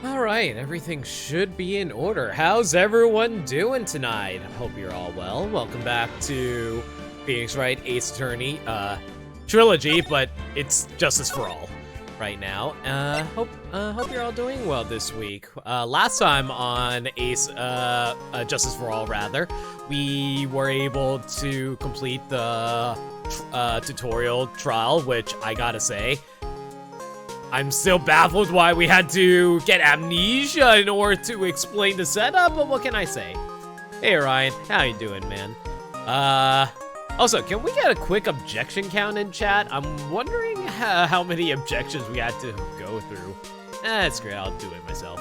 Alright, everything should be in order. How's everyone doing tonight? Hope you're all well. Welcome back to Phoenix Wright Ace Attorney trilogy, but it's Justice for All right now. Hope you're all doing well this week. Last time on Ace Justice for All, rather, we were able to complete the tutorial trial, which I gotta say, I'm still baffled why we had to get amnesia in order to explain the setup, but what can I say? Hey Ryan, how you doing, man? Also, can we get a quick objection count in chat? I'm wondering how many objections we had to go through. That's great, I'll do it myself.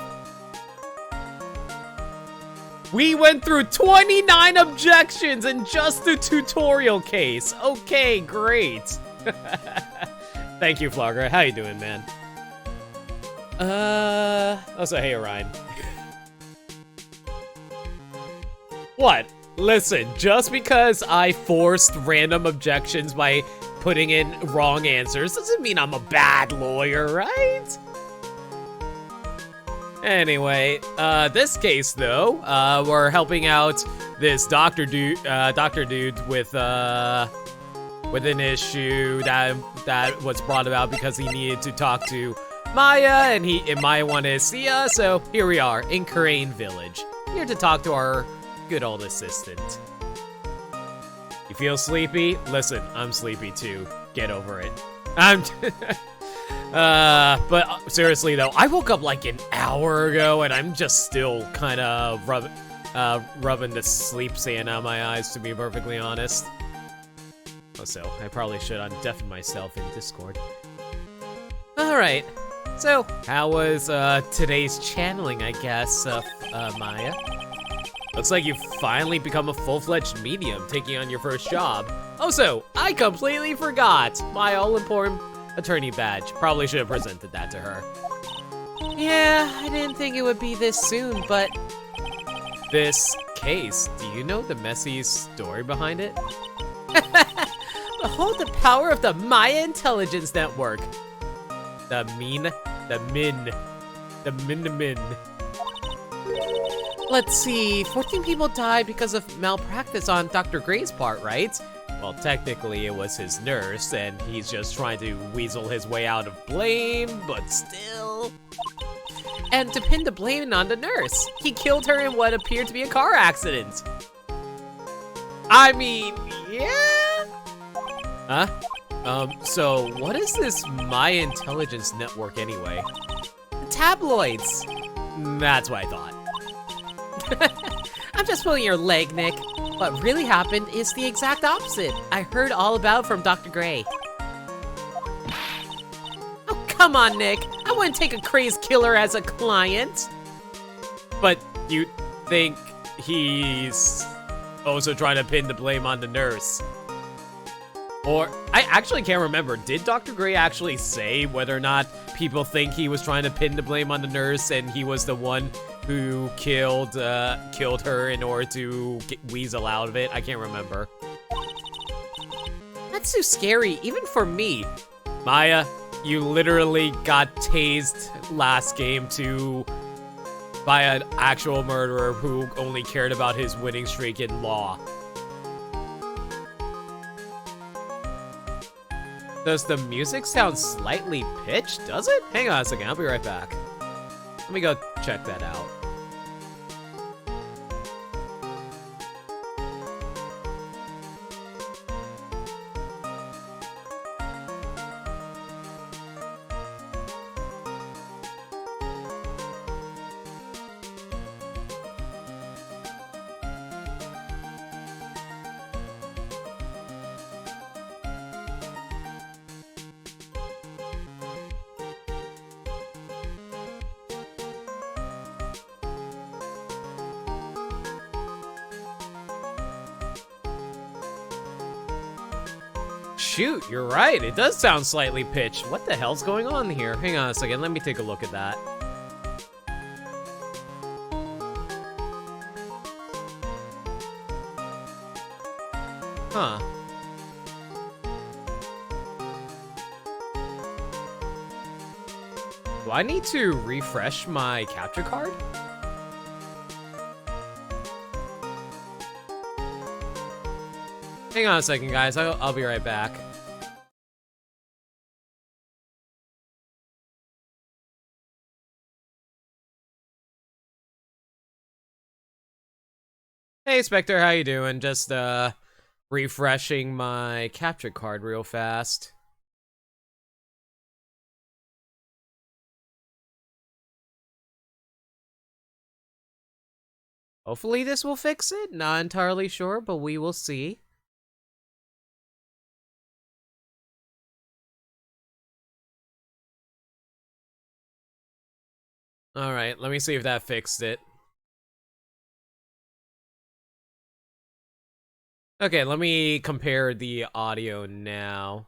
We went through 29 objections in just the tutorial case. Okay, great. Thank you, Flogger. How you doing, man? Also, hey, Ryan. What? Listen, just because I forced random objections by putting in wrong answers doesn't mean I'm a bad lawyer, right? Anyway, this case, though, we're helping out this doctor dude with an issue that was brought about because he needed to talk to Maya, and Maya wanted to see us, so here we are in Crane Village, here to talk to our good old assistant. You feel sleepy? Listen, I'm sleepy too. Get over it. But seriously though, I woke up like an hour ago, and I'm just still kind of rubbing the sleep sand out of my eyes, to be perfectly honest. So, I probably should undeafen myself in Discord. Alright, so how was today's channeling, I guess, Maya? Looks like you've finally become a full-fledged medium, taking on your first job. Also, I completely forgot my all-important attorney badge. Probably should have presented that to her. Yeah, I didn't think it would be this soon, but... This case, do you know the messy story behind it? Behold the power of the Maya Intelligence Network. The min. Let's see, 14 people died because of malpractice on Dr. Gray's part, right? Well, technically it was his nurse, and he's just trying to weasel his way out of blame, but still. And to pin the blame on the nurse, he killed her in what appeared to be a car accident. I mean, yeah? Huh? So what is this My Intelligence Network anyway? Tabloids. That's what I thought. I'm just pulling your leg, Nick. What really happened is the exact opposite. I heard all about it from Dr. Gray. Oh, come on, Nick. I wouldn't take a crazed killer as a client. But you think he's also trying to pin the blame on the nurse? Or, I actually can't remember. Did Dr. Gray actually say whether or not people think he was trying to pin the blame on the nurse and he was the one who killed her in order to weasel out of it? I can't remember. That's too scary, even for me. Maya, you literally got tased last game by an actual murderer who only cared about his winning streak in law. Does the music sound slightly pitched, does it? Hang on a second, I'll be right back. Let me go check that out. Shoot, you're right. It does sound slightly pitched. What the hell's going on here? Hang on a second. Let me take a look at that. Huh. Do I need to refresh my capture card? Hang on a second, guys. I'll be right back. Hey, Spectre, how you doing? Just, refreshing my capture card real fast. Hopefully this will fix it. Not entirely sure, but we will see. Alright, let me see if that fixed it. Okay, let me compare the audio now.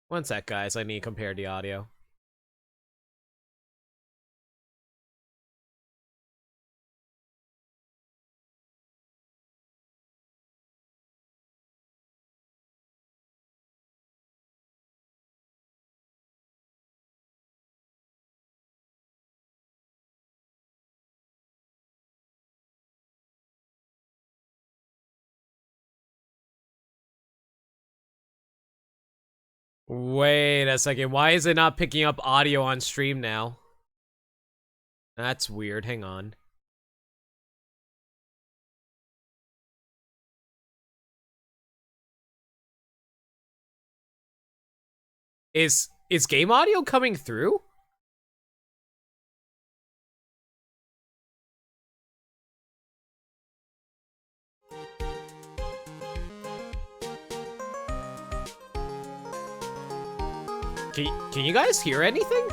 One sec, guys. I need to compare the audio. Wait a second. Why is it not picking up audio on stream now? That's weird. Hang on. Is game audio coming through? Can you guys hear anything?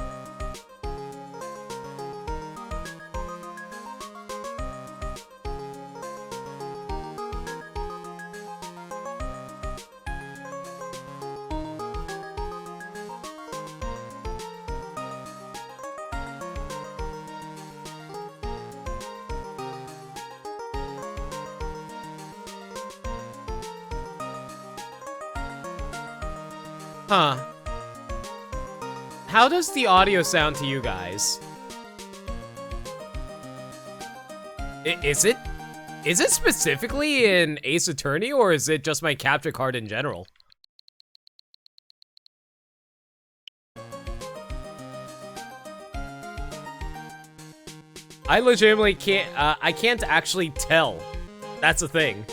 Huh. How does the audio sound to you guys? Is it specifically in Ace Attorney, or is it just my capture card in general? I legitimately can't, I can't actually tell. That's the thing.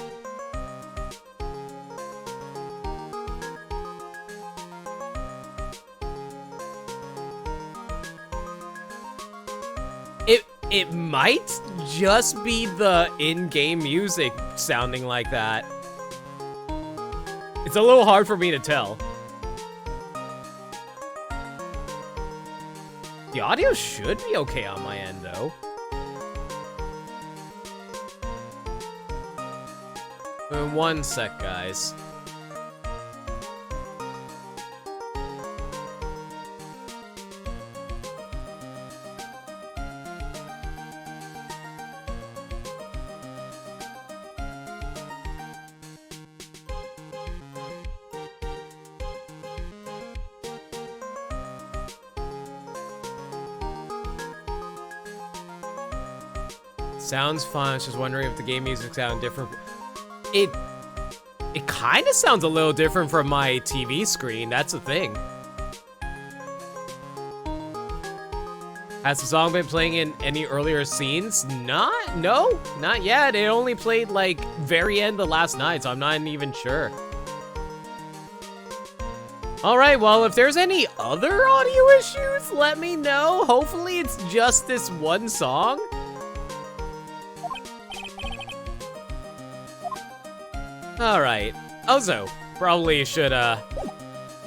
It might just be the in-game music sounding like that. It's a little hard for me to tell. The audio should be okay on my end, though. One sec, guys. Sounds fun. I was just wondering if the game music sound different. It kind of sounds a little different from my TV screen. That's the thing. Has the song been playing in any earlier scenes? No, not yet. It only played like very end of last night, so I'm not even sure. All right, well, if there's any other audio issues, let me know. Hopefully it's just this one song. Alright, also, probably should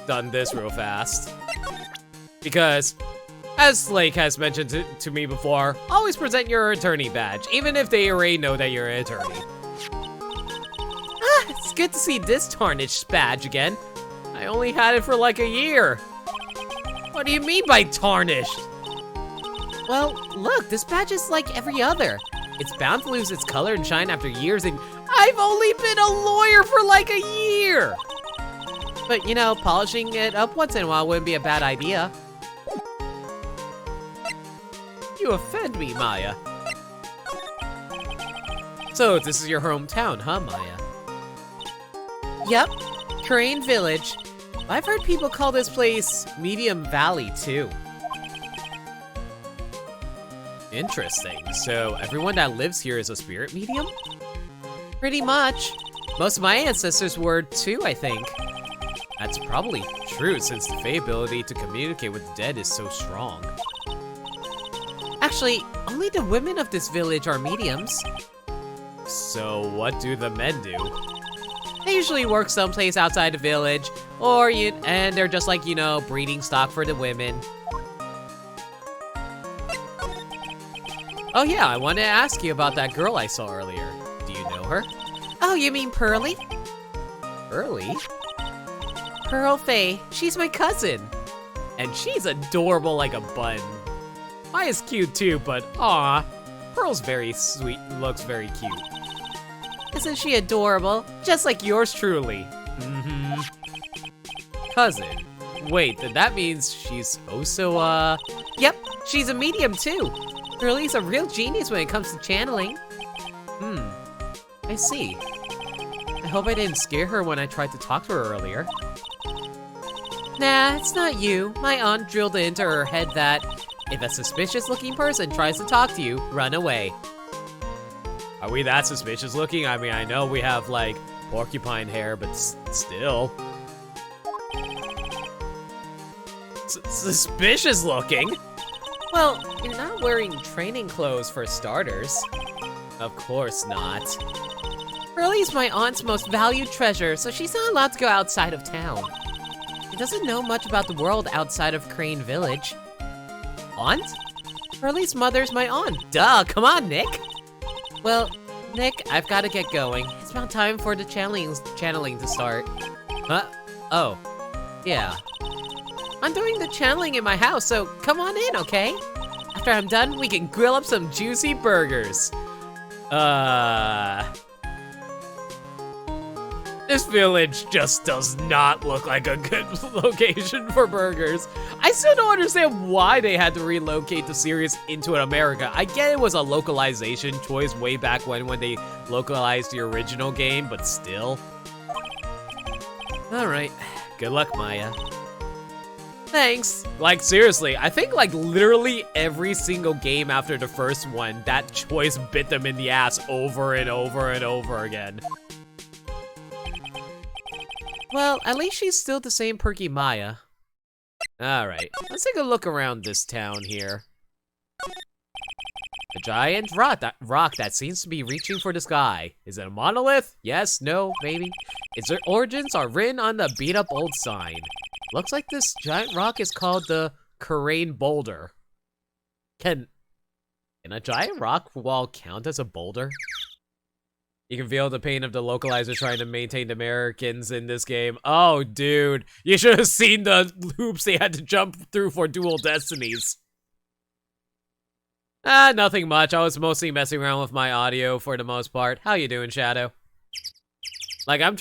done this real fast. Because, as Slake has mentioned to me before, always present your attorney badge, even if they already know that you're an attorney. Ah, it's good to see this tarnished badge again. I only had it for like a year. What do you mean by tarnished? Well, look, this badge is like every other. It's bound to lose its color and shine after years, and I've only been a lawyer for like a year! But, you know, polishing it up once in a while wouldn't be a bad idea. You offend me, Maya. So, this is your hometown, huh, Maya? Yep, Crane Village. I've heard people call this place Medium Valley, too. Interesting. So, everyone that lives here is a spirit medium? Pretty much. Most of my ancestors were, too, I think. That's probably true, since the Fae ability to communicate with the dead is so strong. Actually, only the women of this village are mediums. So, what do the men do? They usually work someplace outside the village, and they're just like, you know, breeding stock for the women. Oh yeah, I wanted to ask you about that girl I saw earlier. Do you know her? Oh, you mean Pearly? Pearly? Pearl Faye. She's my cousin. And she's adorable like a bun. Maya's cute too, but aw. Pearl's very sweet and looks very cute. Isn't she adorable? Just like yours truly. Mm-hmm. Cousin. Wait, then that means she's also, Yep, she's a medium too. Pearly's a real genius when it comes to channeling. I see. I hope I didn't scare her when I tried to talk to her earlier. Nah, it's not you. My aunt drilled it into her head that if a suspicious-looking person tries to talk to you, run away. Are we that suspicious-looking? I mean, I know we have, like, porcupine hair, but still. Suspicious-looking? Well, you're not wearing training clothes for starters. Of course not. Pearly's my aunt's most valued treasure, so she's not allowed to go outside of town. She doesn't know much about the world outside of Crane Village. Aunt? Pearly's mother's my aunt. Duh, come on, Nick. Well, Nick, I've got to get going. It's about time for the channeling to start. Huh? Oh. Yeah. I'm doing the channeling in my house, so come on in, okay? After I'm done, we can grill up some juicy burgers. This village just does not look like a good location for burgers. I still don't understand why they had to relocate the series into America. I get it was a localization choice way back when they localized the original game, but still. Alright, good luck, Maya. Thanks. Like, seriously, I think, like, literally every single game after the first one, that choice bit them in the ass over and over and over again. Well, at least she's still the same perky Maya. Alright, let's take a look around this town here. A giant rock that seems to be reaching for the sky. Is it a monolith? Yes, no, maybe. Its origins are written on the beat-up old sign. Looks like this giant rock is called the Crane Boulder. Can a giant rock wall count as a boulder? You can feel the pain of the localizer trying to maintain the Americans in this game. Oh, dude. You should have seen the hoops they had to jump through for Dual Destinies. Nothing much. I was mostly messing around with my audio for the most part. How you doing, Shadow? Like, I'm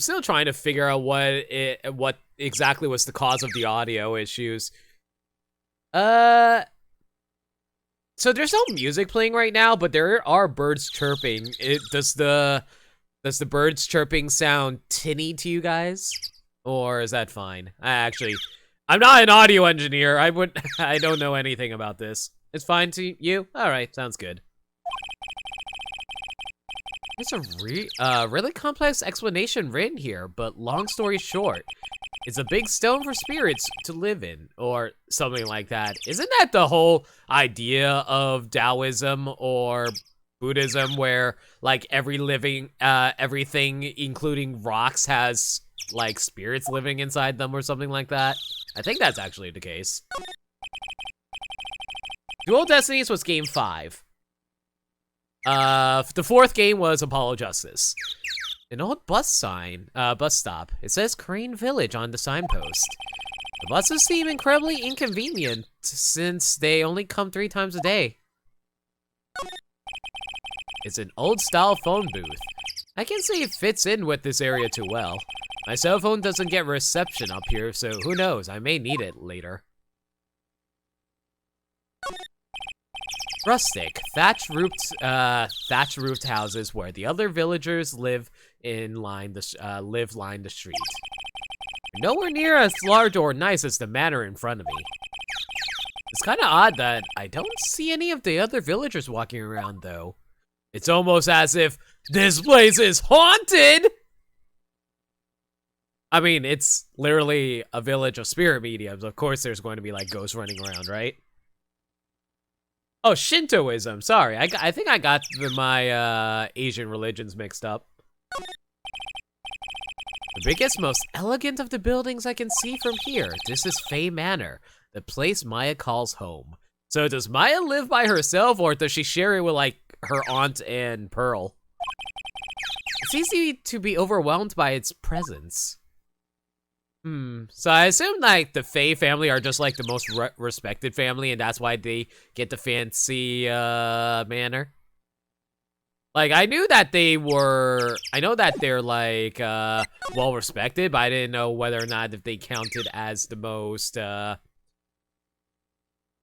still trying to figure out what exactly was the cause of the audio issues. So there's no music playing right now, but there are birds chirping. Does the birds chirping sound tinny to you guys? Or is that fine? I'm not an audio engineer. I don't know anything about this. It's fine to you? Alright, sounds good. There's a really complex explanation written here, but long story short, it's a big stone for spirits to live in, or something like that. Isn't that the whole idea of Taoism or Buddhism, where like everything, including rocks, has like spirits living inside them or something like that? I think that's actually the case. Dual Destinies was game 5. The 4th game was Apollo Justice. An old bus stop. It says Crane Village on the signpost. The buses seem incredibly inconvenient since they only come 3 times a day. It's an old-style phone booth. I can't say it fits in with this area too well. My cell phone doesn't get reception up here, so who knows, I may need it later. Rustic, thatch-roofed houses where the other villagers live line the street. Nowhere near as large or nice as the manor in front of me. It's kind of odd that I don't see any of the other villagers walking around, though. It's almost as if this place is haunted! I mean, it's literally a village of spirit mediums. Of course there's going to be, like, ghosts running around, right? Oh, Shintoism. Sorry, I think I got my Asian religions mixed up. The biggest, most elegant of the buildings I can see from here. This is Fae Manor, the place Maya calls home. So does Maya live by herself, or does she share it with, like, her aunt and Pearl? It's easy to be overwhelmed by its presence. So I assume, like, the Fae family are just, like, the most respected family, and that's why they get the fancy, manor. Like, I know that they're, like, well-respected, but I didn't know whether or not if they counted as the most,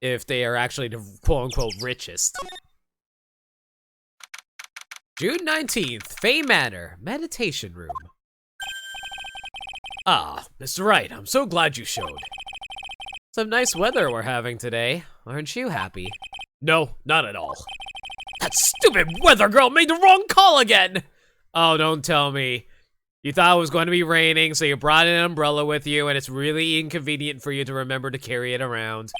if they are actually the quote-unquote richest. June 19th, Fae Manor, meditation room. Ah, Mr. Wright, I'm so glad you showed. Some nice weather we're having today. Aren't you happy? No, not at all. That stupid weather girl made the wrong call again! Oh, don't tell me. You thought it was going to be raining, so you brought an umbrella with you, and it's really inconvenient for you to remember to carry it around.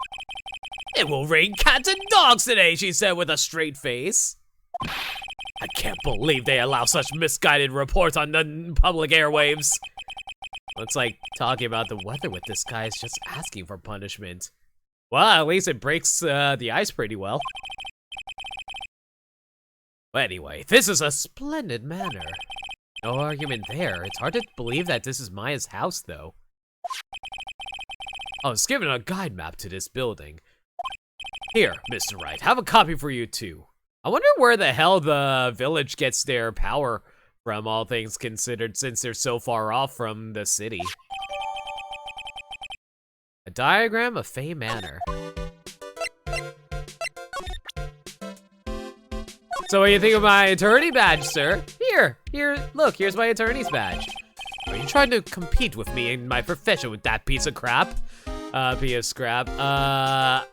It will rain cats and dogs today, she said with a straight face. I can't believe they allow such misguided reports on the public airwaves. Looks like talking about the weather with this guy is just asking for punishment. Well, at least it breaks the ice pretty well. But anyway, this is a splendid manor. No argument there. It's hard to believe that this is Maya's house, though. I was given a guide map to this building. Here, Mr. Wright, have a copy for you, too. I wonder where the hell the village gets their power from, all things considered, since they're so far off from the city. A diagram of Fae Manor. So what do you think of my attorney badge, sir? Here, look, here's my attorney's badge. Are you trying to compete with me in my profession with that piece of crap? Piece of scrap. I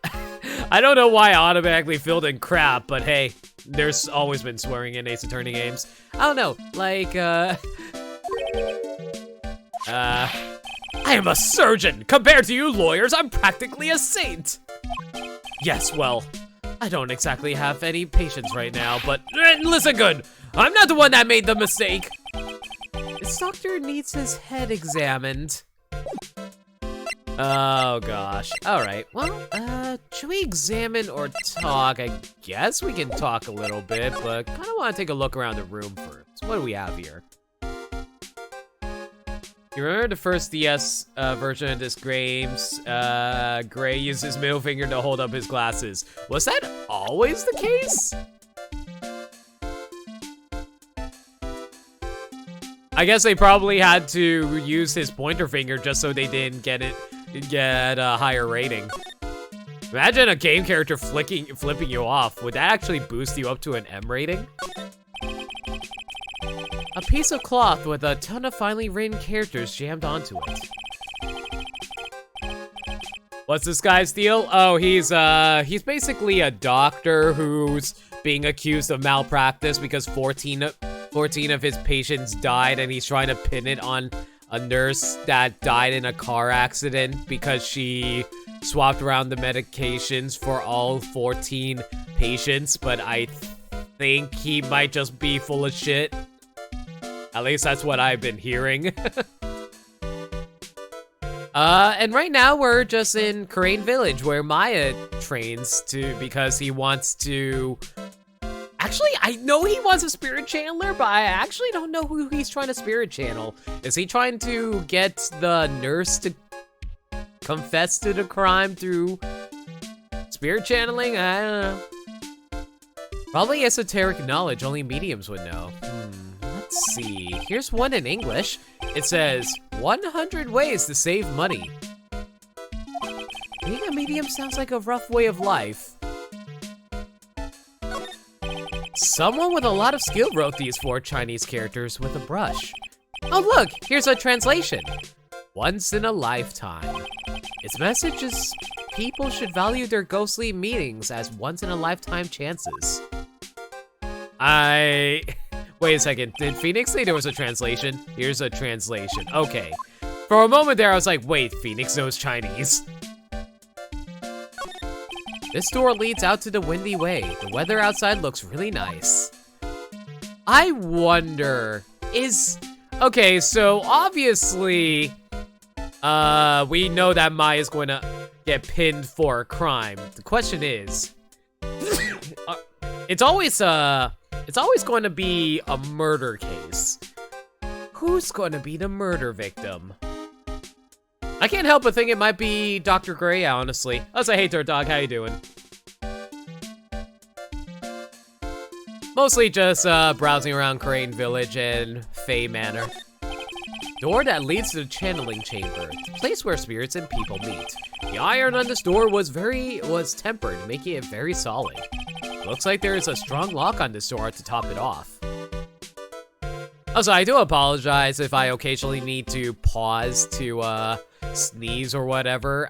don't know why I automatically filled in crap, but hey, there's always been swearing in Ace Attorney games. I don't know, like, I am a surgeon! Compared to you lawyers, I'm practically a saint! Yes, well, I don't exactly have any patience right now, but listen good, I'm not the one that made the mistake. This doctor needs his head examined. Oh gosh, alright, well, should we examine or talk? I guess we can talk a little bit, but kinda wanna take a look around the room first. What do we have here? You remember the first DS version of this games? Gray used his middle finger to hold up his glasses. Was that always the case? I guess they probably had to use his pointer finger just so they didn't get a higher rating. Imagine a game character flipping you off. Would that actually boost you up to an M rating? A piece of cloth with a ton of finely written characters jammed onto it. What's this guy's deal? Oh, he's basically a doctor who's being accused of malpractice because 14 of his patients died, and he's trying to pin it on a nurse that died in a car accident because she swapped around the medications for all 14 patients, but I think he might just be full of shit. At least that's what I've been hearing. And right now we're just in Crane Village where Maya trains because he wants to... Actually, I know he wants a spirit channeler, but I actually don't know who he's trying to spirit channel. Is he trying to get the nurse to confess to the crime through spirit channeling? I don't know. Probably esoteric knowledge only mediums would know. Let's see. Here's one in English. It says, 100 ways to save money. Being a medium sounds like a rough way of life. Someone with a lot of skill wrote these 4 Chinese characters with a brush. Oh look, here's a translation. Once in a lifetime. Its message is people should value their ghostly meetings as once in a lifetime chances. Wait a second, did Phoenix say there was a translation? Here's a translation, okay. For a moment there I was like, wait, Phoenix knows Chinese. This door leads out to the windy way. The weather outside looks really nice. I wonder, okay, so obviously, we know that Mai is going to get pinned for a crime. The question is, it's always going to be a murder case. Who's going to be the murder victim? I can't help but think it might be Dr. Gray, honestly. Oh, say hey, Dirt Dog, how you doing? Mostly just browsing around Crane Village and Fey Manor. Door that leads to the channeling chamber, the place where spirits and people meet. The iron on this door was tempered, making it very solid. Looks like there is a strong lock on this door to top it off. Also, I do apologize if I occasionally need to pause to sneeze or whatever.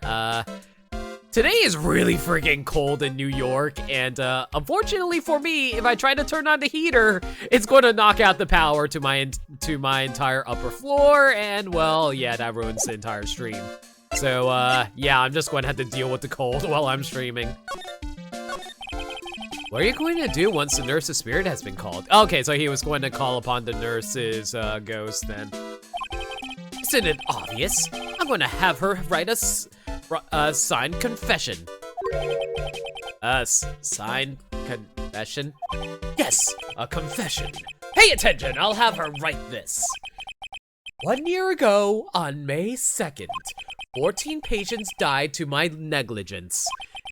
Today is really freaking cold in New York, and unfortunately for me, if I try to turn on the heater, it's going to knock out the power to my entire upper floor, and well, yeah, that ruins the entire stream. So yeah, I'm just going to have to deal with the cold while I'm streaming. What are you going to do once the nurse's spirit has been called? Okay, so he was going to call upon the nurse's ghost then. Isn't it obvious? I'm going to have her write a signed confession. Signed confession? Yes, a confession. Pay attention, I'll have her write this. 1 year ago, on May 2nd, 14 patients died to my negligence.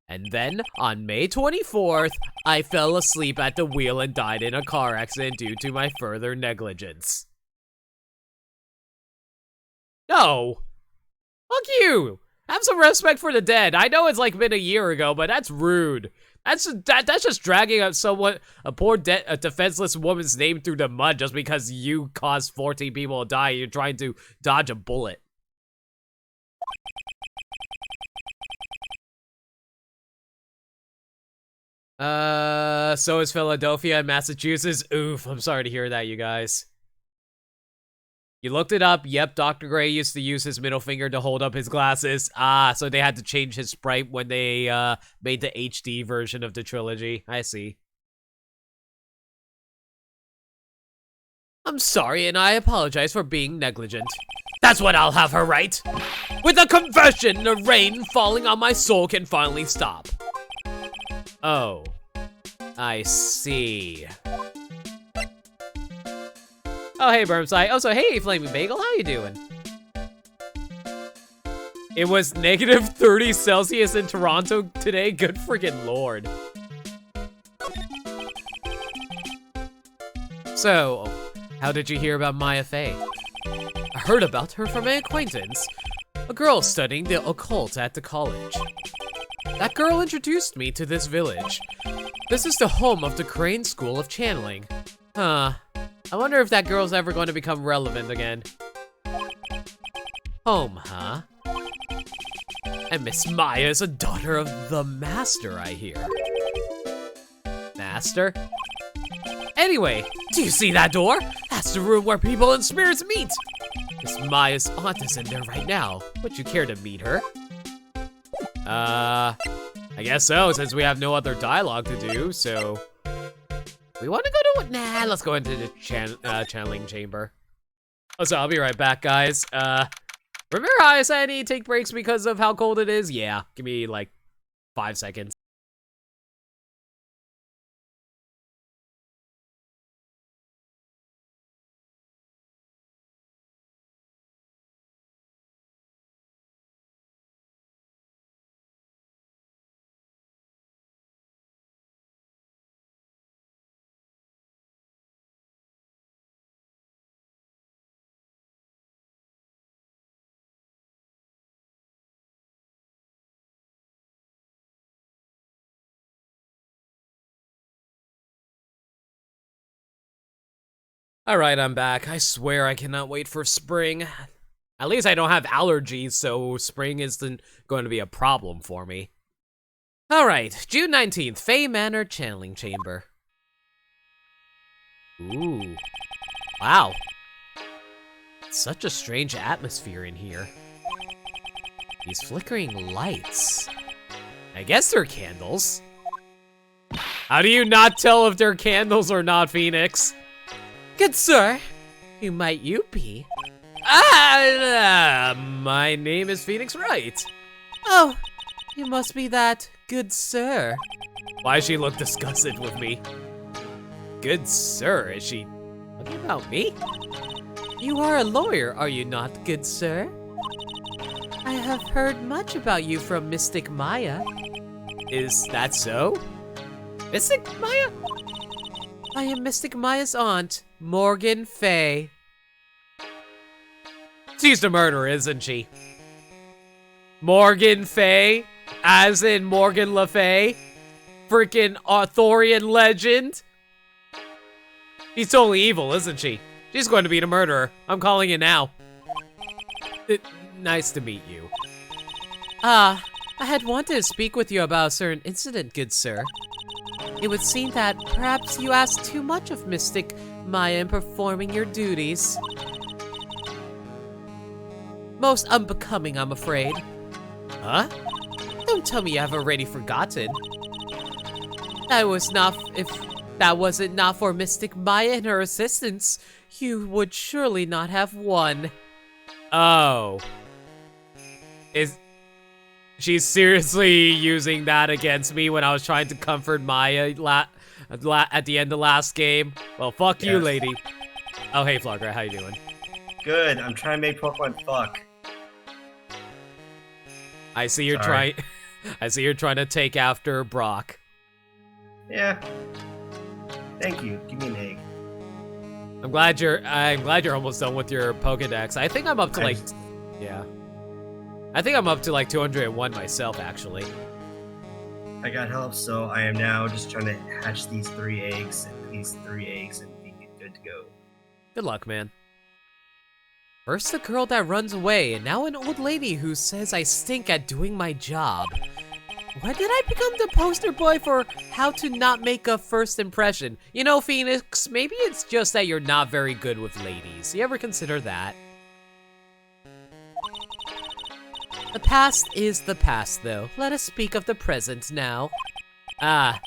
And then, on May 24th, I fell asleep at the wheel and died in a car accident due to my further negligence. No. Fuck you. Have some respect for the dead. I know it's like been a year ago, but that's rude. That's just dragging up a poor a defenseless woman's name through the mud just because you caused 14 people to die. You're trying to dodge a bullet. So is Philadelphia and Massachusetts. Oof, I'm sorry to hear that, you guys. You looked it up. Yep, Dr. Gray used to use his middle finger to hold up his glasses. Ah, so they had to change his sprite when they made the HD version of the trilogy. I see. I'm sorry, and I apologize for being negligent. That's what I'll have her write. With a confession, the rain falling on my soul can finally stop. Oh, I see. Oh, hey, Burmside. Oh, so hey, Flaming Bagel, how you doing? It was negative 30 Celsius in Toronto today? Good freaking lord. So, how did you hear about Maya Fey? I heard about her from an acquaintance, a girl studying the occult at the college. That girl introduced me to this village. This is the home of the Crane School of Channeling. Huh. I wonder if that girl's ever going to become relevant again. Home, huh? And Miss Maya is a daughter of the Master, I hear. Master? Anyway, do you see that door? That's the room where people and spirits meet. Miss Maya's aunt is in there right now. Would you care to meet her? I guess so, since we have no other dialogue to do, so... We want to go to... Nah, let's go into the channeling chamber. Oh, so I'll be right back, guys. Remember how I said I need to take breaks because of how cold it is? Yeah, give me, like, 5 seconds. Alright, I'm back. I swear I cannot wait for spring. At least I don't have allergies, so spring isn't going to be a problem for me. Alright, June 19th, Fey Manor Channeling Chamber. Ooh. Wow. Such a strange atmosphere in here. These flickering lights. I guess they're candles. How do you not tell if they're candles or not, Phoenix? Good sir, who might you be? My name is Phoenix Wright. Oh, you must be that good sir. Why does she look disgusted with me? Good sir, is she talking about me? You are a lawyer, are you not, good sir? I have heard much about you from Mystic Maya. Is that so? Mystic Maya? I am Mystic Maya's aunt, Morgan Fay. She's the murderer, isn't she? Morgan Fay? As in Morgan Le Fay? Freaking Arthurian legend? She's totally evil, isn't she? She's going to be the murderer. I'm calling it now. Nice to meet you. I had wanted to speak with you about a certain incident, good sir. It would seem that perhaps you asked too much of Mystic Maya in performing your duties. Most unbecoming, I'm afraid. Huh? Don't tell me you have already forgotten. If that wasn't not for Mystic Maya and her assistants, you would surely not have won. Oh. She's seriously using that against me when I was trying to comfort Maya at the end of last game? Well, fuck you, lady. Oh, hey, Flogger, how you doing? Good. I'm trying to make Pokemon fuck. I see you're trying. I see you're trying to take after Brock. Yeah. Thank you. Give me an egg. I'm glad you're almost done with your Pokedex. I think I'm up to yeah. I think I'm up to like 201 myself, actually. I got help, so I am now just trying to hatch these 3 eggs and be good to go. Good luck, man. First the girl that runs away, and now an old lady who says I stink at doing my job. When did I become the poster boy for how to not make a first impression? You know, Phoenix, maybe it's just that you're not very good with ladies. You ever consider that? The past is the past, though. Let us speak of the present now. Ah,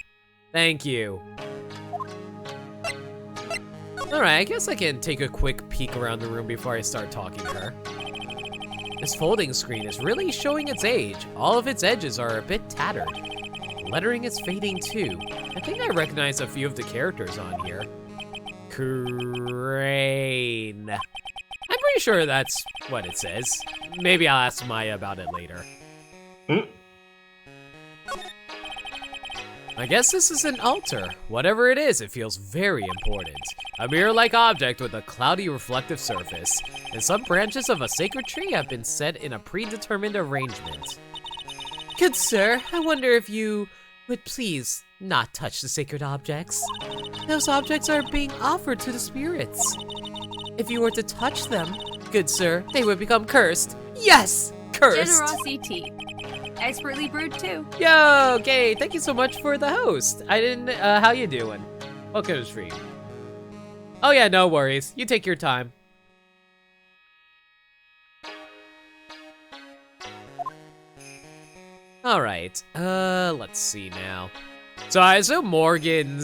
thank you. Alright, I guess I can take a quick peek around the room before I start talking to her. This folding screen is really showing its age. All of its edges are a bit tattered. The lettering is fading too. I think I recognize a few of the characters on here. Crane. I'm pretty sure that's what it says. Maybe I'll ask Maya about it later. I guess this is an altar. Whatever it is, it feels very important. A mirror-like object with a cloudy reflective surface, and some branches of a sacred tree have been set in a predetermined arrangement. Good sir, I wonder if you would please not touch the sacred objects. Those objects are being offered to the spirits. If you were to touch them, good sir, they would become cursed. Yes! Cursed! Generosity tea. Expertly brewed too. Yo, okay, thank you so much for the host. I didn't, how you doing? Welcome to the stream. Oh yeah, no worries. You take your time. All right, let's see now. So I assume Morgan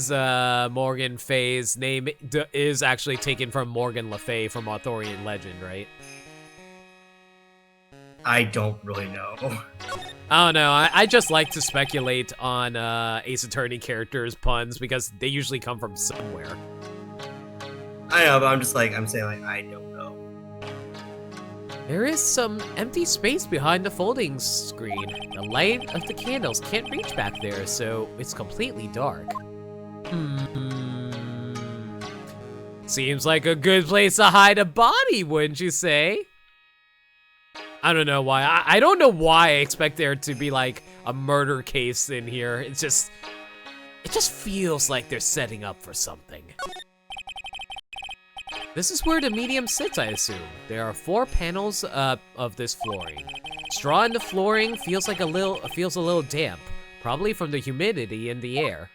Fay's name is actually taken from Morgan Le Fay from Arthurian legend, right? I don't really know. I don't know. I just like to speculate on Ace Attorney characters' puns because they usually come from somewhere. I know, but I'm saying I don't know. There is some empty space behind the folding screen. The light of the candles can't reach back there, so it's completely dark. Seems like a good place to hide a body, wouldn't you say? I don't know why. I don't know why I expect there to be like a murder case in here. It just feels like they're setting up for something. This is where the medium sits, I assume. There are 4 panels of this flooring. Straw in the flooring feels a little damp, probably from the humidity in the air.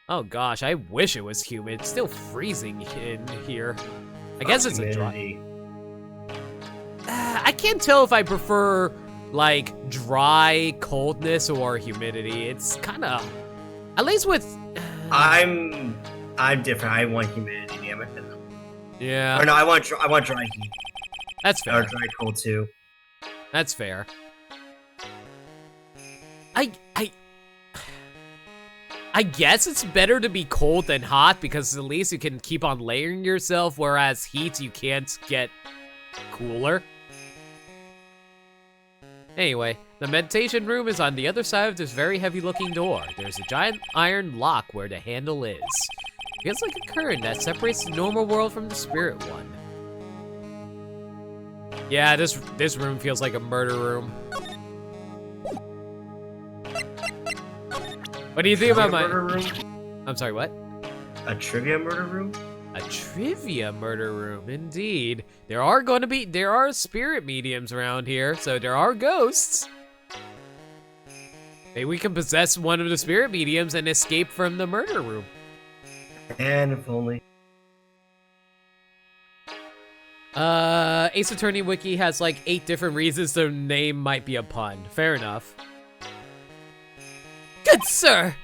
Oh gosh, I wish it was humid. It's still freezing in here. I guess it's a dry. I can't tell if I prefer like dry coldness or humidity. It's kind of, at least with. I'm different. I want humidity, damn it. Yeah. Or no, I want dry heat. That's fair. Or dry cold too. That's fair. I guess it's better to be cold than hot because at least you can keep on layering yourself, whereas heat you can't get cooler. Anyway, the meditation room is on the other side of this very heavy-looking door. There's a giant iron lock where the handle is. Feels like a curtain that separates the normal world from the spirit one. Yeah, this room feels like a murder room. What do you think about my murder room? I'm sorry, what? A trivia murder room? A trivia murder room, indeed. There are spirit mediums around here, so there are ghosts. Maybe we can possess one of the spirit mediums and escape from the murder room. And if only. Ace Attorney Wiki has like 8 different reasons the name might be a pun. Fair enough. Good sir!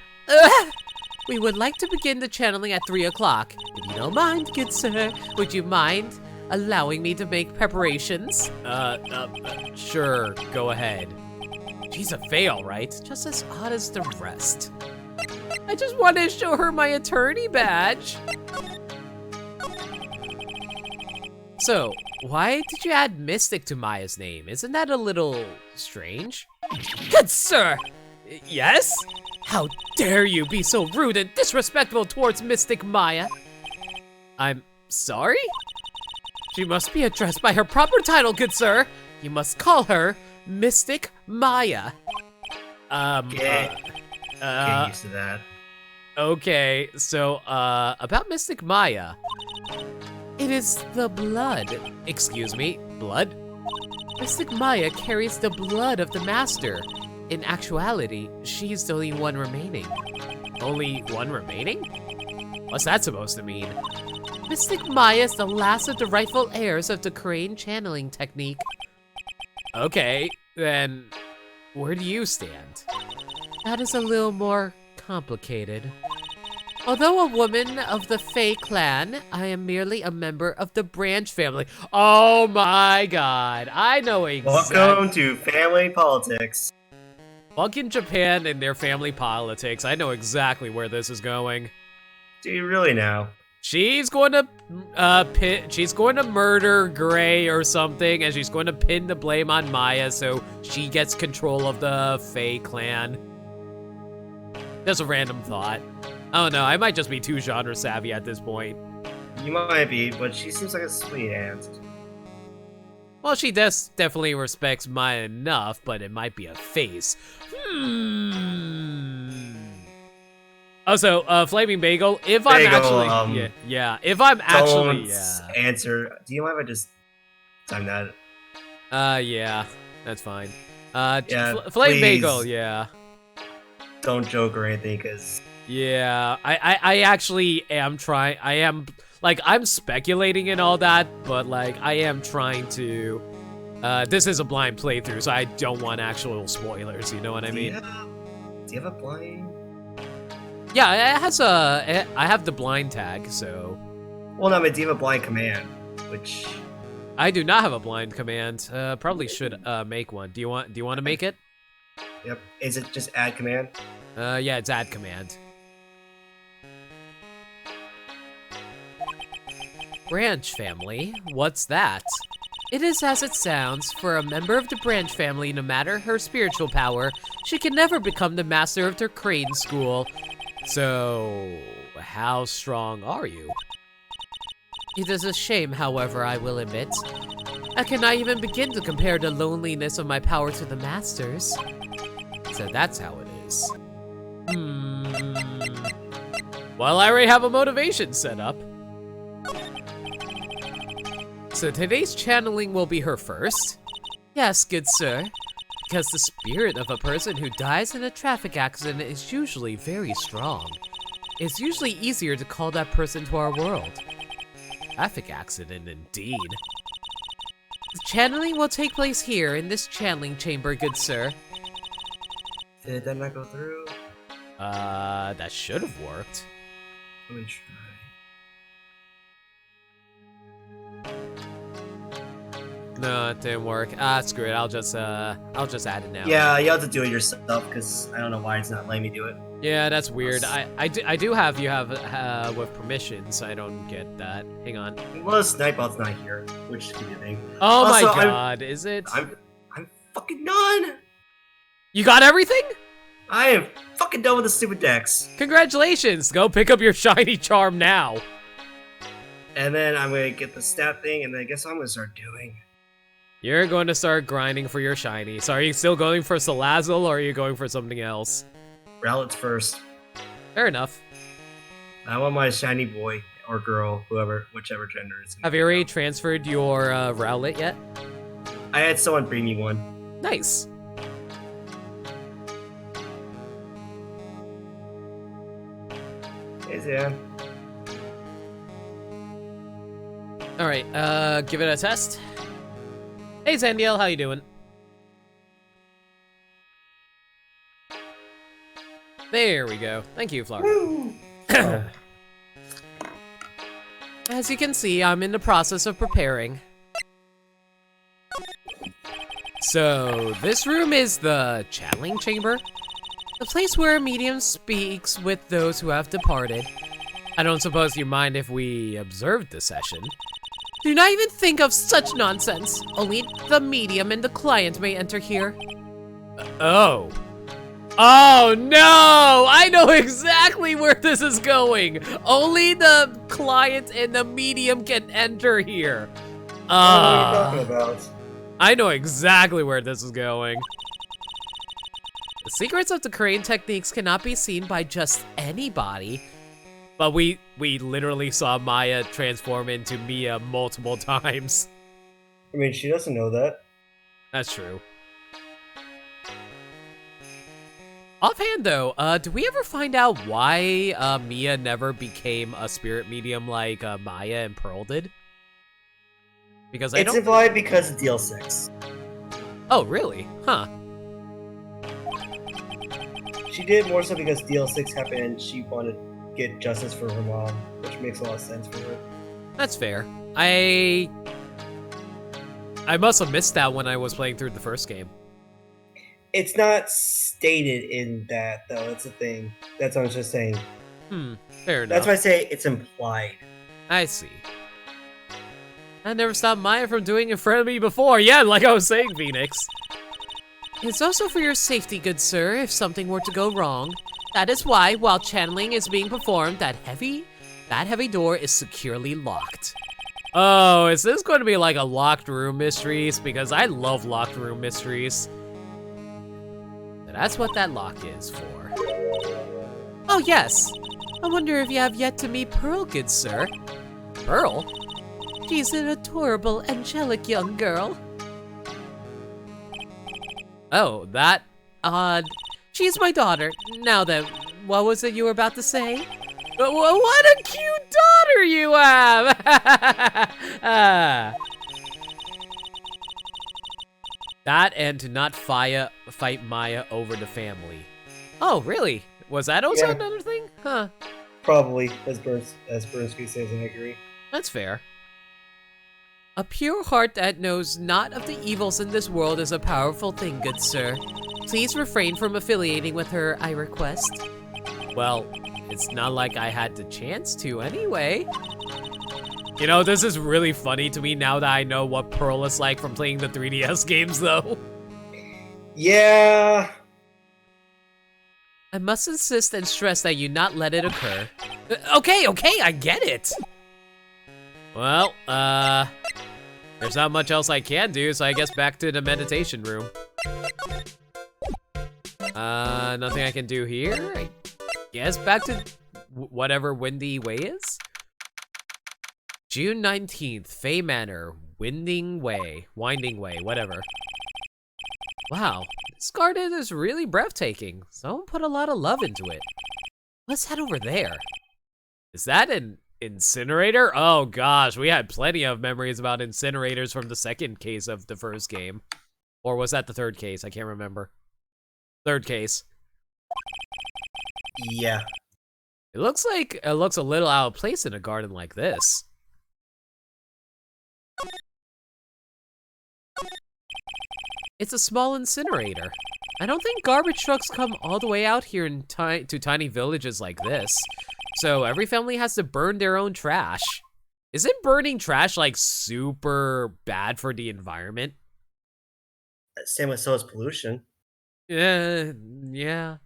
We would like to begin the channeling at 3 o'clock. If you don't mind, good sir, would you mind allowing me to make preparations? Sure, go ahead. She's a fail, right? Just as odd as the rest. I just want to show her my attorney badge. So, why did you add Mystic to Maya's name? Isn't that a little strange? Good sir! Yes? How dare you be so rude and disrespectful towards Mystic Maya? I'm sorry? She must be addressed by her proper title, good sir. You must call her Mystic Maya. Get used to that. Okay, so, about Mystic Maya. It is the blood. Excuse me, blood? Mystic Maya carries the blood of the Master. In actuality, she's the only one remaining. Only one remaining? What's that supposed to mean? Mystic Maya is the last of the rightful heirs of the Crane channeling technique. Okay, then where do you stand? That is a little more complicated. Although a woman of the Fae clan, I am merely a member of the Branch family. Oh my god, I know exactly. Welcome to family politics. Fucking Japan and their family politics. I know exactly where this is going. Do you really now? She's going to murder Gray or something, and she's going to pin the blame on Maya so she gets control of the Fae clan. Just a random thought. I don't know, I might just be too genre savvy at this point. You might be, but she seems like a sweet aunt. Well, she definitely respects Maya enough, but it might be a phase. Also, Flaming Bagel, if I'm actually, if I'm actually, answer. Do you mind if I just time that? Yeah, that's fine. Flame please. Bagel, yeah. Don't joke or anything, cause. Yeah, I actually am trying. I'm speculating and all that, but like I am trying to. This is a blind playthrough, so I don't want actual spoilers. You know what I mean? Do you have a blind? Yeah, it has a. I have the blind tag, so. Well, no, but do you have a blind command? Which. I do not have a blind command. Probably should make one. Do you want to make it? Yep. Is it just add command? Yeah, it's add command. Branch family? What's that? It is as it sounds. For a member of the Branch family, no matter her spiritual power, she can never become the master of their Crane school. So, how strong are you? It is a shame, however, I will admit. I cannot even begin to compare the loneliness of my power to the master's. So that's how it is. Well, I already have a motivation set up. So today's channeling will be her first? Yes, good sir. Because the spirit of a person who dies in a traffic accident is usually very strong. It's usually easier to call that person to our world. Traffic accident, indeed. The channeling will take place here in this channeling chamber, good sir. Did that not go through? That should have worked. Let me try. No, it didn't work. Screw it. I'll just add it now. Yeah, you have to do it yourself because I don't know why it's not letting me do it. Yeah, that's weird. I do have you have with permissions. I don't get that. Hang on. Well, Snipebot's not here, which could be a thing. Oh Also, my god, is it? I'm fucking done. You got everything? I am fucking done with the stupid decks. Congratulations! Go pick up your shiny charm now. And then I'm gonna get the stat thing, and then I guess what I'm gonna start doing. You're going to start grinding for your shiny. So are you still going for Salazzle or are you going for something else? Rowlet's first. Fair enough. I want my shiny boy or girl, whichever gender it's. Have you already transferred your Rowlet yet? I had someone bring me one. Nice. Hey, Zan. All right, give it a test. Hey, Zandiel, how you doing? There we go. Thank you, Flower. As you can see, I'm in the process of preparing. So, this room is the channeling chamber, the place where a medium speaks with those who have departed. I don't suppose you mind if we observed the session. Do not even think of such nonsense. Only the medium and the client may enter here. Oh. Oh no! I know exactly where this is going. Only the client and the medium can enter here. What are you talking about? I know exactly where this is going. The secrets of the crane techniques cannot be seen by just anybody. But we literally saw Maya transform into Mia multiple times. I mean, she doesn't know that. That's true. Offhand though, did we ever find out why Mia never became a spirit medium like Maya and Pearl did? Because I It's don't. implied because of DL6. Oh really? Huh. She did more so because DL6 happened and she wanted to get justice for her mom, which makes a lot of sense for her. That's fair. I must have missed that when I was playing through the first game. It's not stated in that, though. That's the thing. That's what I was just saying. Fair enough. That's why I say it's implied. I see. I never stopped Maya from doing it in front of me before. Yeah, like I was saying, Phoenix. It's also for your safety, good sir, if something were to go wrong. That is why, while channeling is being performed, that heavy door is securely locked. Oh, is this going to be like a locked room mysteries? Because I love locked room mysteries. That's what that lock is for. Oh yes! I wonder if you have yet to meet Pearl, good sir. Pearl? She's an adorable, angelic young girl. Oh, that odd. She's my daughter. Now then, what was it you were about to say? What a cute daughter you have! That and to not fight Maya over the family. Oh, really? Was that also another thing? Huh. Probably, as Bernski says, and I agree. That's fair. A pure heart that knows not of the evils in this world is a powerful thing, good sir. Please refrain from affiliating with her, I request. Well, it's not like I had the chance to anyway. You know, this is really funny to me now that I know what Pearl is like from playing the 3DS games, though. Yeah. I must insist and stress that you not let it occur. Okay, I get it. Well, there's not much else I can do, so I guess back to the meditation room. Nothing I can do here. I guess back to whatever Windy Way is. June 19th, Fey Manor. Winding Way, whatever. Wow, this garden is really breathtaking. Someone put a lot of love into it. Let's head over there. Is that an incinerator? Oh gosh, we had plenty of memories about incinerators from the second case of the first game. Or was that the third case? I can't remember. Third case. Yeah. It looks a little out of place in a garden like this. It's a small incinerator. I don't think garbage trucks come all the way out here to tiny villages like this. So every family has to burn their own trash. Isn't burning trash like super bad for the environment? Same with so is pollution. Yeah.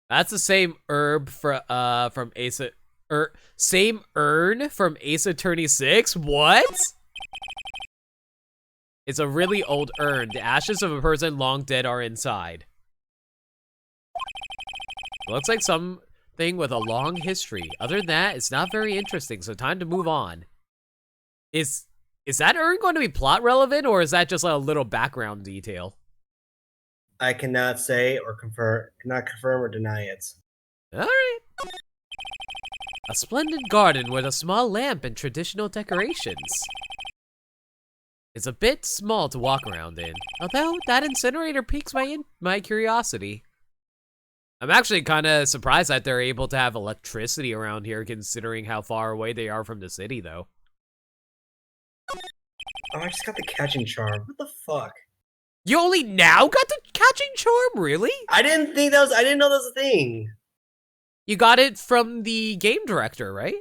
That's the same herb from same urn from Ace Attorney 6? What? It's a really old urn. The ashes of a person long dead are inside. It looks like something with a long history. Other than that, it's not very interesting, so time to move on. Is that urn going to be plot relevant, or is that just a little background detail? I cannot say or cannot confirm or deny it. Alright. A splendid garden with a small lamp and traditional decorations. It's a bit small to walk around in, although that incinerator piques my curiosity. I'm actually kind of surprised that they're able to have electricity around here, considering how far away they are from the city, though. Oh, I just got the catching charm. What the fuck? You only now got the catching charm, really? I didn't know that was a thing. You got it from the game director, right?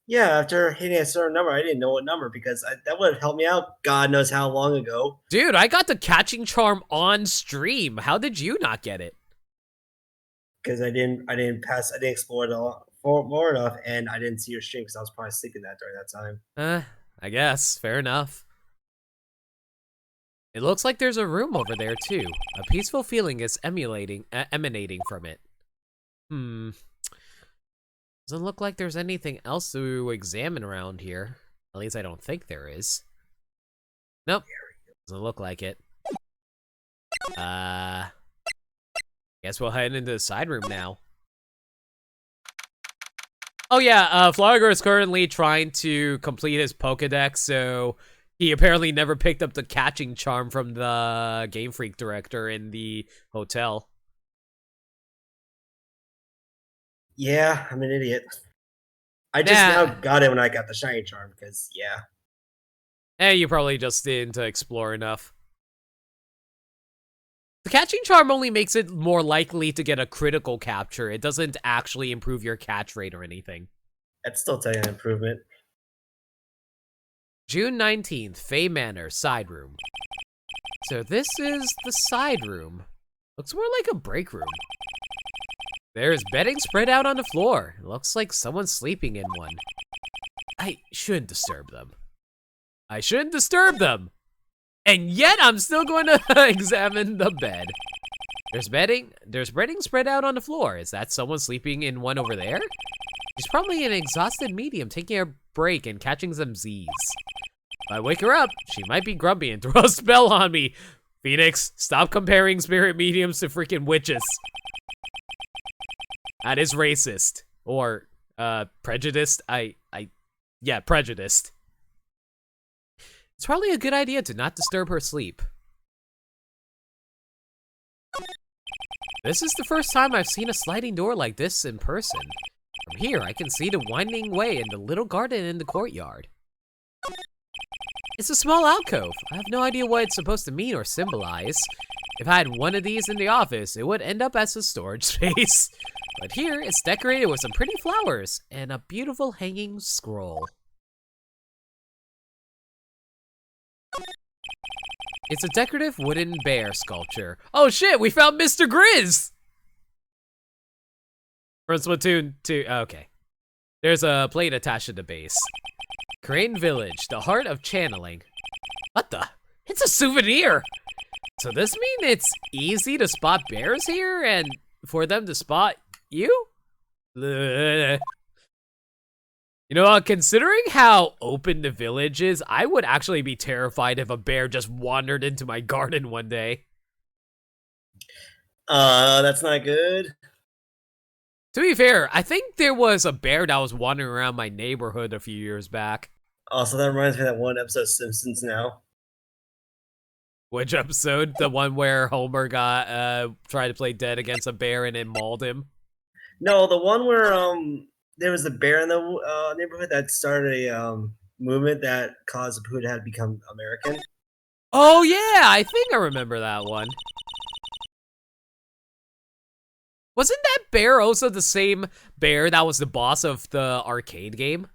Yeah, after hitting a certain number, I didn't know what number because that would have helped me out God knows how long ago. Dude, I got the catching charm on stream. How did you not get it? Because I didn't explore it more enough, and I didn't see your stream because I was probably sleeping during that time. I guess. Fair enough. It looks like there's a room over there, too. A peaceful feeling is emanating from it. Doesn't look like there's anything else to examine around here. At least I don't think there is. Nope. Doesn't look like it. Guess we'll head into the side room now. Oh yeah, Flogger is currently trying to complete his Pokedex, so he apparently never picked up the catching charm from the Game Freak director in the hotel. Yeah, I'm an idiot. I just now got it when I got the shiny charm, because, yeah. You probably just didn't explore enough. The catching charm only makes it more likely to get a critical capture. It doesn't actually improve your catch rate or anything. That's still taking an improvement. June 19th, Fay Manor, side room. So this is the side room. Looks more like a break room. There's bedding spread out on the floor. It looks like someone's sleeping in one. I shouldn't disturb them. And yet I'm still going to examine the bed. There's bedding spread out on the floor. Is that someone sleeping in one over there? She's probably an exhausted medium taking a break and catching some Z's. If I wake her up, she might be grumpy and throw a spell on me. Phoenix, stop comparing spirit mediums to freaking witches. That is racist. Or, prejudiced. Yeah, prejudiced. It's probably a good idea to not disturb her sleep. This is the first time I've seen a sliding door like this in person. From here, I can see the winding way and the little garden in the courtyard. It's a small alcove. I have no idea what it's supposed to mean or symbolize. If I had one of these in the office, it would end up as a storage space. But here, it's decorated with some pretty flowers and a beautiful hanging scroll. It's a decorative wooden bear sculpture. Oh shit, we found Mr. Grizz! From Splatoon 2, okay. There's a plate attached to the base. Crane Village, the heart of channeling. What the? It's a souvenir! So this mean it's easy to spot bears here and for them to spot you? You know, considering how open the village is, I would actually be terrified if a bear just wandered into my garden one day. That's not good. To be fair, I think there was a bear that was wandering around my neighborhood a few years back. Also, that reminds me of that one episode of Simpsons now. Which episode? The one where Homer got tried to play dead against a bear and it mauled him? No, the one where there was a bear in the neighborhood that started a movement that caused Pooh to have to become American. Oh yeah, I think I remember that one. Wasn't that bear also the same bear that was the boss of the arcade game?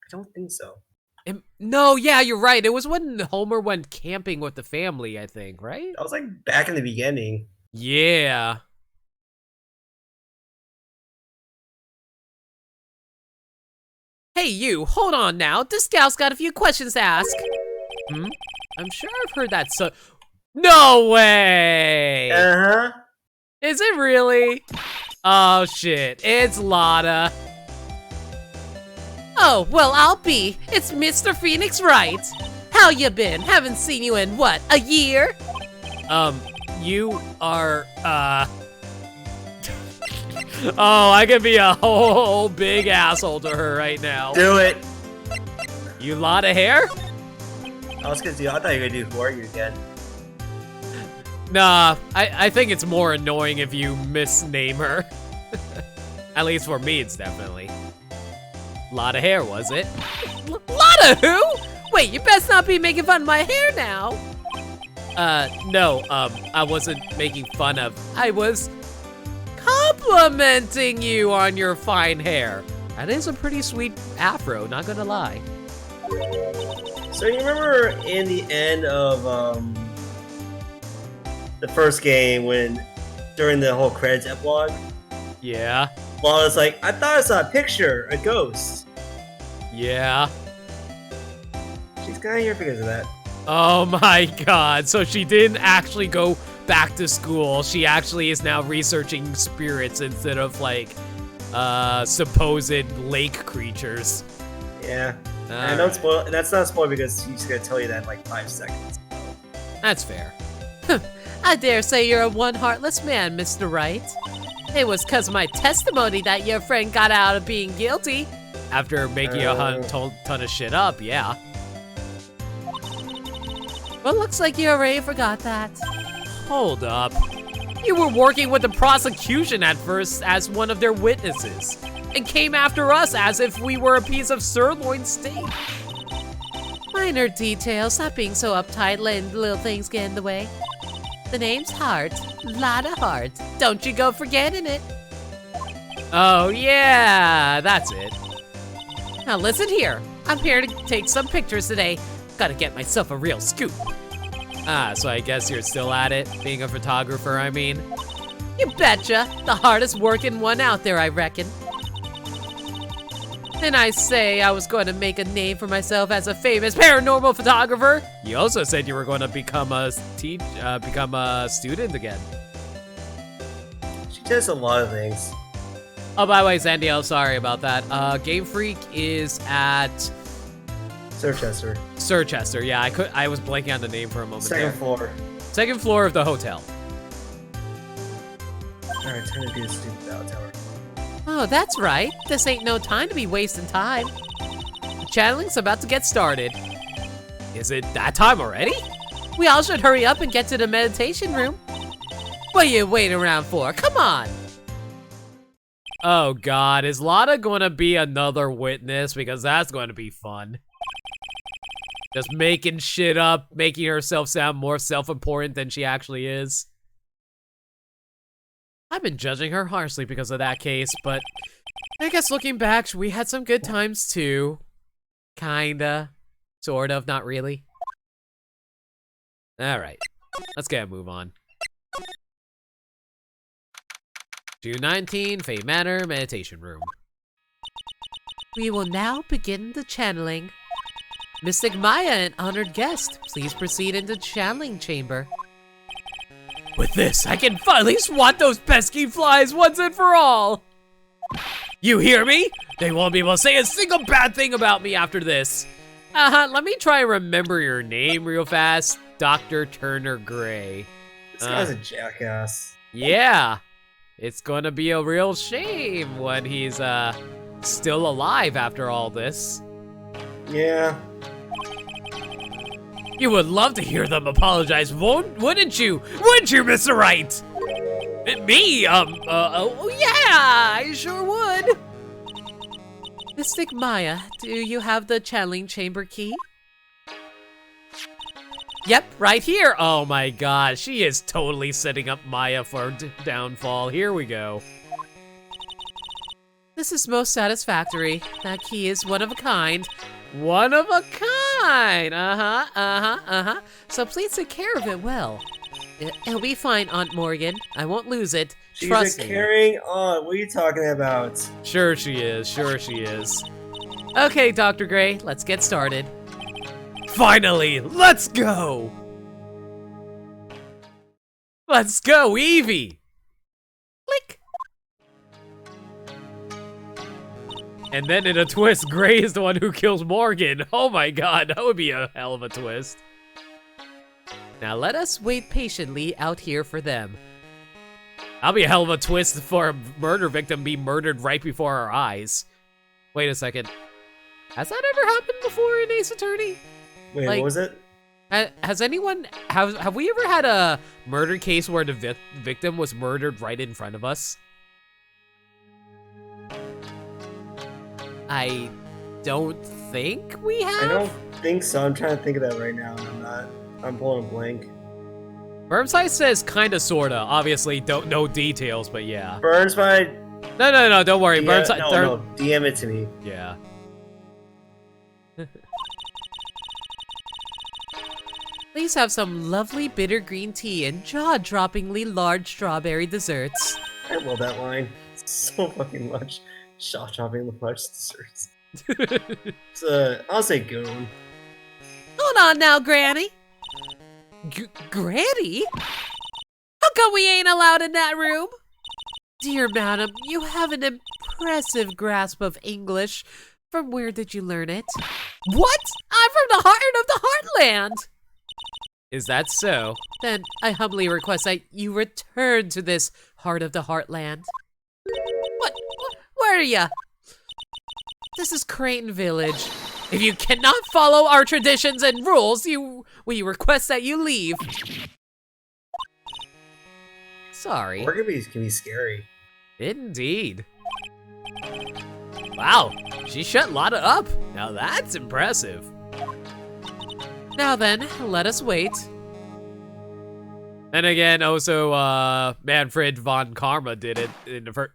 I don't think so. No, yeah, you're right. It was when Homer went camping with the family, I think, right? That was like back in the beginning. Yeah. Hey, you, hold on now. This gal's got a few questions to ask. I'm sure I've heard that so. No way! Uh-huh. Is it really? Oh, shit. It's Lotta. Oh, well, I'll be. It's Mr. Phoenix Wright. How you been? Haven't seen you in, what, a year? You are, Oh, I could be a whole big asshole to her right now. Do it. You Lotta hair? I was gonna do. I thought you were gonna do Who Are You again. Nah, I think it's more annoying if you misname her. At least for me, it's definitely. Lotta hair, was it? Lotta who? Wait, you best not be making fun of my hair now. No, I wasn't making fun of. I was Complimenting you on your fine hair. That is a pretty sweet afro, not gonna lie. So you remember in the end of the first game when during the whole credits epilogue, Yeah. Lala's like, I thought I saw a picture, a ghost. Yeah. She's kind of here because of that. Oh my god, so she didn't actually go back to school. She actually is now researching spirits instead of like supposed lake creatures. Yeah. All And don't right. spoil. That's not a spoiler because she's gonna tell you that in like 5 seconds. That's fair. I dare say you're a one heartless man, Mr. Wright. It was cause of my testimony that your friend got out of being guilty. After making a ton of shit up, yeah. Well, looks like you already forgot that. Hold up. You were working with the prosecution at first as one of their witnesses, and came after us as if we were a piece of sirloin steak. Minor details, stop being so uptight, letting little things get in the way. The name's Hart, Lotta Hart. Don't you go forgetting it. Oh yeah, that's it. Now listen here, I'm here to take some pictures today. Gotta get myself a real scoop. Ah, so I guess you're still at it, being a photographer, I mean. You betcha, the hardest working one out there, I reckon. And I say I was going to make a name for myself as a famous paranormal photographer. You also said you were going to become a student again. She does a lot of things. Oh, by the way, Sandy, I'm sorry about that. Game Freak is at Sirchester. Sirchester. Yeah, I was blanking on the name for a moment. Second there. floor. Second floor of the hotel. Alright, time to do the stupid battle tower. Oh, that's right. This ain't no time to be wasting time. The channeling's about to get started. Is it that time already? We all should hurry up and get to the meditation room. What are you waiting around for? Come on. Oh god, is Lotta going to be another witness? Because that's going to be fun. Just making shit up, making herself sound more self-important than she actually is. I've been judging her harshly because of that case, but I guess looking back, we had some good times too. Kinda. Sort of, not really. Alright, let's get a move on. June 19, Fate Manor, Meditation Room. We will now begin the channeling. Mystic Maya and honored guest, please proceed into the channeling chamber. With this, I can finally swat those pesky flies once and for all! You hear me? They won't be able to say a single bad thing about me after this. Let me try and remember your name real fast. Dr. Turner Gray. This guy's a jackass. Yeah. It's gonna be a real shame when he's, still alive after all this. Yeah. You would love to hear them apologize, wouldn't you? Wouldn't you, Mr. Wright? Me? Oh yeah, I sure would. Mystic Maya, do you have the channeling chamber key? Yep, right here. Oh my god, she is totally setting up Maya for downfall. Here we go. This is most satisfactory. That key is one of a kind. One of a kind. So please take care of it well. It'll be fine, Aunt Morgan. I won't lose it. She's Trust a me. carrying on. What are you talking about? Sure she is, sure she is. Okay, Dr. Gray, let's get started. Finally, let's go! Let's go, Eevee! Click. And then in a twist, Gray is the one who kills Morgan. Oh my god, that would be a hell of a twist. Now let us wait patiently out here for them. That'll be a hell of a twist for a murder victim be murdered right before our eyes. Wait a second. Has that ever happened before in Ace Attorney? Wait, Like- what was it? Has anyone, have we ever had a murder case where the victim was murdered right in front of us? I don't think we have. I don't think so. I'm trying to think of that right now, and I'm not. I'm pulling a blank. Burnside says kinda sorta. Obviously, don't know details, but yeah. Burns by. No, don't worry. Burnside. No, DM it to me. Yeah. Please have some lovely bitter green tea and jaw-droppingly large strawberry desserts. I love that line so fucking much. Shot chopping the much desserts. I'll say goon. Hold on now, Granny. Granny? How come we ain't allowed in that room? Dear madam, you have an impressive grasp of English. From where did you learn it? What? I'm from the heart of the heartland. Is that so? Then I humbly request that you return to this heart of the heartland. What? Where are ya? This is Creighton Village. If you cannot follow our traditions and rules, we request that you leave. Sorry. Or can be scary. Indeed. Wow, she shut Lotta up. Now that's impressive. Now then, let us wait. And again, also, Manfred von Karma did it in the first.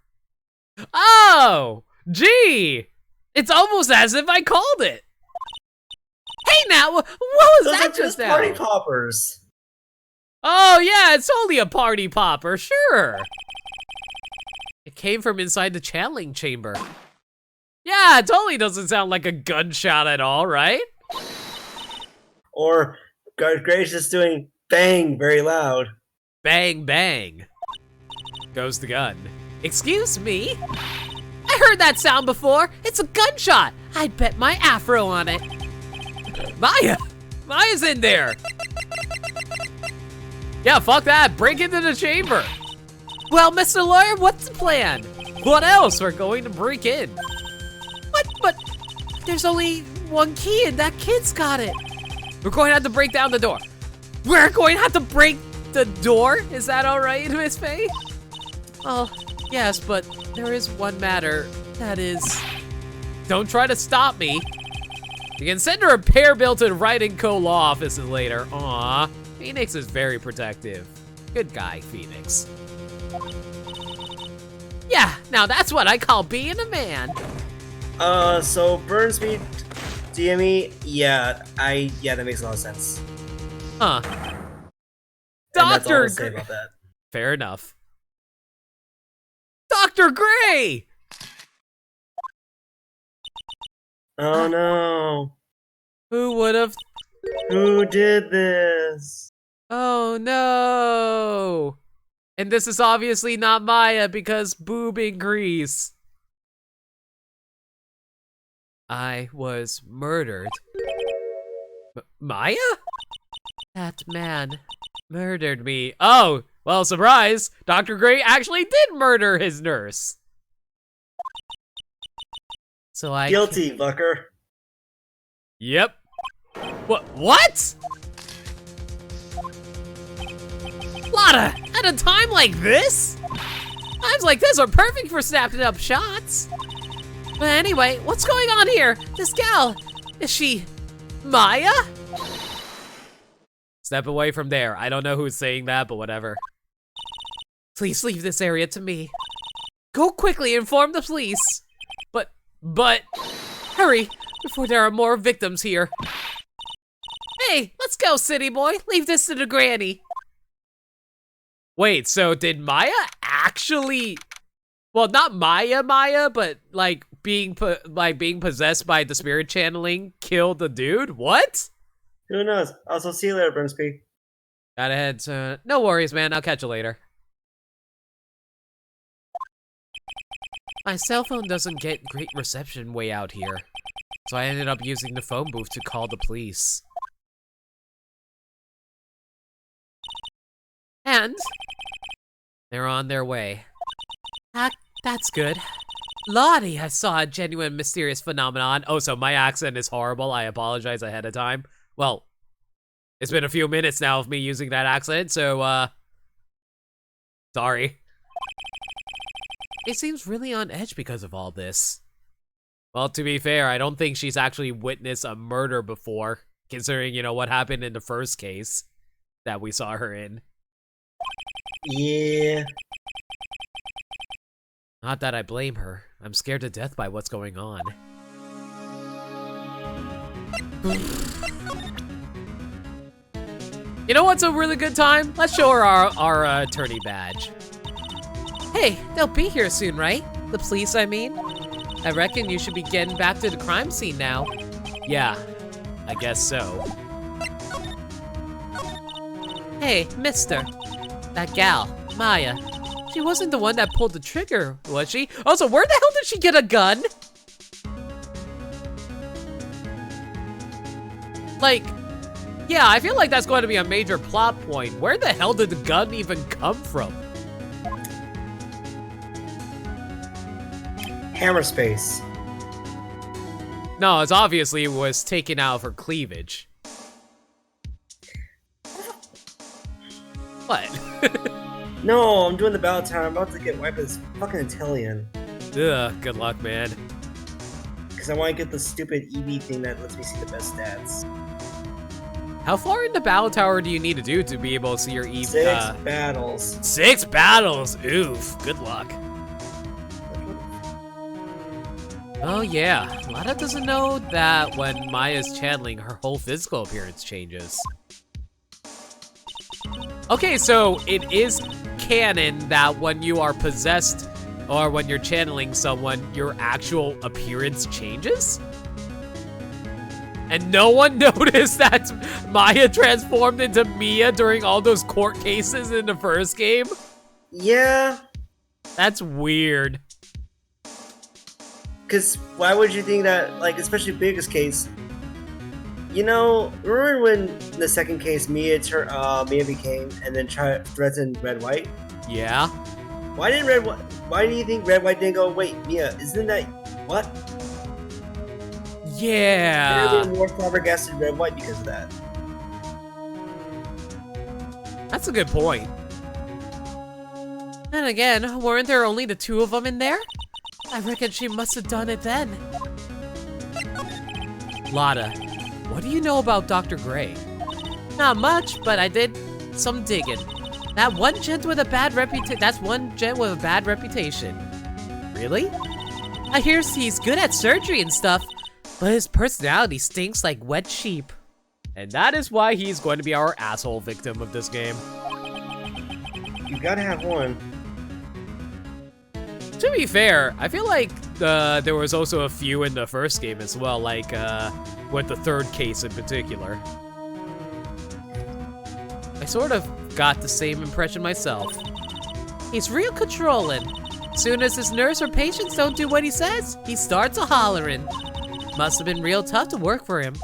Oh, gee, it's almost as if I called it. Hey now, what was Those that are just now? party poppers. Oh yeah, it's only a party popper, sure. It came from inside the channeling chamber. Yeah, it totally doesn't sound like a gunshot at all, right? Or Gray's just doing bang very loud. Bang, bang. Goes the gun. Excuse me? I heard that sound before. It's a gunshot. I'd bet my afro on it. Maya! Maya's in there! Yeah, fuck that. Break into the chamber. Well, Mr. Lawyer, what's the plan? What else? We're going to break in. What? But there's only one key and that kid's got it. We're going to have to break down the door. We're going to have to break the door? Is that all right, Miss Faye? Well, yes, but there is one matter. That is... Don't try to stop me. You can send her a repair bill to the Wright & Co. law offices later. Aw, Phoenix is very protective. Good guy, Phoenix. Yeah, now that's what I call being a man. So Burns me, DME, yeah, that makes a lot of sense. Huh. And that's all I'll Dr. say about that. Fair enough. Dr. Gray! Oh no. Who would have? Who did this? Oh no! And this is obviously not Maya because boob increase. I was murdered. Maya? That man murdered me. Oh, well, surprise. Dr. Gray actually did murder his nurse. So I Guilty, fucker. Yep. What? Lotta, at a time like this? Times like this are perfect for snapping up shots. But anyway, what's going on here? This gal, is she Maya? Step away from there. I don't know who's saying that, but whatever. Please leave this area to me. Go quickly, inform the police. But, hurry, before there are more victims here. Hey, let's go, city boy. Leave this to the granny. Wait, so did Maya actually, well, not Maya, but like being possessed by the spirit channeling kill the dude? What? Who knows? Also, see you later, Brimsby. Gotta head to, no worries, man. I'll catch you later. My cell phone doesn't get great reception way out here, so I ended up using the phone booth to call the police. And they're on their way. That's good. Lottie, I saw a genuine mysterious phenomenon. Oh, so my accent is horrible. I apologize ahead of time. Well, it's been a few minutes now of me using that accent, so, sorry. It seems really on edge because of all this. Well, to be fair, I don't think she's actually witnessed a murder before, considering, you know, what happened in the first case that we saw her in. Yeah. Not that I blame her. I'm scared to death by what's going on. You know what's a really good time? Let's show her our attorney badge. Hey, they'll be here soon, right? The police, I mean. I reckon you should be getting back to the crime scene now. Yeah, I guess so. Hey, mister. That gal, Maya. She wasn't the one that pulled the trigger, was she? Also, where the hell did she get a gun? Like, yeah, I feel like that's going to be a major plot point. Where the hell did the gun even come from? Hammer space. No, it's obviously was taken out of her cleavage. What? No, I'm doing the battle tower. I'm about to get wiped as fucking Italian. Ugh, good luck, man. Because I want to get the stupid EV thing that lets me see the best stats. How far in the battle tower do you need to do to be able to see your EV? 6 battles. 6 battles? Oof, good luck. Oh yeah, Lada doesn't know that when Maya's channeling, her whole physical appearance changes. Okay, so it is canon that when you are possessed or when you're channeling someone, your actual appearance changes? And no one noticed that Maya transformed into Mia during all those court cases in the first game? Yeah. That's weird. Because why would you think that, like, especially biggest case, you know, remember when in the second case Mia became and then threatened Red White? Yeah. Why do you think Red White didn't go, wait, Mia, isn't that what? Yeah. They're more flabbergasted Red White because of that. That's a good point. And again, weren't there only the 2 of them in there? I reckon she must have done it then. Lada, what do you know about Dr. Gray? Not much, but I did some digging. That's one gent with a bad reputation. Really? I hear he's good at surgery and stuff, but his personality stinks like wet sheep. And that is why he's going to be our asshole victim of this game. You gotta have one. To be fair, I feel like there was also a few in the first game as well, like with the third case in particular. I sort of got the same impression myself. He's real controlling. Soon as his nurse or patients don't do what he says, he starts a hollering. Must have been real tough to work for him.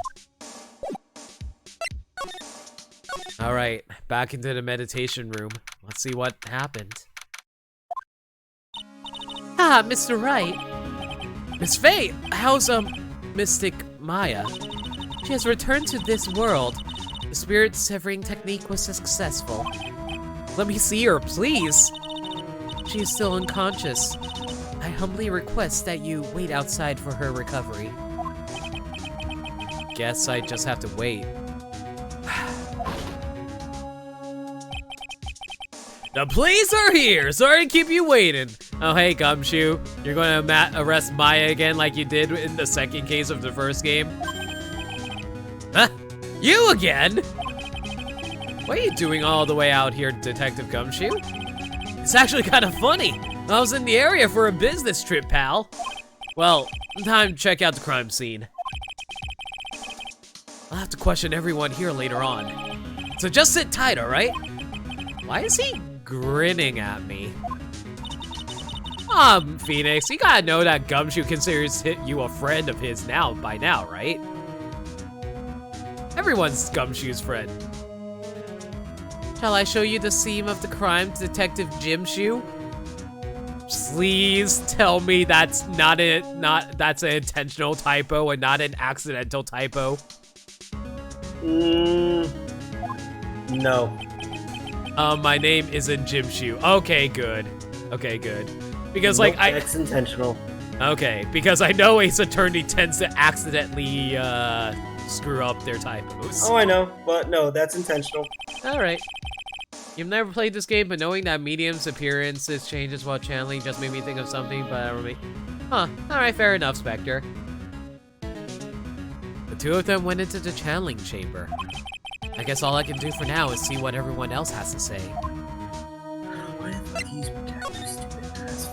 All right, back into the meditation room. Let's see what happened. Ah, Mr. Wright. Miss Fate, How's, Mystic Maya? She has returned to this world. The spirit severing technique was successful. let me see her, please. She is still unconscious. I humbly request that you wait outside for her recovery. Guess I just have to wait. The police are here! Sorry to keep you waiting. Oh, hey, Gumshoe. You're gonna arrest Maya again like you did in the second case of the first game? Huh? You again? What are you doing all the way out here, Detective Gumshoe? It's actually kind of funny. I was in the area for a business trip, pal. Well, time to check out the crime scene. I'll have to question everyone here later on. So just sit tight, alright? Why is he grinning at me? Phoenix, you gotta know that Gumshoe considers you a friend of his by now, right? Everyone's Gumshoe's friend. Shall I show you the scene of the crime, Detective Jimshoe? Please tell me that's that's an intentional typo and not an accidental typo. No. My name isn't Jimshoe. Okay, good. Okay, good. Because Nope, like that's intentional. Okay, because I know Ace Attorney tends to accidentally screw up their typos. Oh, I know, but no, that's intentional. All right. You've never played this game, but knowing that Medium's appearances changes while channeling just made me think of something, but I don't really... Huh, alright, fair enough, Spectre. The two of them went into the channeling chamber. I guess all I can do for now is see what everyone else has to say. Why did these protectors stupid ass?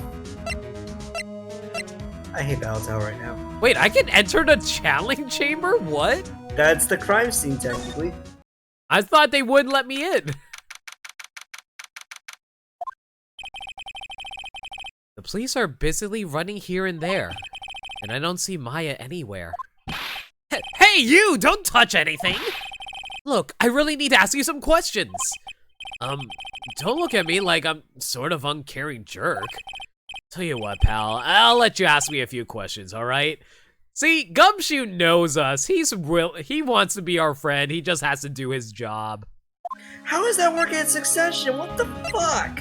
I hate Battletown right now. Wait, I can enter the channeling chamber? What? That's the crime scene, technically. I thought they wouldn't let me in. The police are busily running here and there, and I don't see Maya anywhere. Hey, you! Don't touch anything! Look, I really need to ask you some questions. Don't look at me like I'm sort of uncaring jerk. Tell you what, pal, I'll let you ask me a few questions, alright? See, Gumshoe knows us. He wants to be our friend. He just has to do his job. How is that working in succession? What the fuck?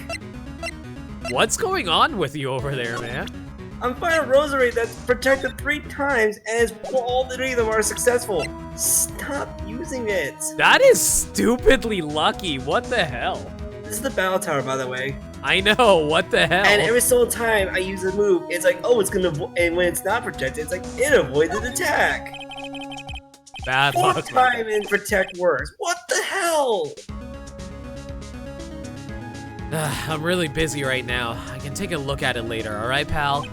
What's going on with you over there, man? I'm finding a rosary that's protected 3 times, and all 3 of them are successful. Stop using it. That is stupidly lucky. What the hell? This is the battle tower, by the way. I know. What the hell? And every single time I use a move, it's like, oh, it's gonna. And when it's not protected, it's like it avoided attack. Bad 4th luck. time in protect works. What the hell? I'm really busy right now. I can take a look at it later, alright, pal?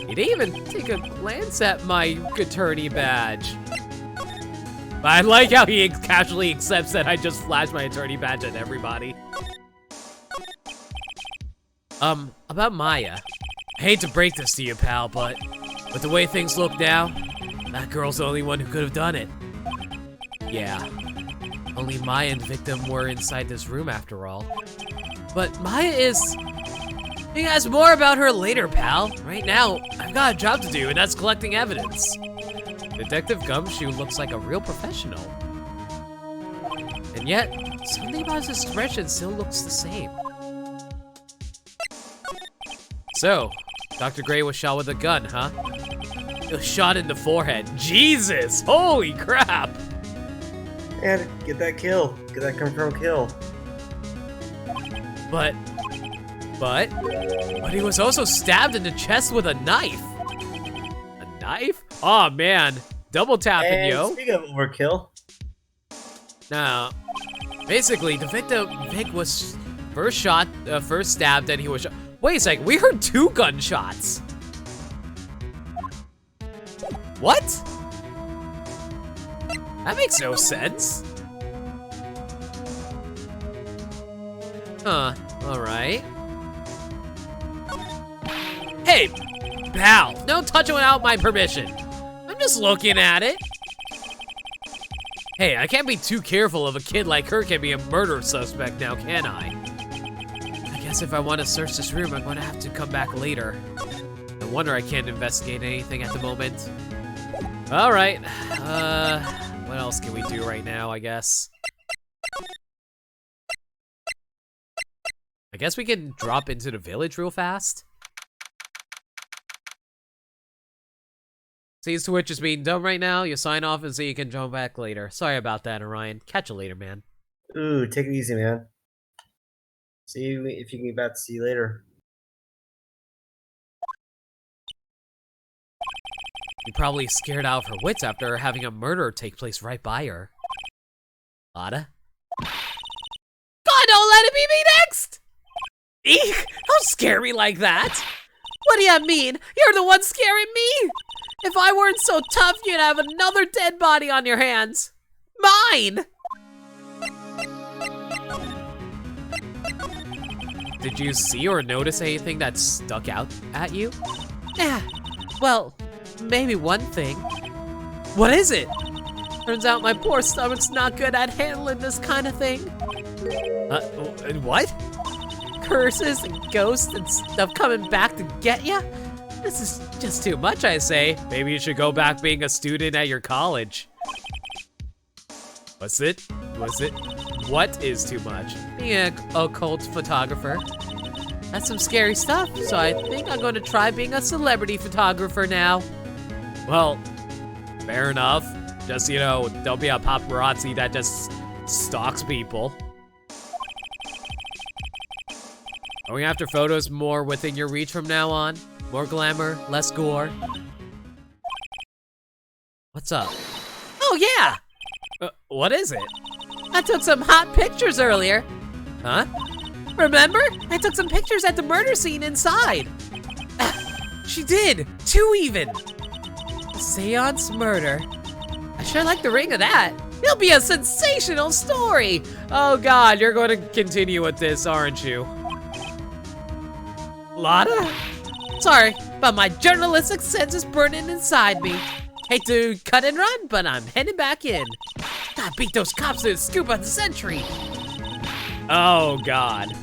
You didn't even take a glance at my attorney badge. But I like how he casually accepts that I just flashed my attorney badge at everybody. About Maya. I hate to break this to you, pal, but with the way things look now, that girl's the only one who could have done it. Yeah. Only Maya and victim were inside this room after all. But Maya is... You can ask more about her later, pal. Right now, I've got a job to do, and that's collecting evidence. Detective Gumshoe looks like a real professional. And yet, something about his expression still looks the same. So, Dr. Gray was shot with a gun, huh? He was shot in the forehead. Jesus! Holy crap! And get that kill. Get that confirmed kill. But he was also stabbed in the chest with a knife. A knife? Oh man, double tapping, And yo. speaking of overkill, Now, basically, the victim, Vic, was first stabbed, and he was shot. Wait a sec, we heard 2 gunshots. What? That makes no sense. Huh, alright. Hey, pal, don't touch it without my permission. I'm Just looking at it. Hey, I can't be too careful of a kid like her can be a murder suspect now, can I? I guess if I want to search this room, I'm going to have to come back later. No wonder I can't investigate anything at the moment. All right, what else can we do right now, I guess? I guess we can drop into the village real fast. See, Switch is being done right now. You sign off and so you can jump back later. Sorry about that, Orion. Catch you later, man. Ooh, take it easy, man. See you if you can get back to see you later. You're probably scared out of her wits after having a murder take place right by her. Lotta? God, don't let it be me next! Eek! Don't scare me like that! What do you mean? You're the one scaring me! If I weren't so tough, you'd have another dead body on your hands. Mine! Did you see or notice anything that stuck out at you? Yeah, well, maybe one thing. What is it? Turns out my poor stomach's not good at handling this kind of thing. What? Curses and ghosts and stuff coming back to get ya? This is just too much, I say. Maybe you should go back being a student at your college. What is too much? Being an occult photographer. That's some scary stuff, so I think I'm going to try being a celebrity photographer now. Well, fair enough. Just, you know, don't be a paparazzi that just stalks people. Going after photos more within your reach from now on? More glamour, less gore. What's up? Oh yeah! What is it? I took some hot pictures earlier. Huh? Remember? I took some pictures at the murder scene inside. She did! 2 even! A seance murder. I sure like the ring of that. It'll be a sensational story. Oh god, you're going to continue with this, aren't you? Lotta? Sorry, but my journalistic sense is burning inside me. Hate to cut and run, but I'm heading back in. Gotta beat those cops to the scoop of the century. Oh god.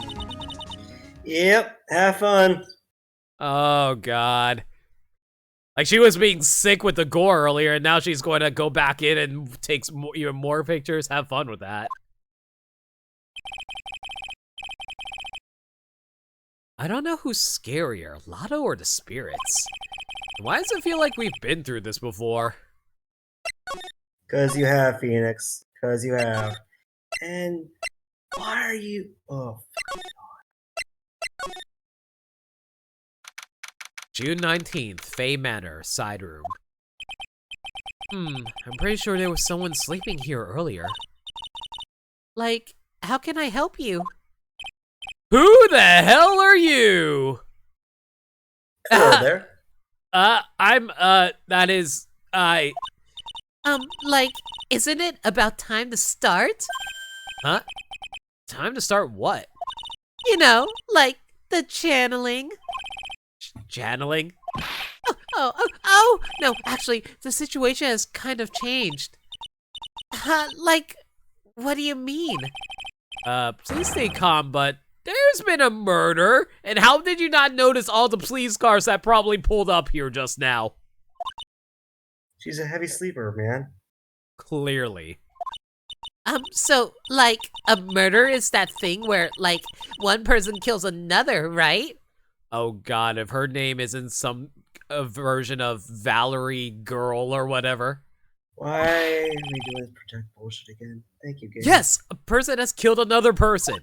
Yep, have fun. Oh god. Like she was being sick with the gore earlier, and now she's going to go back in and take even more pictures. Have fun with that. I don't know who's scarier, Lotto or the spirits. Why does it feel like we've been through this before? Cause you have, Phoenix. Cause you have. And why are you? Oh. June 19th, Fay Manor, side room. I'm pretty sure there was someone sleeping here earlier. Like, how can I help you? Who the hell are you? Hello there. Like, isn't it about time to start? Huh? Time to start what? You know, like the channeling. Channeling? Oh, no, actually, the situation has kind of changed. Like, what do you mean? Please stay calm, but there's been a murder, and how did you not notice all the police cars that probably pulled up here just now? She's a heavy sleeper, man. Clearly. So, like, a murder is that thing where, like, one person kills another, right? Oh god, if her name isn't some version of Valerie Girl or whatever. Why are we doing this protect bullshit again? Thank you, game. Yes, a person has killed another person.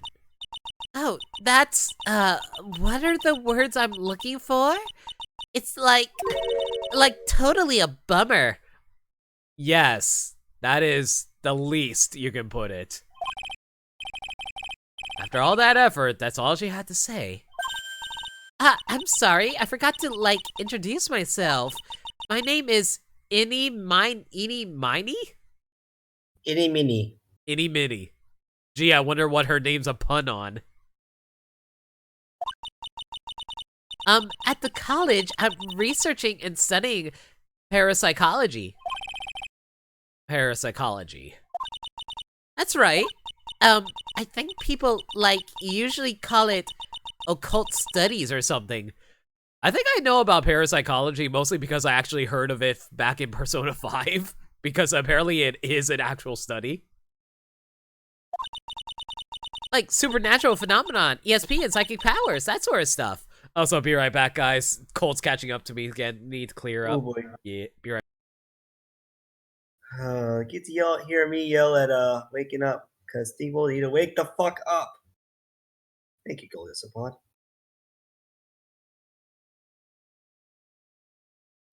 Oh, that's, what are the words I'm looking for? It's like totally a bummer. Yes, that is the least you can put it. After all that effort, that's all she had to say. I'm sorry, I forgot to, like, introduce myself. My name is Innie Miney? Itty Minnie. Itty Minnie. Gee, I wonder what her name's a pun on. At the college, I'm researching and studying Parapsychology. Parapsychology. That's right. I think people, like, usually call it occult studies or something. I think I know about parapsychology mostly because I actually heard of it back in Persona 5, because apparently it is an actual study. Like supernatural phenomenon, ESP, and psychic powers, that sort of stuff. Also, be right back, guys. Colt's catching up to me again. Need to clear up. Oh boy. Yeah, be right. Get to hear me yell at waking up, because Steve will need to wake the fuck up. Thank you, Golden Support.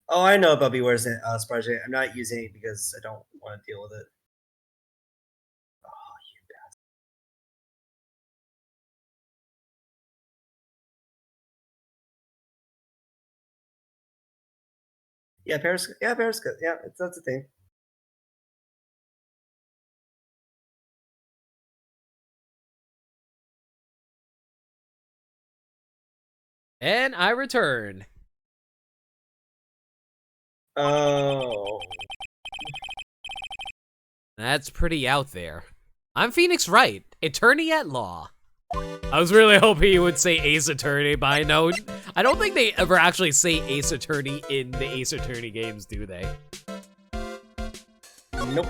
Oh, I know about Beware's project. I'm not using it because I don't want to deal with it. Oh, you bastard. Yeah, Periscope. Yeah, Periscope. Yeah, that's a thing. And I return. Oh. That's pretty out there. I'm Phoenix Wright, attorney at law. I was really hoping you would say Ace Attorney, but I don't think they ever actually say Ace Attorney in the Ace Attorney games, do they? Nope.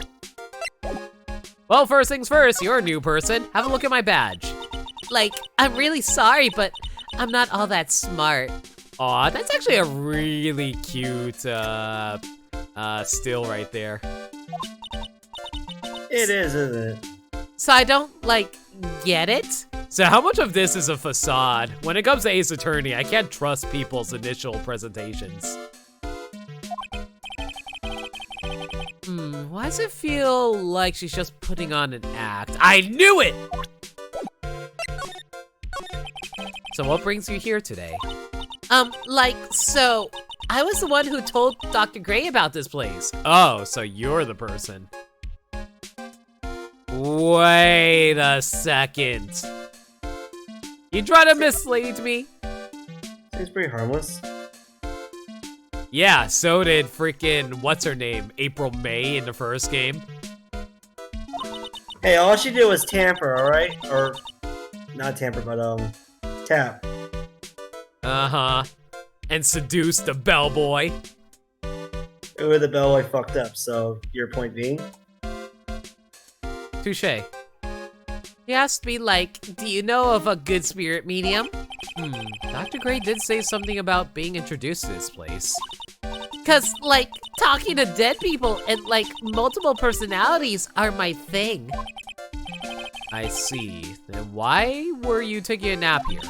Well, first things first, you're a new person. Have a look at my badge. Like, I'm really sorry, but I'm not all that smart. Aw, that's actually a really cute, still right there. It is, isn't it? So I don't, like, get it? So how much of this is a facade? When it comes to Ace Attorney, I can't trust people's initial presentations. Why does it feel like she's just putting on an act? I knew it! So what brings you here today? So, I was the one who told Dr. Gray about this place. Oh, so you're the person. Wait a second. You try to mislead me? Seems pretty harmless. Yeah, so did freaking, what's her name? April May in the first game. Hey, all she did was tamper, alright? Or, not tamper, but, tap. Uh-huh. And seduce the bellboy. Ooh, the bellboy fucked up, so your point being? Touche. He asked me, like, do you know of a good spirit medium? Dr. Gray did say something about being introduced to this place. Cause, like, talking to dead people and, like, multiple personalities are my thing. I see. Then why were you taking a nap here?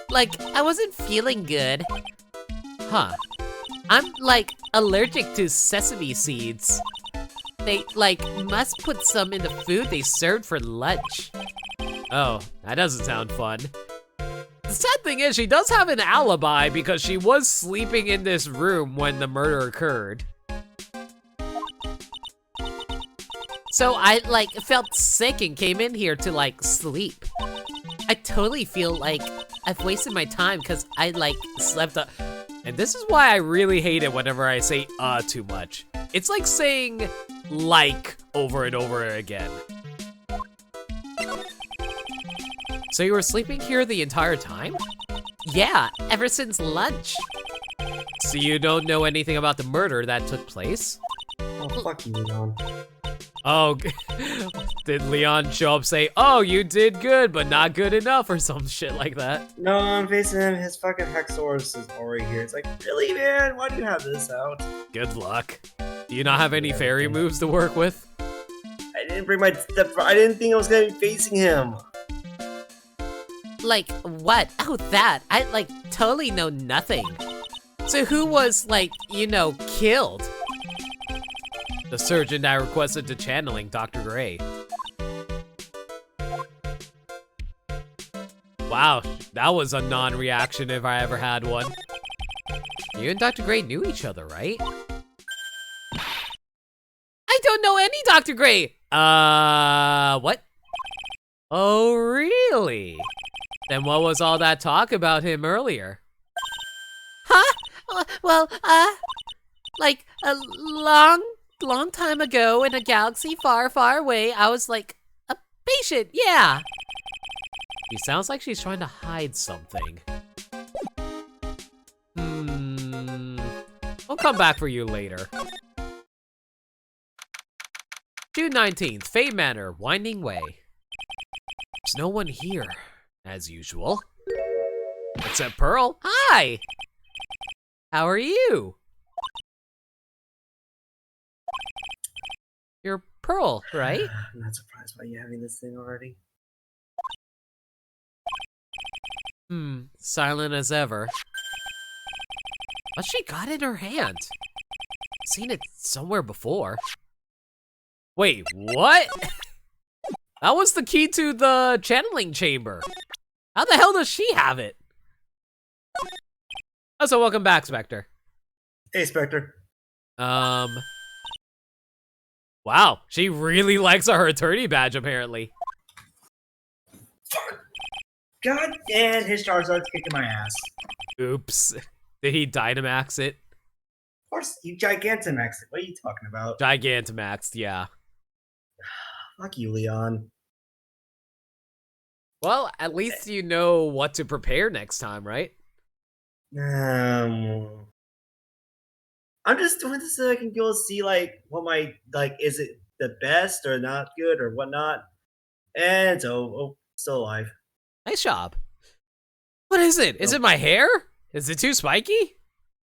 Like, I wasn't feeling good. Huh. I'm, like, allergic to sesame seeds. They, like, must put some in the food they served for lunch. Oh, that doesn't sound fun. The sad thing is, she does have an alibi because she was sleeping in this room when the murder occurred. So I, like, felt sick and came in here to, like, sleep. I totally feel like I've wasted my time because I, like, slept up. And this is why I really hate it whenever I say too much. It's like saying like over and over again. So you were sleeping here the entire time? Yeah, ever since lunch. So you don't know anything about the murder that took place? Oh, fuck you, Leon. Oh, did Leon show up say, oh, you did good, but not good enough, or some shit like that? No, I'm facing him. His fucking Hexorus is already here. It's like, really, man? Why do you have this out? Good luck. Do you not have any fairy moves to work with? I didn't bring my step. I didn't think I was gonna be facing him. Like, what? Oh, that. I, like, totally know nothing. So who was, like, you know, killed? The surgeon I requested to channeling Dr. Gray. Wow, that was a non-reaction if I ever had one. You and Dr. Gray knew each other, right? I don't know any Dr. Gray! What? Oh, really? Then what was all that talk about him earlier? Huh? Well, Like a long time ago in a galaxy far, far away, I was like a patient, yeah. She sounds like she's trying to hide something. I'll come back for you later. June 19th, Fay Manor, Winding Way. There's no one here, as usual. Except Pearl. Hi. How are you? You're Pearl, right? I'm not surprised by you having this thing already. Silent as ever. What's she got in her hand? I've seen it somewhere before. Wait, what? That was the key to the channeling chamber. How the hell does she have it? Oh, so welcome back, Spectre. Hey, Spectre. Wow, she really likes her attorney badge, apparently. God damn, his Charizard's kicking my ass. Oops. Did he Dynamax it? Of course, you Gigantamax it. What are you talking about? Gigantamaxed, yeah. Fuck you, Leon. Well, at least you know what to prepare next time, right? I'm just doing this so I can go see, like, what my, like, is it the best or not good or whatnot? And so, still alive. Nice job. What is it? Is it my hair? Is it too spiky?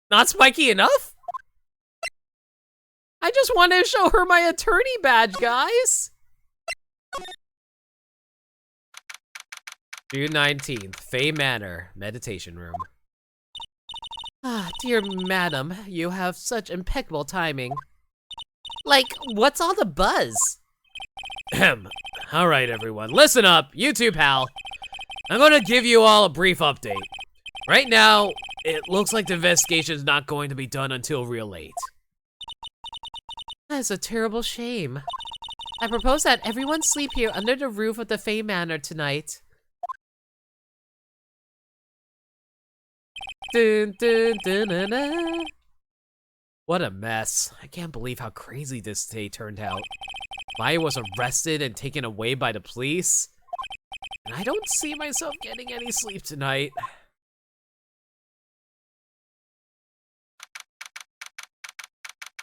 Not spiky enough? I just want to show her my attorney badge, guys. June 19th, Fay Manor, meditation room. Ah, dear madam, you have such impeccable timing. Like, what's all the buzz? Ahem. All right, everyone, listen up. You too, pal. I'm gonna give you all a brief update. Right now, it looks like the investigation's not going to be done until real late. That is a terrible shame. I propose that everyone sleep here under the roof of the Fay Manor tonight. Dun, dun, dun, dun, dun. What a mess. I can't believe how crazy this day turned out. Maya was arrested and taken away by the police. And I don't see myself getting any sleep tonight.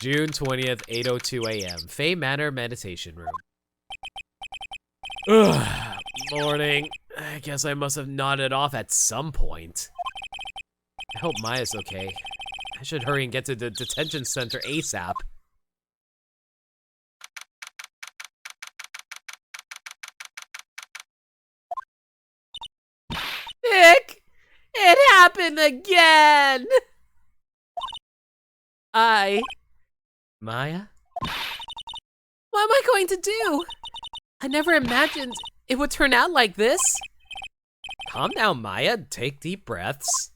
June 20th, 8:02 a.m. Fay Manor Meditation Room. Ugh, morning. I guess I must have nodded off at some point. I hope Maya's okay. I should hurry and get to the detention center ASAP. Nick! It happened again! Maya? What am I going to do? I never imagined it would turn out like this. Calm down, Maya. Take deep breaths.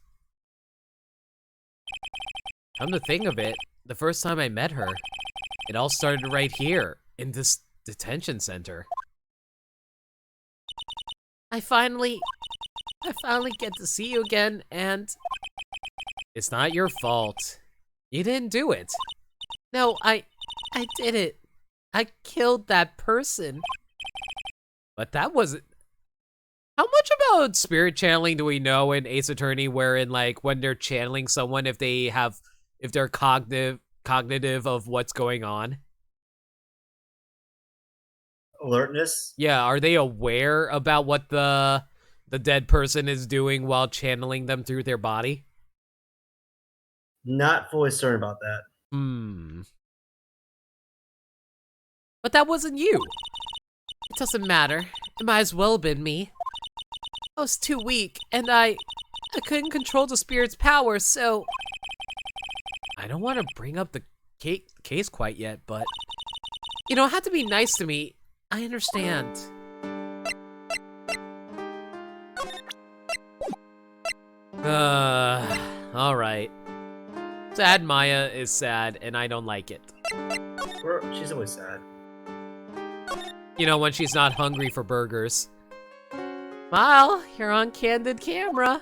Come to think of it, the first time I met her, it all started right here, in this detention center. I finally get to see you again, and It's not your fault. You didn't do it. no, I did it. I killed that person. But that wasn't... How much about spirit channeling do we know in Ace Attorney, wherein, like, when they're channeling someone, if they're cognitive of what's going on? Alertness? Yeah, are they aware about what the dead person is doing while channeling them through their body? Not fully certain about that. But that wasn't you. It doesn't matter. It might as well have been me. I was too weak, and I couldn't control the spirit's power, so... I don't want to bring up the case quite yet, but... You don't have to be nice to me. I understand. Alright. Sad Maya is sad, and I don't like it. She's always sad. You know, when she's not hungry for burgers. Well, you're on candid camera.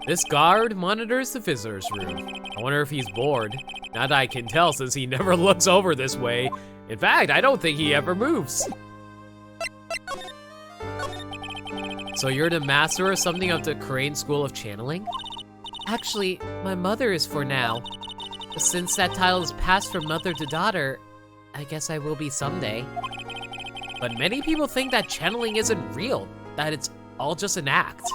This guard monitors the visitor's room. I wonder if he's bored. Not that I can tell since he never looks over this way. In fact, I don't think he ever moves. So you're the master or something of the Crane School of Channeling? Actually, my mother is for now. But since that title is passed from mother to daughter, I guess I will be someday. But many people think that channeling isn't real, that it's all just an act.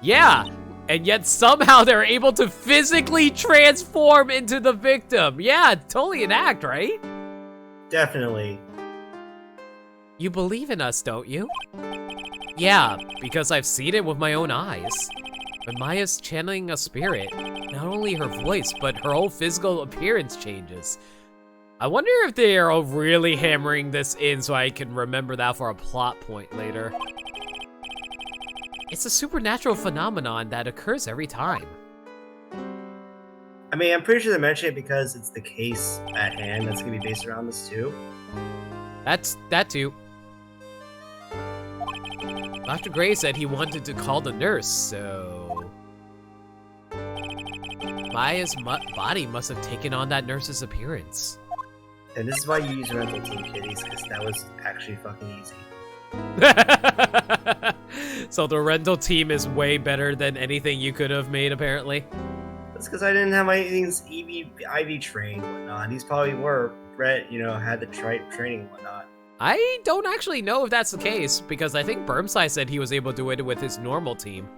Yeah, and yet somehow they're able to physically transform into the victim. Yeah, totally an act, right? Definitely. You believe in us, don't you? Yeah, because I've seen it with my own eyes. When Maya's channeling a spirit, not only her voice, but her whole physical appearance changes. I wonder if they are really hammering this in so I can remember that for a plot point later. It's a supernatural phenomenon that occurs every time. I mean, I'm pretty sure they mentioned it because it's the case at hand that's gonna be based around this too. That too. Dr. Gray said he wanted to call the nurse, so... Maya's body must have taken on that nurse's appearance. And this is why you use rental team kitties, because that was actually fucking easy. So the rental team is way better than anything you could have made, apparently. That's because I didn't have my things IV trained and whatnot. These probably were. Brett, you know, had the training and whatnot. I don't actually know if that's the case, because I think Burmside said he was able to do it with his normal team.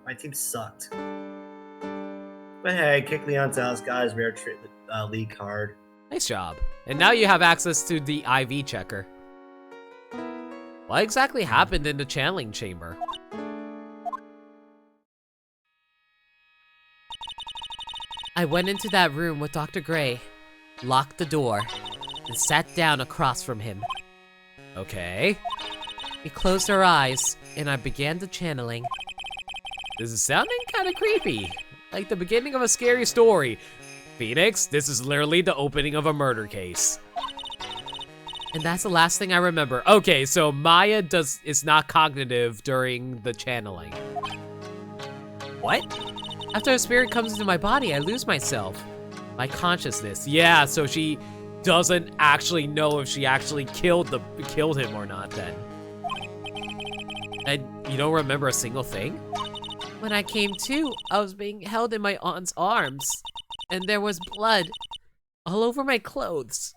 My team sucked. But hey, I kicked Leon's house, got his rare league card. Nice job. And now you have access to the IV checker. What exactly happened in the channeling chamber? I went into that room with Dr. Gray, locked the door, and sat down across from him. Okay. We closed our eyes, and I began the channeling. This is sounding kind of creepy. Like the beginning of a scary story. Phoenix, this is literally the opening of a murder case. And that's the last thing I remember. Okay, so Maya is not cognitive during the channeling. What? After a spirit comes into my body, I lose myself. My consciousness. Yeah, so she doesn't actually know if she actually killed him or not then. And you don't remember a single thing? When I came to, I was being held in my aunt's arms, and there was blood all over my clothes.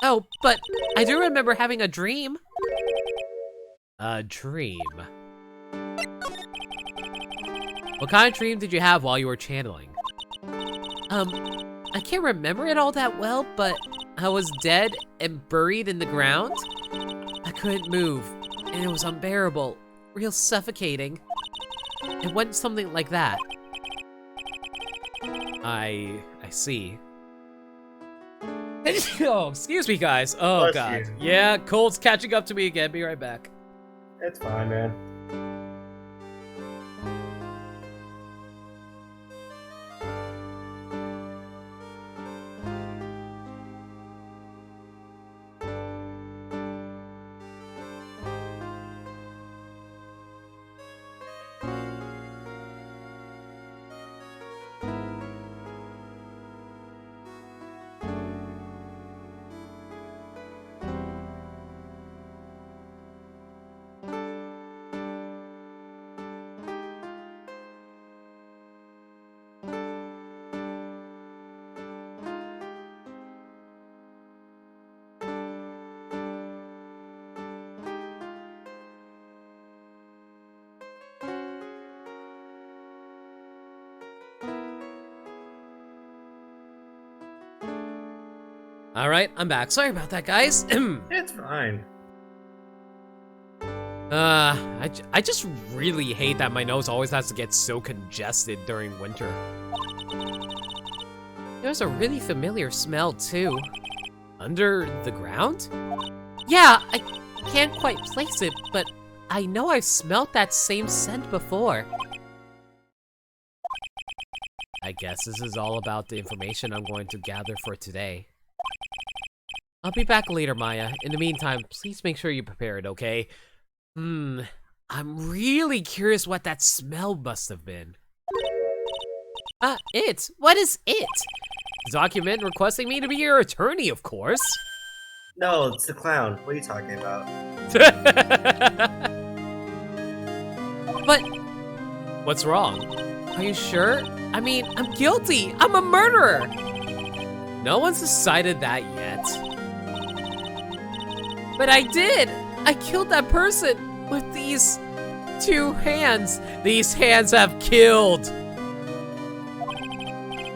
Oh, but I do remember having a dream. A dream? What kind of dream did you have while you were channeling? I can't remember it all that well, but I was dead and buried in the ground. I couldn't move, and it was unbearable, real suffocating. It went something like that. I see. Oh, excuse me, guys. Oh, Bless God. you. Yeah, cold's catching up to me again. Be right back. It's fine, man. All right, I'm back. Sorry about that, guys. It's fine. I just really hate that my nose always has to get so congested during winter. There's a really familiar smell, too. Under the ground? Yeah, I can't quite place it, but I know I've smelt that same scent before. I guess this is all about the information I'm going to gather for today. I'll be back later, Maya. In the meantime, please make sure you're prepared, okay? I'm really curious what that smell must have been. It? What is it? Document requesting me to be your attorney, of course. No, it's the clown. What are you talking about? But What's wrong? are you sure? I mean, I'm guilty. I'm a murderer. No one's decided that yet. But I did. I killed that person with these 2 hands. These hands have killed.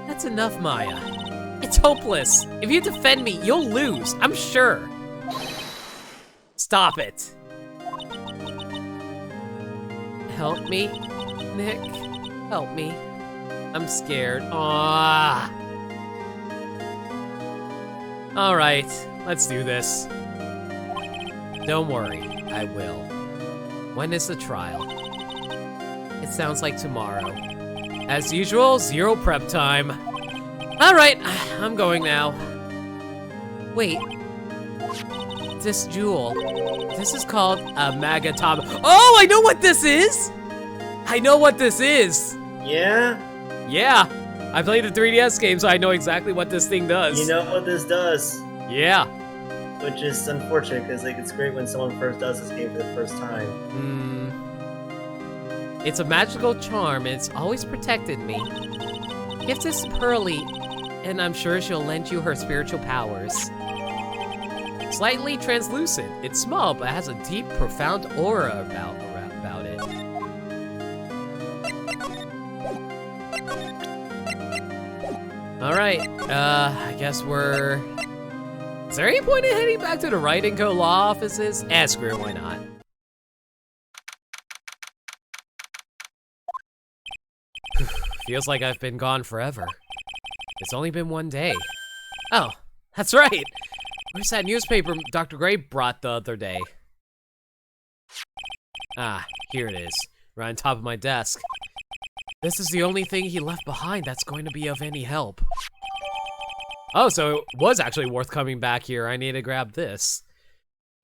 That's enough, Maya. It's hopeless. If you defend me, you'll lose, I'm sure. Stop it. Help me, Nick. Help me. I'm scared. Ah. All right, let's do this. Don't worry, I will. When is the trial? It sounds like tomorrow. As usual, 0 prep time. All right, I'm going now. Wait. This jewel. This is called A magatom. Oh, I know what this is! I know what this is! Yeah? Yeah, I played the 3DS game, so I know exactly what this thing does. You know what this does? Yeah. Which is unfortunate, because like, it's great when someone first does this game for the first time. It's a magical charm, and it's always protected me. Gift is Pearly, and I'm sure she'll lend you her spiritual powers. Slightly translucent. It's small, but has a deep, profound aura about it. All right, I guess we're... Is there any point in heading back to the Write & Co law offices? Screw it, why not? Feels like I've been gone forever. It's only been 1 day. Oh, that's right. Where's that newspaper Dr. Gray brought the other day? Ah, here it is, right on top of my desk. This is the only thing he left behind that's going to be of any help. Oh, so it was actually worth coming back here. I need to grab this.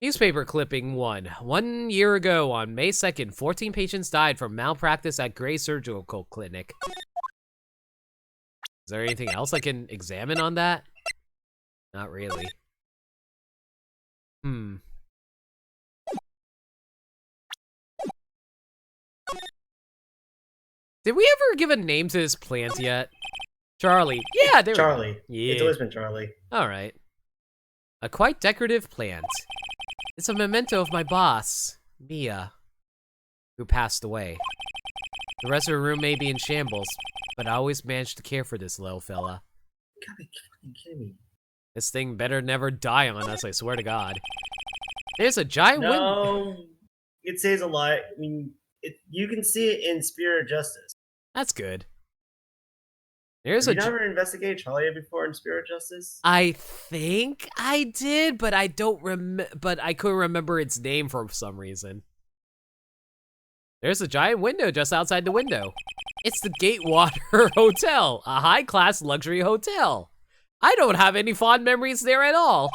Newspaper clipping 1. 1 year ago, on May 2nd, 14 patients died from malpractice at Gray Surgical Clinic. Is there anything else I can examine on that? Not really. Did we ever give a name to this plant yet? Charlie. Yeah, there Charlie. Yeah. It's always been Charlie. Alright. A quite decorative plant. It's a memento of my boss, Mia, who passed away. The rest of the room may be in shambles, but I always managed to care for this little fella. You gotta be fucking kidding me. This thing better never die on us, I swear to God. There's a giant window. No, it says a lot. I mean, you can see it in Spirit of Justice. That's good. There's Have you never investigated Charlie before in Spirit of Justice? I think I did, but I don't but I couldn't remember its name for some reason. There's a giant window just outside the window. It's the Gatewater Hotel, a high-class luxury hotel. I don't have any fond memories there at all.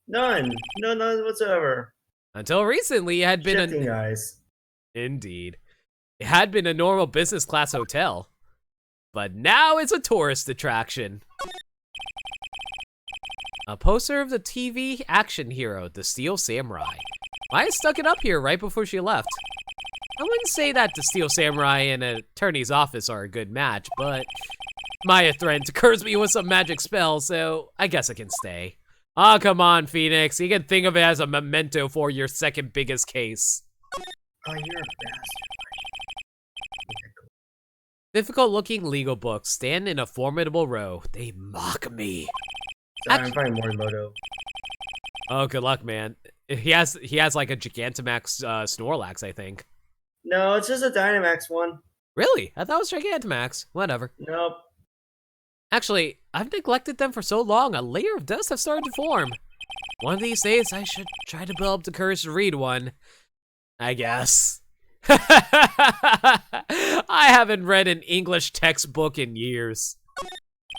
None. None whatsoever. Until recently, it had been Shifting guys. Indeed. It had been a normal business class hotel. But now it's a tourist attraction. A poster of the TV action hero, the Steel Samurai. Maya stuck it up here right before she left. I wouldn't say that the Steel Samurai and an attorney's office are a good match, but Maya threatened to curse me with some magic spell, so I guess I can stay. Aw, come on, Phoenix. You can think of it as a memento for your second biggest case. Oh, you're a bastard. Difficult-looking legal books stand in a formidable row. They mock me. Sorry, I'm probably Morimoto. Oh, good luck, man. He has like a Gigantamax Snorlax, I think. No, it's just a Dynamax one. Really? I thought it was Gigantamax. Whatever. Nope. Actually, I've neglected them for so long, a layer of dust has started to form. One of these days, I should try to build up the courage to read one. I guess. I haven't read an English textbook in years.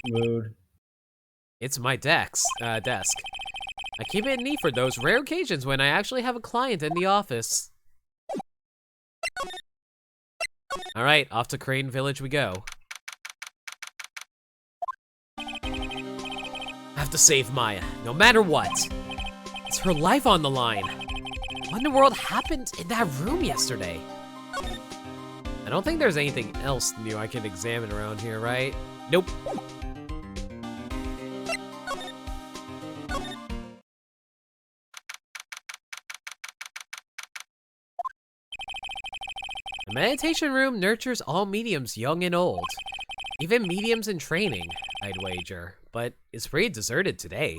Mood. It's my desk. I keep it neat for those rare occasions when I actually have a client in the office. Alright, off to Crane Village we go. I have to save Maya, no matter what. It's her life on the line. What in the world happened in that room yesterday? I don't think there's anything else new I can examine around here, right? Nope. The meditation room nurtures all mediums, young and old. Even mediums in training, I'd wager. But it's pretty deserted today.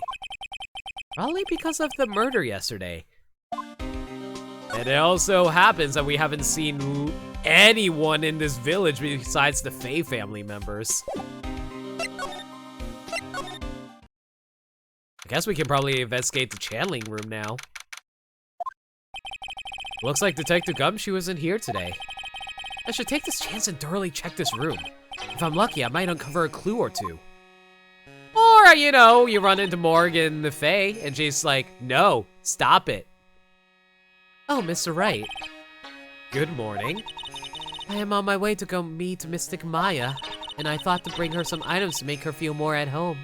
Probably because of the murder yesterday. And it also happens that we haven't seen anyone in this village besides the Faye family members. I guess we can probably investigate the channeling room now. Looks like Detective Gumshoe isn't here today. I should take this chance and thoroughly check this room. If I'm lucky, I might uncover a clue or two. Or, you know, you run into Morgan the Fae, and she's like, no, stop it. Oh, Mr. Wright. Good morning. I am on my way to go meet Mystic Maya, and I thought to bring her some items to make her feel more at home.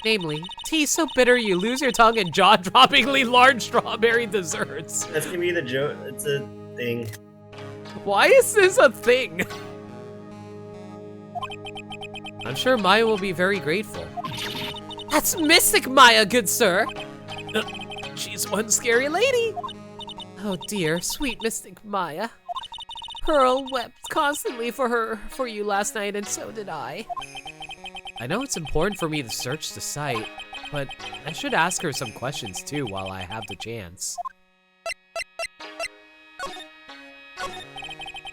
Namely, tea so bitter you lose your tongue and jaw-droppingly large strawberry desserts. That's gonna be the joke. It's a thing. Why is this a thing? I'm sure Maya will be very grateful. That's Mystic Maya, good sir! She's one scary lady. Oh dear, sweet Mystic Maya. Pearl wept constantly for you last night, and so did I. I know it's important for me to search the site, but I should ask her some questions too while I have the chance.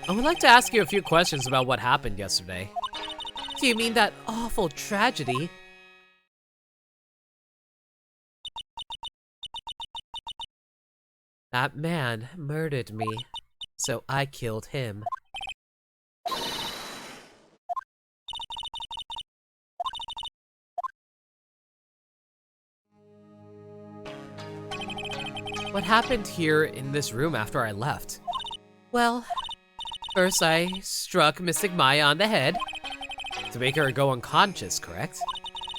I would like to ask you a few questions about what happened yesterday. Do you mean that awful tragedy? That man murdered me, so I killed him. What happened here in this room after I left? Well, first I struck Mystic Maya on the head. To make her go unconscious, correct?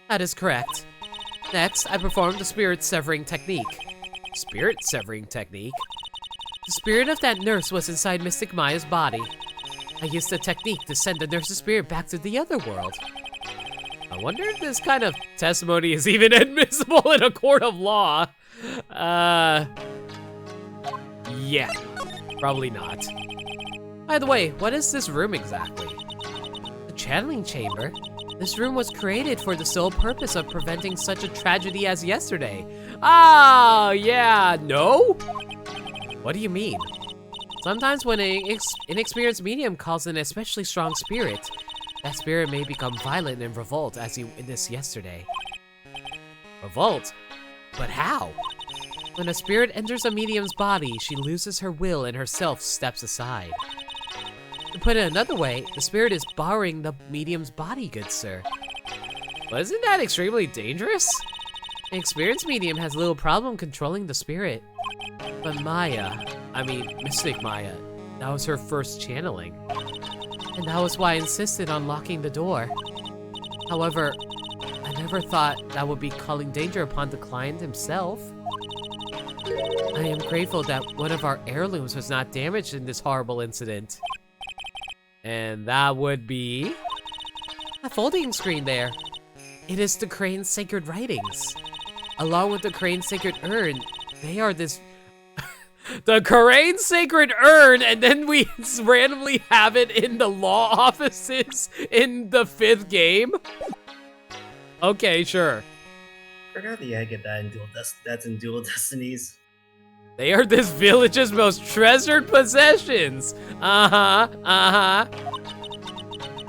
That is correct. Next, I performed the spirit severing technique. Spirit severing technique? The spirit of that nurse was inside Mystic Maya's body. I used the technique to send the nurse's spirit back to the other world. I wonder if this kind of testimony is even admissible in a court of law. Yeah, probably not. By the way, what is this room exactly? The channeling chamber? This room was created for the sole purpose of preventing such a tragedy as yesterday. Oh, yeah, no? What do you mean? Sometimes when an inexperienced medium calls in an especially strong spirit, that spirit may become violent and revolt, as you witnessed yesterday. Revolt? But how? When a spirit enters a medium's body, she loses her will and herself steps aside. To put it another way, the spirit is borrowing the medium's body, good sir. But isn't that extremely dangerous? An experienced medium has little problem controlling the spirit. But Mystic Maya, that was her first channeling. And that was why I insisted on locking the door. However, I never thought that would be calling danger upon the client himself. I am grateful that one of our heirlooms was not damaged in this horrible incident. And that would be? A folding screen there. It is the Crane's sacred writings. Along with the Crane's sacred urn, they are this... The Crane's sacred urn, and then we randomly have it in the law offices in the 5th game? Okay, sure. Forgot the I get that in that's in Dual Destinies. They are this village's most treasured possessions. If I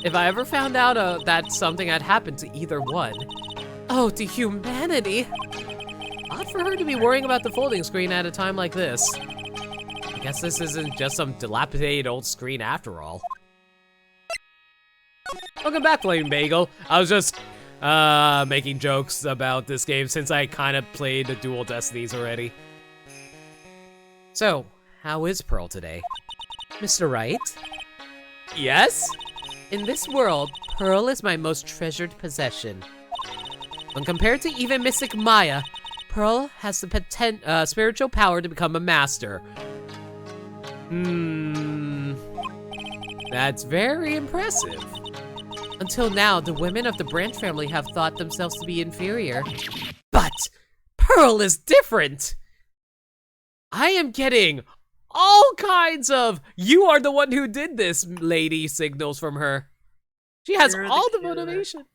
ever found out that something had happened to either one. Oh, to humanity! Odd for her to be worrying about the folding screen at a time like this. I guess this isn't just some dilapidated old screen after all. Welcome back, Flame Bagel. I was just making jokes about this game since I kind of played the Dual Destinies already. So, how is Pearl today? Mr. Wright? Yes? In this world, Pearl is my most treasured possession. When compared to even Mystic Maya, Pearl has the spiritual power to become a master. That's very impressive. Until now, the women of the Branch family have thought themselves to be inferior. But Pearl is different! I am getting all kinds of "you are the one who did this" lady signals from her. She has all the motivation.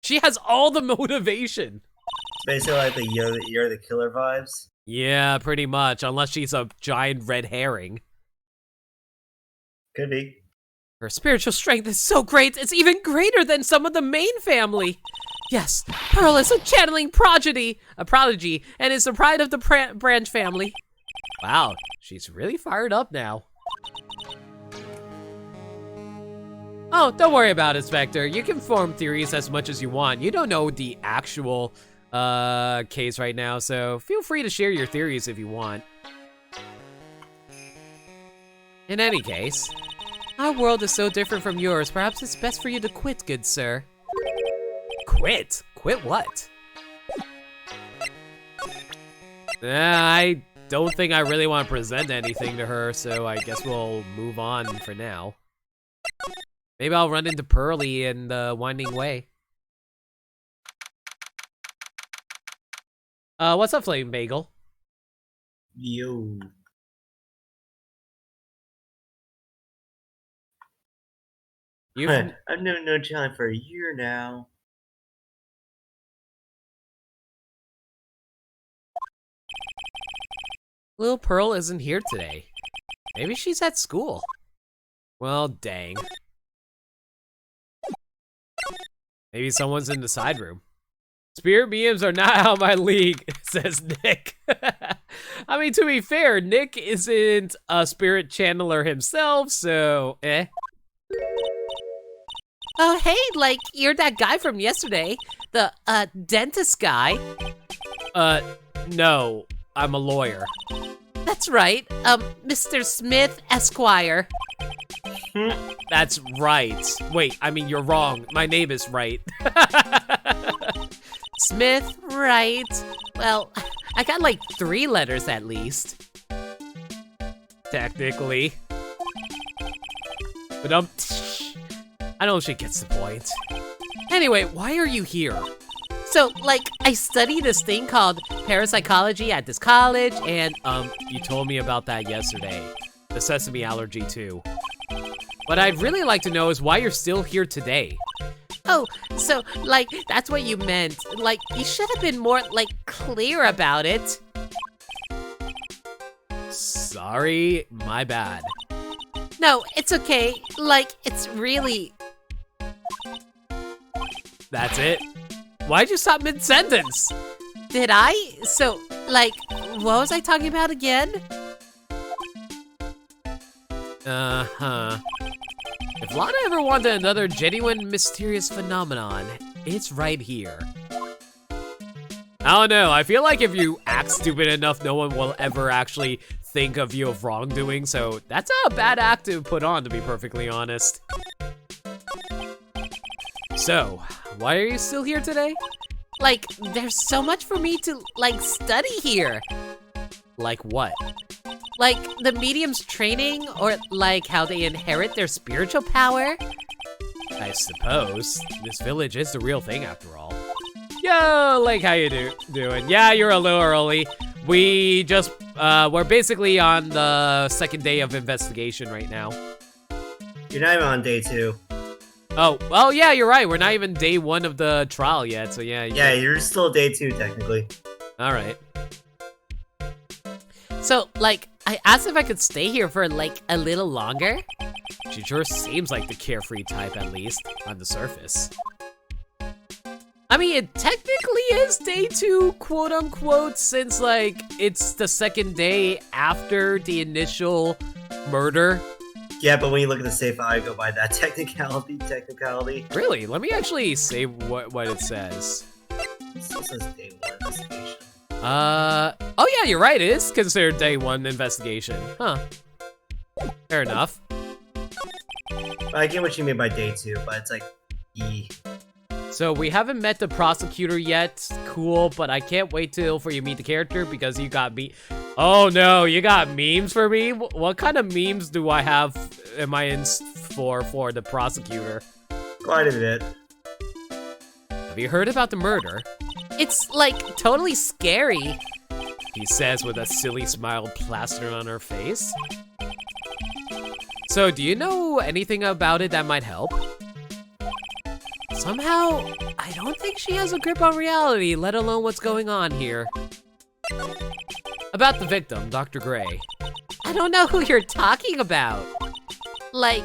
She has all the motivation. Basically like the you're the killer vibes. Yeah, pretty much, unless she's a giant red herring. Could be. Her spiritual strength is so great, it's even greater than some of the main family. Yes, Pearl is a channeling prodigy, and is the pride of the Branch family. Wow, she's really fired up now. Oh, don't worry about it, Spectre. You can form theories as much as you want. You don't know the actual case right now, so feel free to share your theories if you want. In any case, our world is so different from yours, perhaps it's best for you to quit, good sir. Quit? Quit what? I don't think I really want to present anything to her, so I guess we'll move on for now. Maybe I'll run into Pearly in the Winding Way. What's up, Flame Bagel? Yo. I've known no challenge for a year now. Little Pearl isn't here today. Maybe she's at school. Well, dang. Maybe someone's in the side room. Spirit mediums are not out of my league, says Nick. I mean, to be fair, Nick isn't a spirit channeler himself, so Oh, hey, like, you're that guy from yesterday. The, dentist guy. No, I'm a lawyer. That's right, Mr. Smith Esquire. That's right. Wait, I mean, you're wrong. My name is right. Smith, right. Well, I got like 3 letters at least. Technically. But I know she gets the point. Anyway, why are you here? So, like, I study this thing called parapsychology at this college, and, You told me about that yesterday. The sesame allergy, too. What I'd really like to know is why you're still here today. oh, so, like, that's what you meant. Like, you should have been more, like, clear about it. Sorry, my bad. No, it's okay. Like, it's really... That's it? Why'd you stop mid-sentence? Did I? So, like, what was I talking about again? Uh-huh. If Lana ever wanted another genuine mysterious phenomenon, it's right here. I don't know, I feel like if you act stupid enough, no one will ever actually think of you of wrongdoing, so that's not a bad act to put on, to be perfectly honest. So, why are you still here today? Like, there's so much for me to, like, study here. Like what? Like, the medium's training, or, like, how they inherit their spiritual power. I suppose. This village is the real thing after all. Yo, like, how you doing? Yeah, you're a little early. We just, we're basically on the 2nd day of investigation right now. You're not even on day 2. Oh, well, yeah, you're right. We're not even day 1 of the trial yet, so yeah. Yeah, you're still day 2, technically. All right. So, like, I asked if I could stay here for, like, a little longer. She sure seems like the carefree type, at least, on the surface. I mean, it technically is day 2, quote-unquote, since, like, it's the 2nd day after the initial murder. Yeah, but when you look at the safe, I go by that technicality. Really? Let me actually say what it says. It still says day 1 investigation. Oh yeah, you're right, it is considered day 1 investigation. Huh. Fair enough. I get what you mean by day 2, but it's like, So we haven't met the prosecutor yet. Cool, but I can't wait till for you meet the character because you got me. Oh no, you got memes for me? What kind of memes do I have? Am I in for the prosecutor? quite a bit. Have you heard about the murder? It's like totally scary. He says with a silly smile plastered on her face. So, do you know anything about it that might help? Somehow, I don't think she has a grip on reality, let alone what's going on here. About the victim, Dr. Gray. I don't know who you're talking about. Like,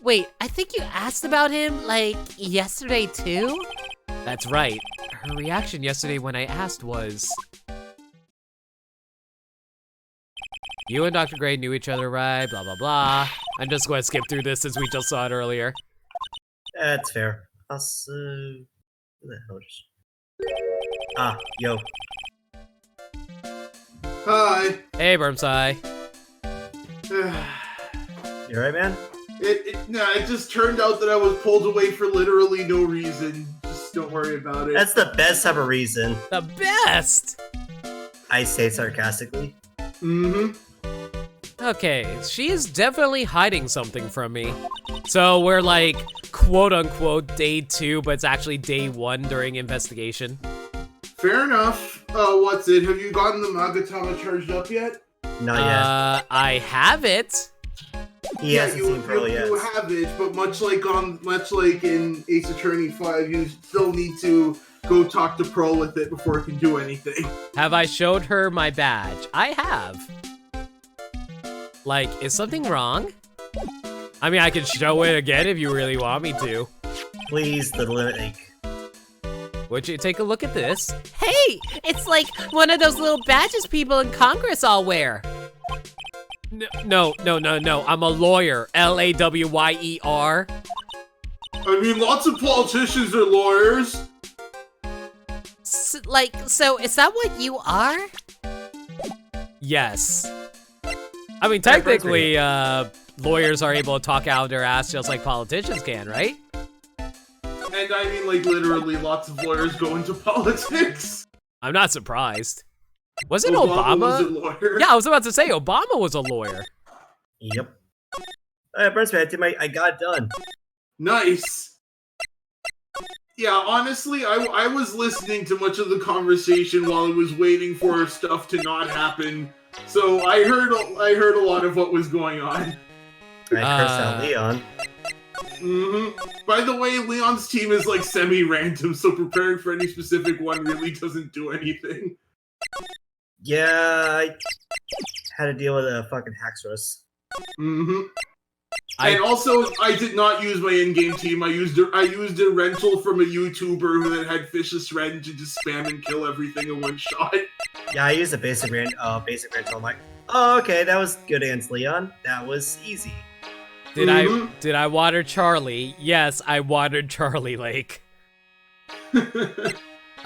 wait, I think you asked about him, like, yesterday too? That's right. Her reaction yesterday when I asked was... You and Dr. Gray knew each other, right? Blah, blah, blah. I'm just going to skip through this since we just saw it earlier. That's fair. Also, who the hell just... Ah, yo. Hi. Hey, Burmsai. You alright, man? It just turned out that I was pulled away for literally no reason. Just don't worry about it. That's the best type of reason. The best! I say sarcastically. Mm-hmm. Okay, she is definitely hiding something from me. So we're like, quote-unquote, day 2, but it's actually day 1 during investigation. Fair enough. What's it? Have you gotten the Magatama charged up yet? Not yet. I have it. He hasn't seen Pearl yet. You have it, but much like in Ace Attorney 5, you still need to go talk to Pearl with it before it can do anything. Have I showed her my badge? I have. Like, is something wrong? I mean, I can show it again if you really want me to. Please, the limit ache. Would you take a look at this? Hey, it's like one of those little badges people in Congress all wear. No, I'm a lawyer. L-A-W-Y-E-R. I mean, lots of politicians are lawyers. So is that what you are? Yes. I mean, technically, lawyers are able to talk out of their ass just like politicians can, right? And I mean, like, literally, lots of lawyers go into politics. I'm not surprised. Was it Obama Obama? was a lawyer. Yeah, I was about to say, Obama was a lawyer. Yep. Alright, Burnsman, I got it done. Nice. Yeah, honestly, I was listening to much of the conversation while I was waiting for stuff to not happen. So I heard a lot of what was going on. I cursed out Leon. By the way, Leon's team is like semi-random, so preparing for any specific one really doesn't do anything. Yeah, I had to deal with a fucking Haxorus. And also, I did not use my in-game team. I used a rental from a YouTuber that had Vicious Rend to just spam and kill everything in one shot. Yeah, I used a basic rental. I'm like, oh, okay, that was good against Leon. That was easy. Did I water Charlie? Yes, I watered Charlie Lake.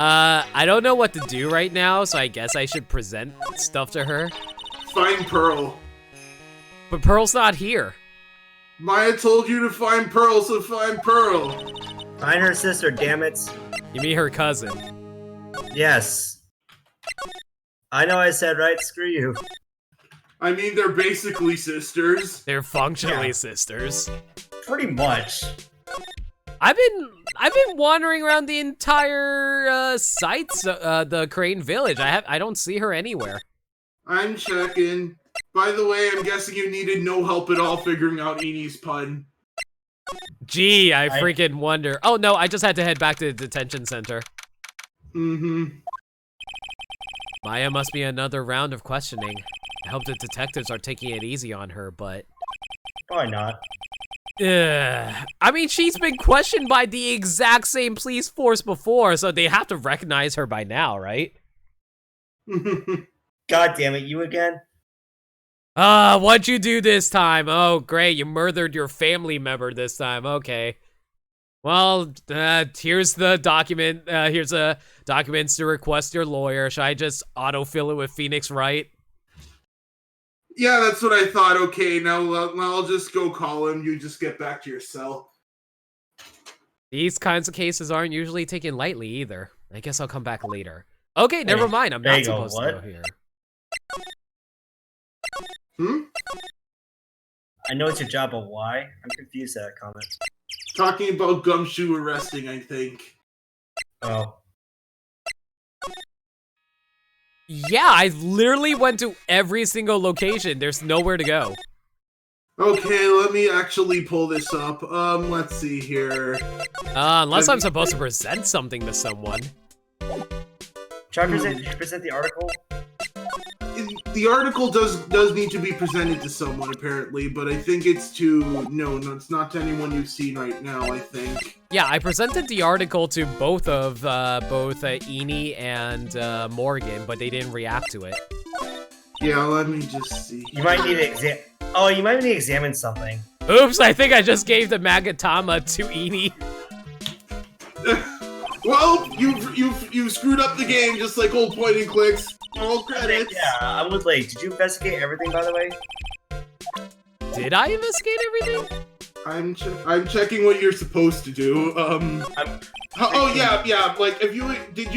I don't know what to do right now, so I guess I should present stuff to her. Find Pearl. But Pearl's not here. Maya told you to find Pearl, so find Pearl. Find her sister, damn it. You mean her cousin? Yes. I know I said right, screw you. I mean, they're basically sisters. They're functionally sisters. Pretty much. I've been wandering around the entire sites, the Crane Village. I don't see her anywhere. I'm checking. By the way, I'm guessing you needed no help at all figuring out Enie's pun. Gee, I freaking wonder. Oh no, I just had to head back to the detention center. Maya must be another round of questioning. I hope the detectives are taking it easy on her, but... Probably not. I mean, she's been questioned by the exact same police force before, so they have to recognize her by now, right? God damn it, you again? What'd you do this time? Oh, great, you murdered your family member this time, okay. Well, here's the document, here's documents to request your lawyer. Should I just autofill it with Phoenix Wright? Yeah, that's what I thought. Okay, now I'll just go call him. You just get back to your cell. These kinds of cases aren't usually taken lightly either. I guess I'll come back later. Okay, never mind. I'm not supposed to go here. I know it's your job, but why? I'm confused at that comment. Talking about Gumshoe arresting, I think. Oh. Yeah, I literally went to every single location. There's nowhere to go. Okay, let me actually pull this up. Let's see here. Unless I'm supposed to present something to someone. Try present the article. The article does need to be presented to someone apparently, but I think it's to no, it's not to anyone you've seen right now. I think. Yeah, I presented the article to both Eni and Morgan, but they didn't react to it. Yeah, let me just see. You might need to you might need to examine something. Oops, I think I just gave the Magatama to Eni. Well, you've screwed up the game just like old point and clicks. All credits. Yeah, I would like. Did you investigate everything, by the way? Did I investigate everything? I'm checking what you're supposed to do. Oh yeah. Like, if you did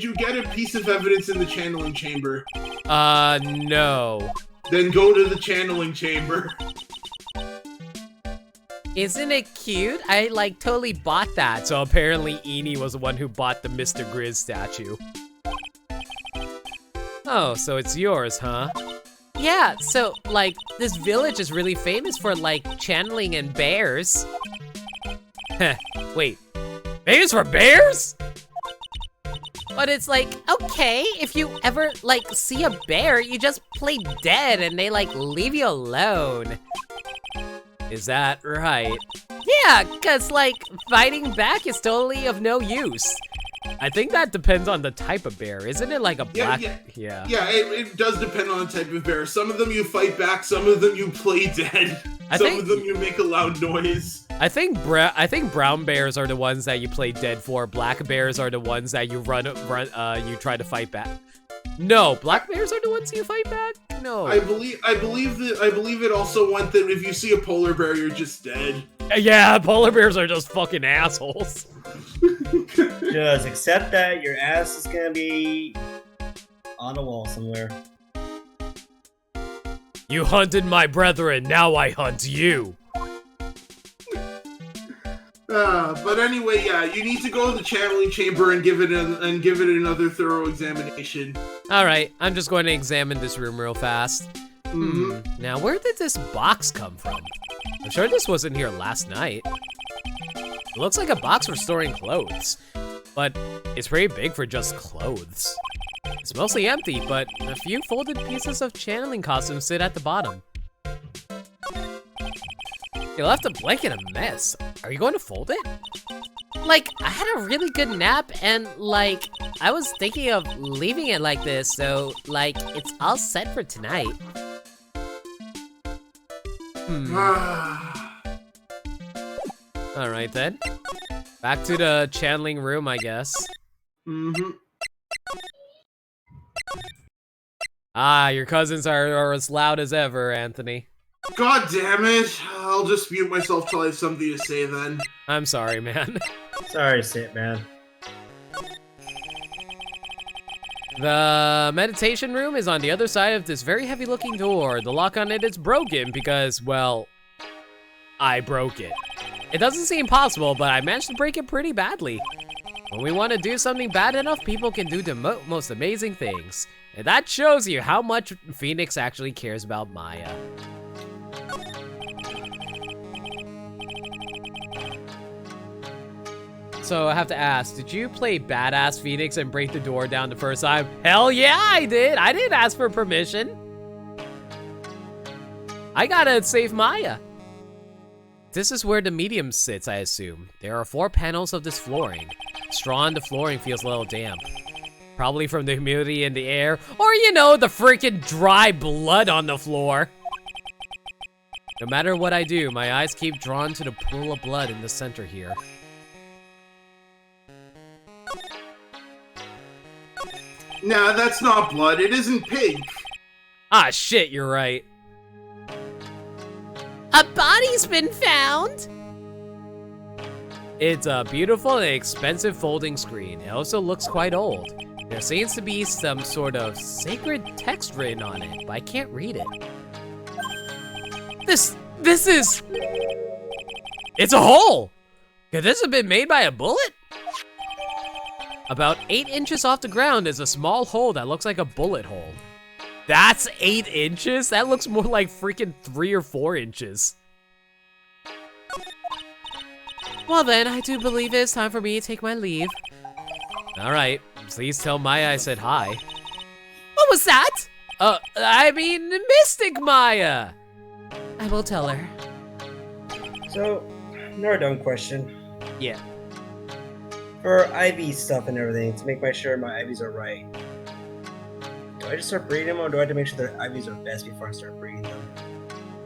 you get a piece of evidence in the channeling chamber? No. Then go to the channeling chamber. Isn't it cute? I like totally bought that. So apparently Eni was the one who bought the Mr. Grizz statue. Oh, so it's yours, huh? Yeah, so like this village is really famous for like channeling and bears. Heh, wait. Maybe it's for bears? But it's like, okay, if you ever like see a bear, you just play dead and they like leave you alone. Is that right? Yeah, cause like fighting back is totally of no use. I think that depends on the type of bear. Isn't it like a black? Yeah, it does depend on the type of bear. Some of them you fight back, some of them you play dead. Some of them you make a loud noise. I think brown bears are the ones that you play dead for. Black bears are the ones that you you try to fight back. No, black bears are the ones you fight back? No. I believe it also went that if you see a polar bear, you're just dead. Yeah, polar bears are just fucking assholes. Just accept that your ass is gonna be on a wall somewhere. You hunted my brethren, now I hunt you. But anyway, yeah, you need to go to the channeling chamber and give it another thorough examination. All right, I'm just going to examine this room real fast. Now, where did this box come from? I'm sure this wasn't here last night. It looks like a box for storing clothes, but it's pretty big for just clothes. It's mostly empty, but a few folded pieces of channeling costumes sit at the bottom. You left a blanket a mess. Are you going to fold it? Like, I had a really good nap and like, I was thinking of leaving it like this, so like, it's all set for tonight. All right then. Back to the channeling room, I guess. Ah, your cousins are as loud as ever, Anthony. God damn it. I'll just mute myself till I have something to say then. I'm sorry, man. Sorry, Sit, man. The meditation room is on the other side of this very heavy-looking door. The lock on it is broken because, well, I broke it. It doesn't seem possible, but I managed to break it pretty badly. When we want to do something bad enough, people can do the most amazing things. And that shows you how much Phoenix actually cares about Maya. So I have to ask, did you play Badass Phoenix and break the door down the first time? Hell yeah, I did. I didn't ask for permission. I gotta save Maya. This is where the medium sits, I assume. There are 4 panels of this flooring. Straw on the flooring feels a little damp. Probably from the humidity in the air, or you know, the freaking dry blood on the floor. No matter what I do, my eyes keep drawn to the pool of blood in the center here. Nah, that's not blood. It isn't pink. Ah, shit, you're right. A body's been found! It's a beautiful and expensive folding screen. It also looks quite old. There seems to be some sort of sacred text written on it, but I can't read it. This is... It's a hole! Could this have been made by a bullet? About 8 inches off the ground is a small hole that looks like a bullet hole. That's 8 inches? That looks more like freaking 3 or 4 inches. Well then, I do believe it's time for me to take my leave. All right, please tell Maya I said hi. What was that? I mean, Mystic Maya. I will tell her. So, another dumb question. Yeah. For IV stuff and everything, to make sure my IVs are right, do I just start breeding them, or do I have to make sure their IVs are best before I start breeding them?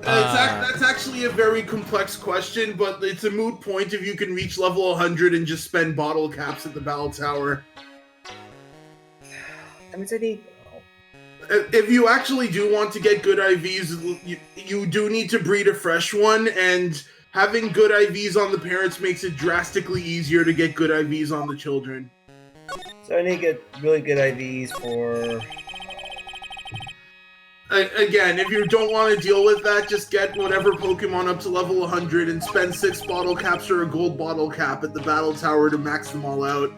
That's actually a very complex question, but it's a moot point if you can reach level 100 and just spend bottle caps at the battle tower. That means I need... If you actually do want to get good IVs, you do need to breed a fresh one, and having good IVs on the parents makes it drastically easier to get good IVs on the children. So I need to get really good IVs for... Again, if you don't want to deal with that, just get whatever Pokemon up to level 100 and spend 6 bottle caps or a gold bottle cap at the battle tower to max them all out.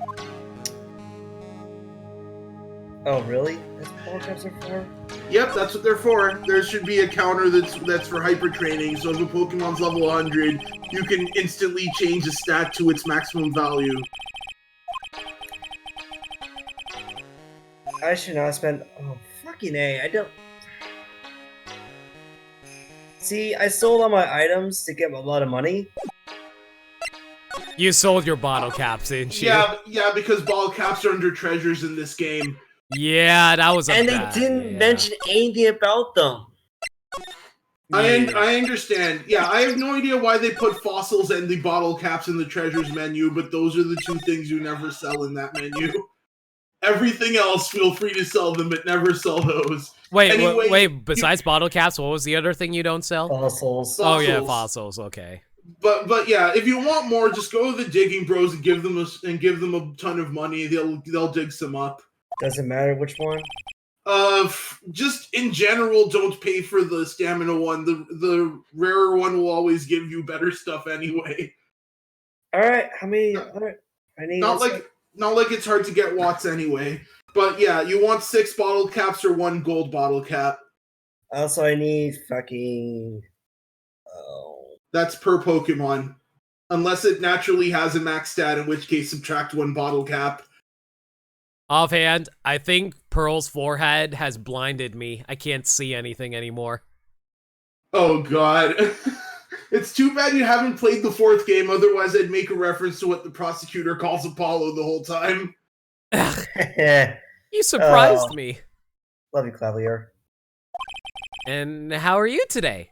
Oh, really? That's what bottle caps are for? Yep, that's what they're for. There should be a counter that's for hyper training, so if a Pokemon's level 100, you can instantly change a stat to its maximum value. I should not spend... Oh, fucking A, I don't... See, I sold all my items to get a lot of money. You sold your bottle caps, didn't you? Yeah, because bottle caps are under treasures in this game. Yeah, that was a And bad, they didn't yeah. mention anything about them. I understand. Yeah, I have no idea why they put fossils and the bottle caps in the treasures menu, but those are the two things you never sell in that menu. Everything else, feel free to sell them, but never sell those. Wait, Anyway, wait, besides bottle caps, what was the other thing you don't sell? Fossils. Oh yeah, fossils, okay. But yeah, if you want more, just go to the digging bros and give them a ton of money. They'll dig some up. Doesn't matter which one. Just in general, don't pay for the stamina one. The rarer one will always give you better stuff anyway. Alright, how many... Alright, I need... Not like it's hard to get watts anyway. But yeah, you want 6 bottle caps or 1 gold bottle cap. Also, I need fucking... Oh... That's per Pokemon. Unless it naturally has a max stat, in which case subtract 1 bottle cap. Offhand, I think Pearl's forehead has blinded me. I can't see anything anymore. Oh god. It's too bad you haven't played the 4th game, otherwise I'd make a reference to what the prosecutor calls Apollo the whole time. You surprised me. Love you, Clavalier. And how are you today?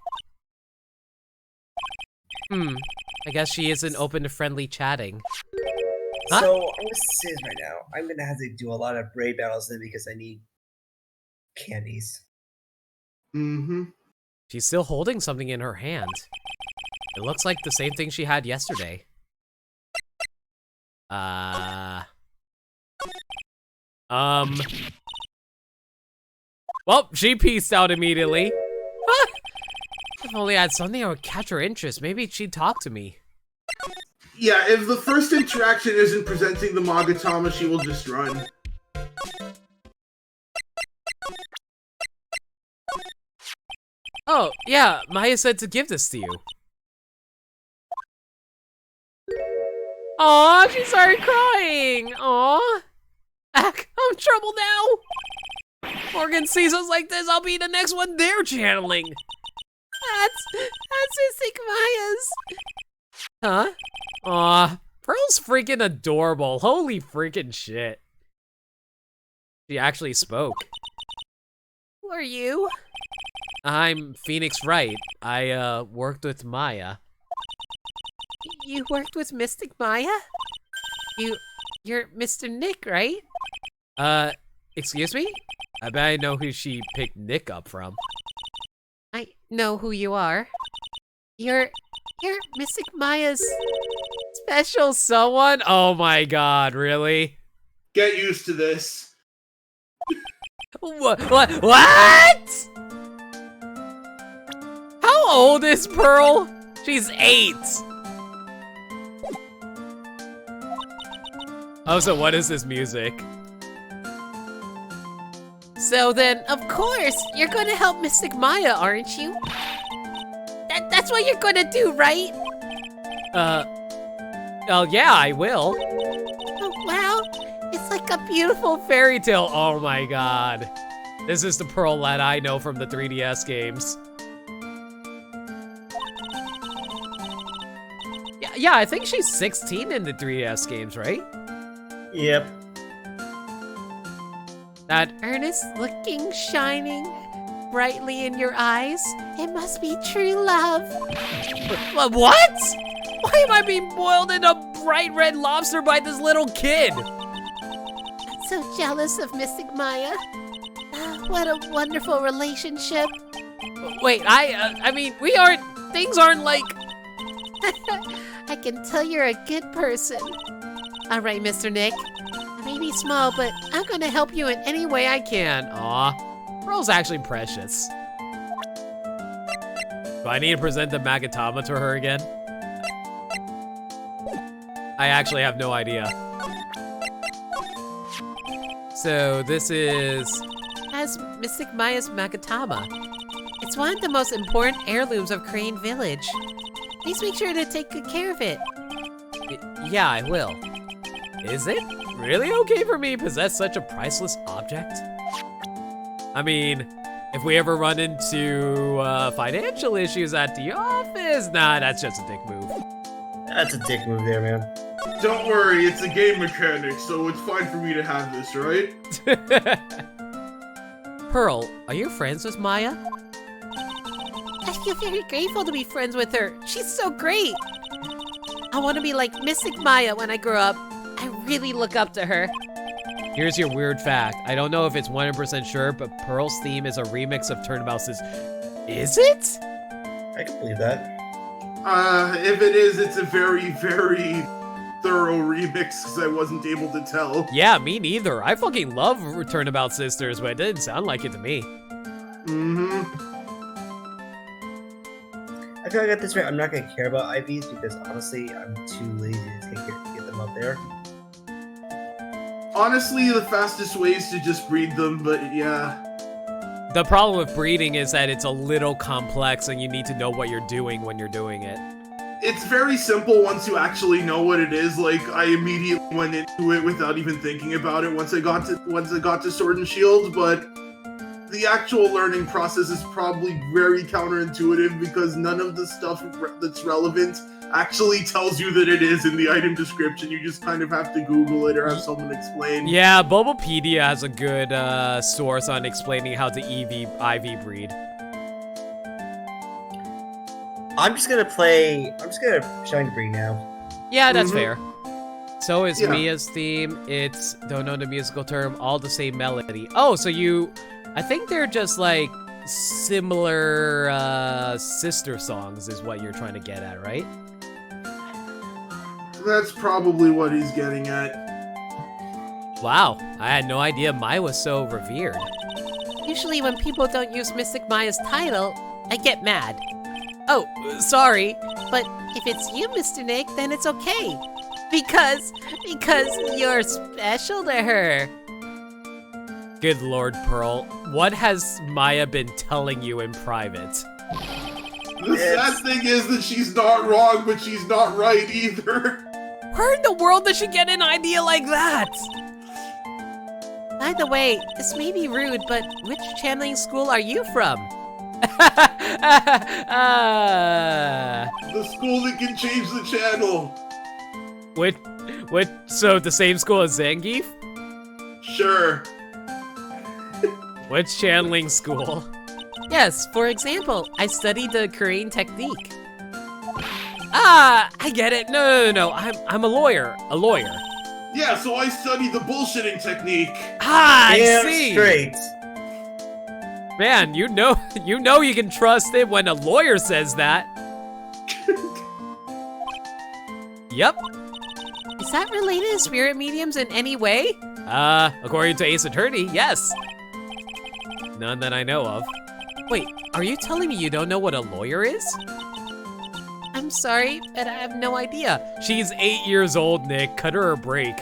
I guess she isn't open to friendly chatting. Huh? So, I'm gonna say this right now. I'm gonna have to do a lot of braid battles then because I need candies. Mm-hmm. She's still holding something in her hand. It looks like the same thing she had yesterday. Well, she peaced out immediately. Ah! If only I had something that would catch her interest, maybe she'd talk to me. Yeah, if the first interaction isn't presenting the Magatama, she will just run. Oh, yeah, Maya said to give this to you. Aw, she started crying. Aw. I'm in trouble now. Morgan sees us like this, I'll be the next one they're channeling. That's Mystic Maya's. Huh? Aw, Pearl's freaking adorable. Holy freaking shit. She actually spoke. Who are you? I'm Phoenix Wright. I, worked with Maya. You worked with Mystic Maya? You're Mr. Nick, right? Excuse me? I bet I know who she picked Nick up from. I know who you are. You're Mystic Maya's Special someone? Oh my god, really? Get used to this. What? What? How old is Pearl? She's 8. Oh, so what is this music? So then, of course, you're gonna help Mystic Maya, aren't you? That's what you're gonna do, right? Oh yeah, I will. Oh, wow. It's like a Beautiful fairy tale. Oh my god. This is the Pearl that I know from the 3DS games. Yeah, I think she's 16 in the 3DS games, right? Yep. That earnest looking, shining brightly in your eyes. It must be true love. what? Why am I being boiled in a bright red lobster by this little kid? I'm so jealous of Mystic Maya. What a wonderful relationship. Wait, I mean, things aren't like... I can tell you're a good person. All right, Mr. Nick. I may be small, but I'm gonna help you in any way I can. Aw, Pearl's actually precious. Do I need to present the Magatama to her again? I actually have no idea. So this is... As Mystic Maya's Magatama. It's one of the most important heirlooms of Crane Village. Please make sure to take good care of it. Yeah, I will. Is it really okay for me to possess such a priceless object? I mean, if we ever run into financial issues at the office, nah, that's just a dick move. That's a dick move there, man. Don't worry, it's a game mechanic, so it's fine for me to have this, right? Pearl, are you friends with Maya? I feel very grateful to be friends with her. She's so great. I want to be like Mystic Maya when I grow up. I really look up to her. Here's your weird fact. I don't know if it's 100% sure, but Pearl's theme is a remix of Turnabout's. Is it? I can believe that. If it is, it's a very, very thorough remix because I wasn't able to tell. Yeah, me neither. I fucking love Turnabout Sisters, but it didn't sound like it to me. Mm-hmm. I feel like at this rate, I'm not gonna care about IVs because honestly, I'm too lazy to get them up there. Honestly, the fastest way is to just breed them, but yeah. The problem with breeding is that it's a little complex and you need to know what you're doing when you're doing it. It's very simple once you actually know what it is. Like, I immediately went into it without even thinking about it once I got to Sword and Shield, but the actual learning process is probably very counterintuitive because none of the stuff that's relevant actually tells you that it is in the item description. You just kind of have to Google it or have someone explain. Yeah, Bulbapedia has a good source on explaining how to IV breed. I'm just gonna Shine Green now. Yeah, that's Mhm. fair. So is Yeah. Mia's theme. It's, don't know the musical term, all the same melody. Oh, so I think they're just like similar sister songs is what you're trying to get at, right? That's probably what he's getting at. Wow, I had no idea Maya was so revered. Usually when people don't use Mystic Maya's title, I get mad. Oh, sorry. But if it's you, Mr. Nick, then it's okay. Because you're special to her. Good Lord, Pearl. What has Maya been telling you in private? The sad thing is that she's not wrong, but she's not right either. Where in the world does she get an idea like that? By the way, this may be rude, but which channeling school are you from? The school that can change the channel. So the same school as Zangief? Sure. Which channeling school? Yes, for example, I studied the Korean technique. Ah, I get it. No. I'm a lawyer. Yeah, so I studied the bullshitting technique. Ah, I Damn see. straight. Man, you know you can trust it when a lawyer says that. Yep. Is that related to spirit mediums in any way? According to Ace Attorney, yes. None that I know of. Wait, are you telling me you don't know what a lawyer is? I'm sorry, but I have no idea. She's 8 years old, Nick. Cut her a break.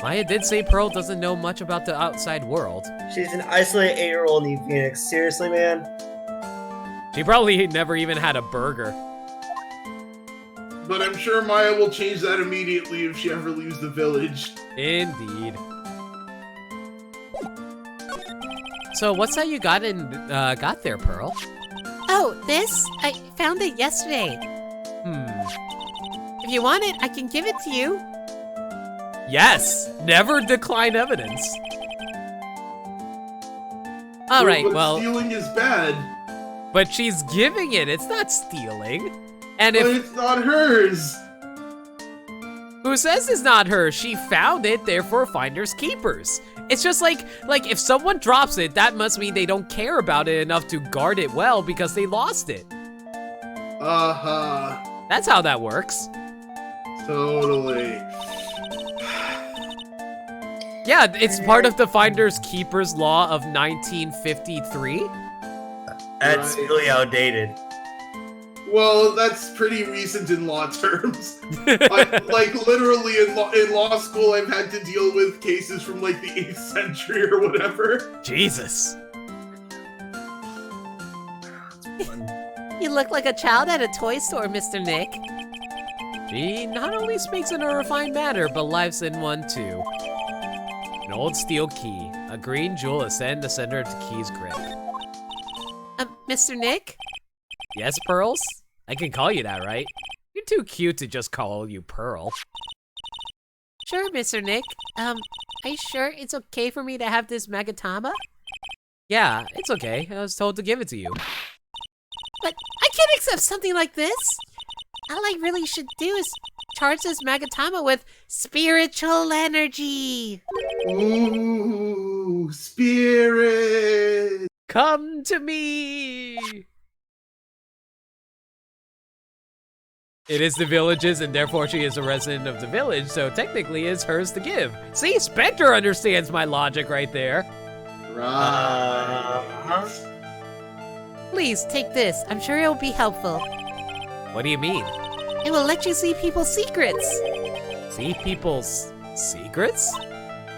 Maya did say Pearl doesn't know much about the outside world. She's an isolated 8-year-old in Phoenix. Seriously, man? She probably never even had a burger. But I'm sure Maya will change that immediately if she ever leaves the village. Indeed. So what's that you got there, Pearl? Oh, this? I found it yesterday. If you want it, I can give it to you. Yes! Never decline evidence. All right, But well, stealing is bad. But she's giving it. It's not stealing. And But if it's not hers. who says it's not hers? She found it, therefore finders keepers. It's just like if someone drops it, that must mean they don't care about it enough to guard it well because they lost it. Uh-huh. That's how that works. Totally. Yeah, it's part of the finders keepers law of 1953. That's Right. really outdated. Well, that's pretty recent in law terms. like literally in law school, I've had to deal with cases from like the 8th century or whatever. Jesus. you look like a child at a toy store, Mr. Nick. She not only speaks in a refined manner, but lives in one too. An old steel key, a green jewel ascend the center of the key's grip. Mr. Nick? Yes, Pearls? I can call you that, right? You're too cute to just call you Pearl. Sure, Mr. Nick. Are you sure it's okay for me to have this Magatama? Yeah, it's okay. I was told to give it to you. But I can't accept something like this. All I really should do is charge this Magatama with spiritual energy. Ooh, spirit. Come to me! It is the village's, and therefore she is a resident of the village, so technically it's hers to give. See, Spectre understands my logic right there. Right. Please take this. I'm sure it will be helpful. What do you mean? It will let you see people's secrets. See people's secrets?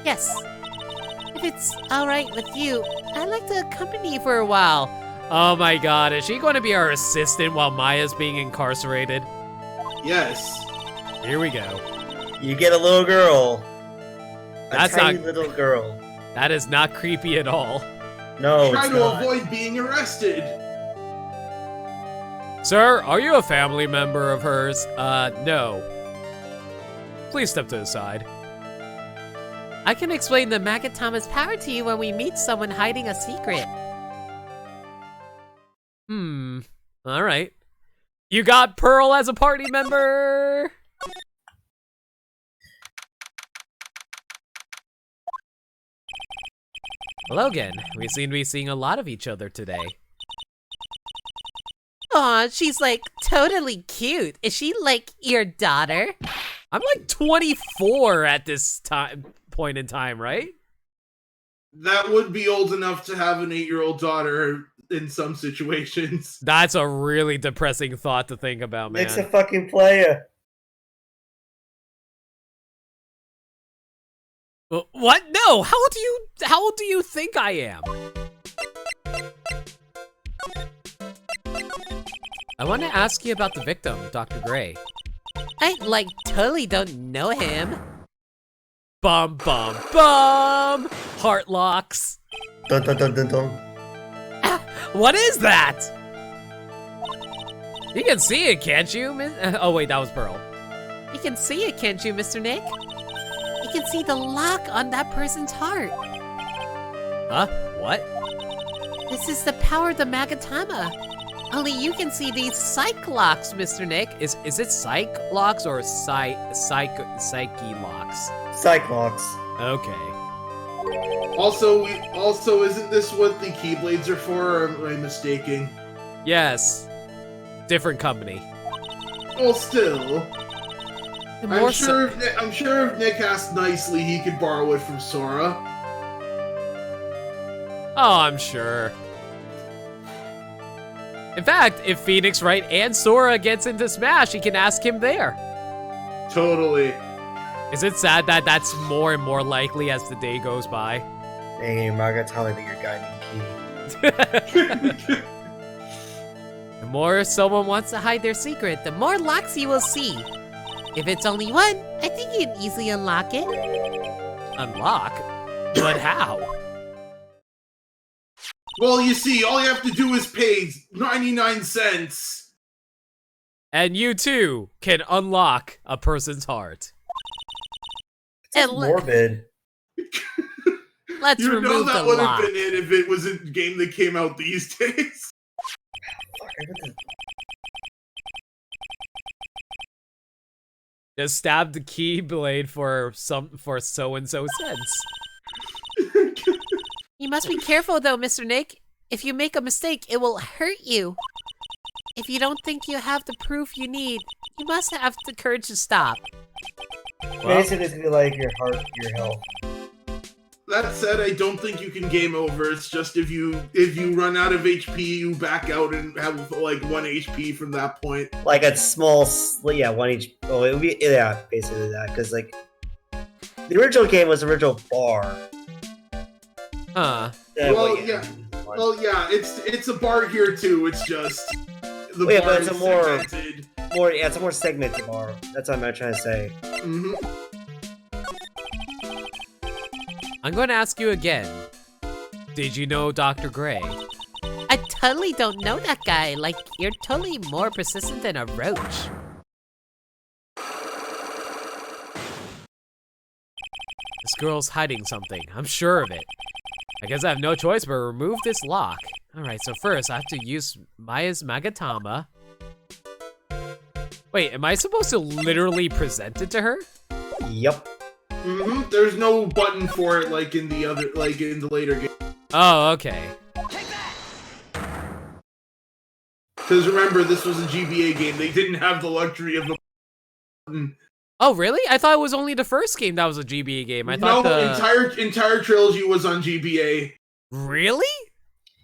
Yes. If it's all right with you, I'd like to accompany you for a while. Oh my god, is she going to be our assistant while Maya's being incarcerated? Yes. Here we go. You get a little girl. That's a tiny not- little girl. That is not creepy at all. No, Try it's to not. avoid being arrested. Sir, are you a family member of hers? No. Please step to the side. I can explain the Magatama's power to you when we meet someone hiding a secret. Alright. You got Pearl as a party member! Hello again. We seem to be seeing a lot of each other today. Aw, she's like totally cute. Is she like your daughter? I'm like 24 at this point in time, right? That would be old enough to have an 8-year-old daughter in some situations. That's a really depressing thought to think about, man. Nick's a fucking player. What? No! How old do you think I am? I want to ask you about the victim, Dr. Gray. I like totally don't know him. Bum bum bum! Heart locks. Dun dun dun dun dun. What is that? You can see it, can't you? Oh wait, that was Pearl. You can see it, can't you, Mr. Nick? You can see the lock on that person's heart. Huh? What? This is the power of the Magatama. Only you can see these psych locks, Mr. Nick. Is it psych locks or psyche locks? Cyclops. Okay. Also, isn't this what the Keyblades are for, or am I mistaken? Yes. Different company. Well, still. The more I'm sure if Nick asked nicely, he could borrow it from Sora. Oh, I'm sure. In fact, if Phoenix Wright and Sora gets into Smash, he can ask him there. Totally. Is it sad that that's more and more likely as the day goes by? Hey, Maga, tell me that you're guiding key. The more someone wants to hide their secret, the more locks you will see. If it's only one, I think you can easily unlock it. Unlock? But how? Well, you see, all you have to do is pay 99 cents. And you too can unlock a person's heart. It's morbid. Let's You know remove that the would have lock. been it if it was a game that came out these days. Fuck, I got this. Just stab the keyblade for so and so cents. You must be careful though, Mr. Nick. If you make a mistake, it will hurt you. If you don't think you have the proof you need, you must have the courage to stop. Basically, it's gonna be like your heart, your health. That said, I don't think you can game over. It's just if you run out of HP, you back out and have like 1 HP from that point. Like a small, yeah, one each. Oh, it would be, yeah, basically that. Because like the original game was the original bar. Huh. Well, yeah. Well, yeah, it's a bar here too. It's just the yeah, bar but it's is a more- segmented. Yeah, it's a more segmented bar. That's what I'm trying to say. Mm-hmm. I'm going to ask you again. Did you know Dr. Gray? I totally don't know that guy. Like, you're totally more persistent than a roach. This girl's hiding something. I'm sure of it. I guess I have no choice but remove this lock. Alright, so first I have to use Maya's Magatama. Wait, am I supposed to literally present it to her? Yep. Mm-hmm. There's no button for it like in the other, like in the later game. Oh, okay. Because remember, this was a GBA game. They didn't have the luxury of a button. Oh, really? I thought it was only the first game that was a GBA game. I No, thought the entire trilogy was on GBA. Really?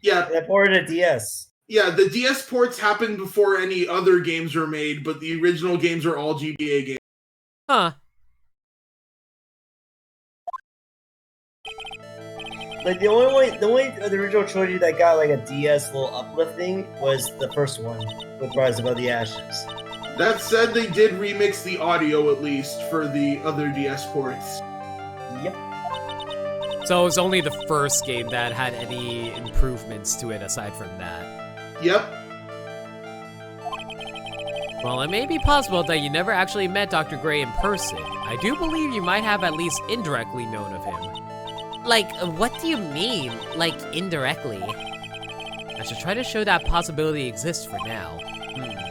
Yeah, They ported a DS. yeah. The DS ports happened before any other games were made, but the original games are all GBA games. Huh. Like the only the original trilogy that got like a DS little uplifting was the first one with Rise Above the Ashes. That said, they did remix the audio at least for the other DS ports. Yep. So it was only the first game that had any improvements to it aside from that. Yep. Well, it may be possible that you never actually met Dr. Gray in person. I do believe you might have at least indirectly known of him. Like, what do you mean? Like, indirectly? I should try to show that possibility exists for now.